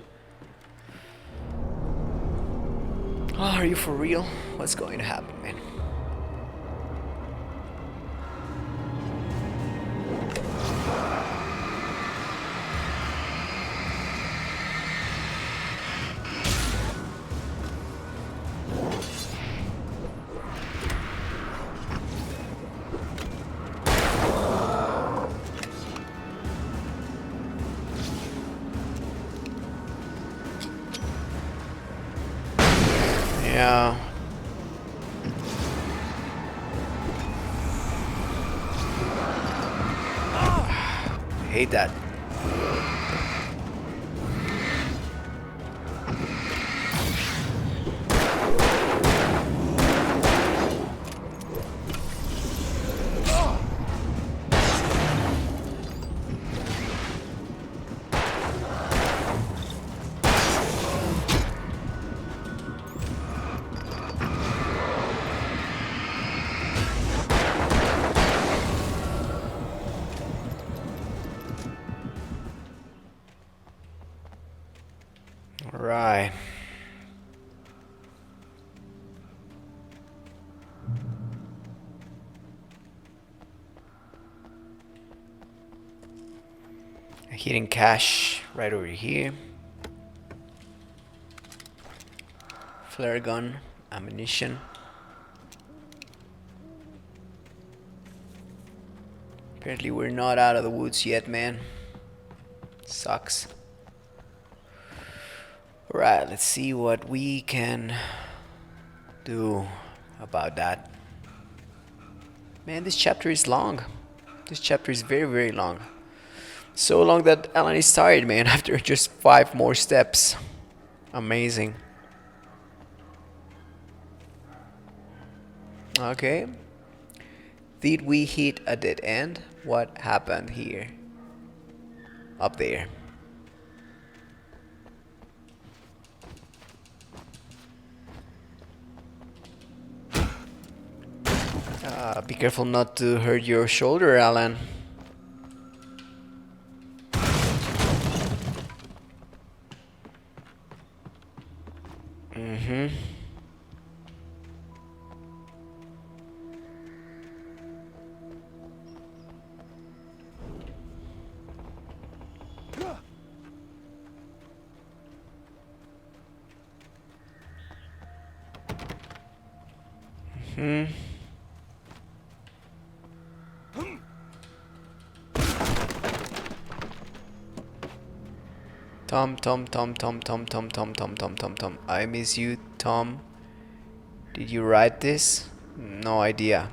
Oh, are you for real? What's going to happen, man? Yeah. Hate that. Right. A hidden cache right over here. Flare gun, ammunition. Apparently we're not out of the woods yet, man. Sucks. Alright, let's see what we can do about that. Man, this chapter is long. This chapter is very, very long. So long that Alan is tired, man, after just 5 more steps. Amazing. Okay. Did we hit a dead end? What happened here? Up there. Be careful not to hurt your shoulder, Alan. Mm-hmm. Mm-hmm. Tom. I miss you, Tom. Did you write this? No idea.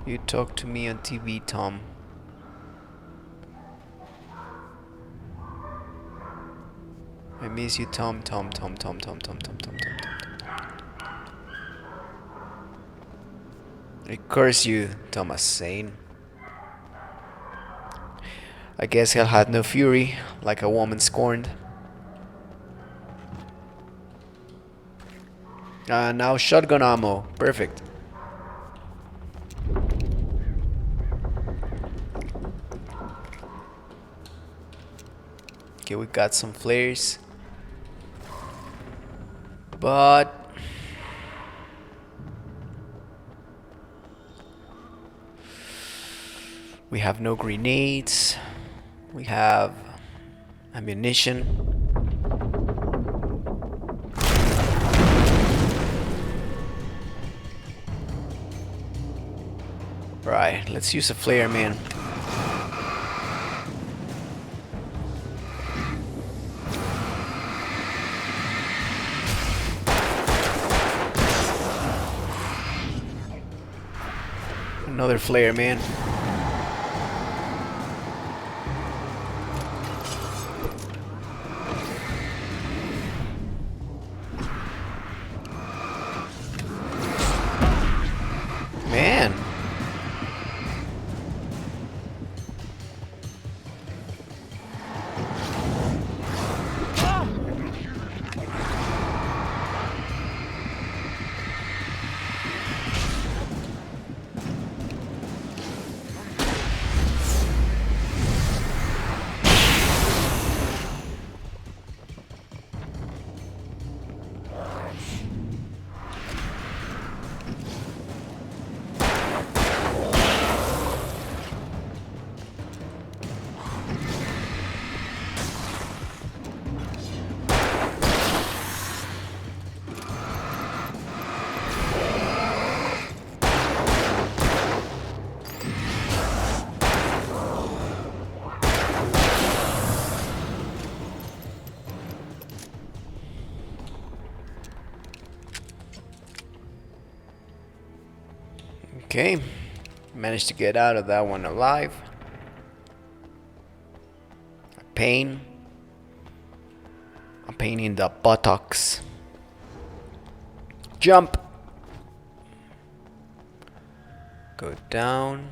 You talk to me on TV, Tom. I miss you, Tom. I curse you, Thomas Zane. I guess hell had no fury, like a woman scorned. Now shotgun ammo. Perfect. Okay, we got some flares. But we have no grenades. We have ammunition. Right, let's use a flare, man. Another flare, man. Man. Okay, managed to get out of that one alive. A pain in the buttocks. Jump. Go down.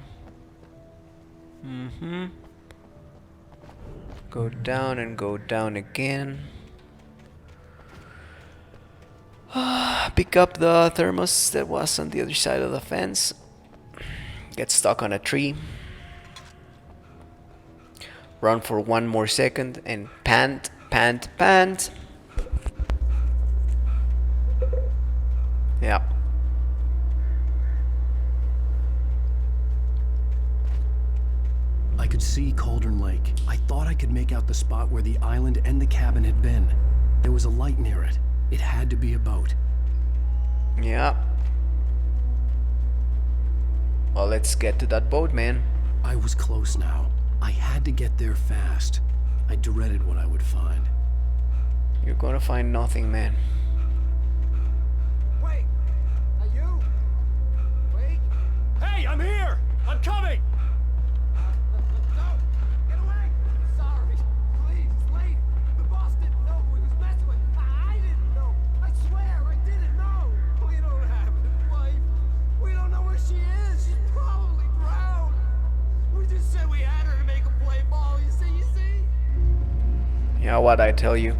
Go down and go down again. Pick up the thermos that was on the other side of the fence. Get stuck on a tree. Run for 1 more second and pant, pant, pant. Yeah. I could see Cauldron Lake. I thought I could make out the spot where the island and the cabin had been. There was a light near it. It had to be a boat. Yeah. Well, let's get to that boat, man. I was close now. I had to get there fast. I dreaded what I would find. You're gonna find nothing, man. Wait! Are you? Wait! Hey, I'm here! I'm coming! No! Get away! Sorry. Please, it's late. The boss didn't know who he was messing with. I didn't know. I swear, I didn't know. We don't have his wife. We don't know where she is. She's probably drowned. We just said we had her to make a play ball. You see? Yeah, what I tell you.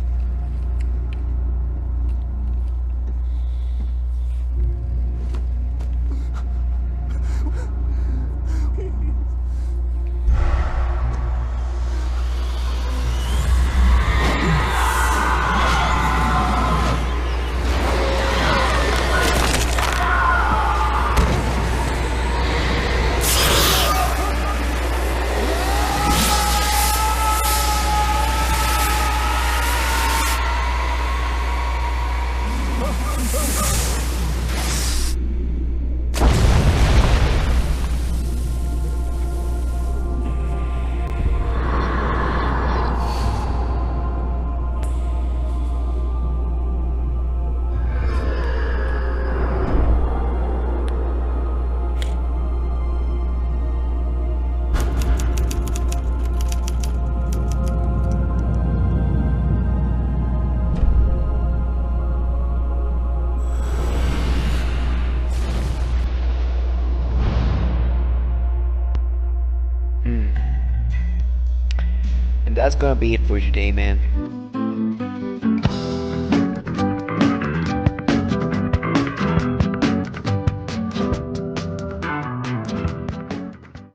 And that's gonna be it for today, man.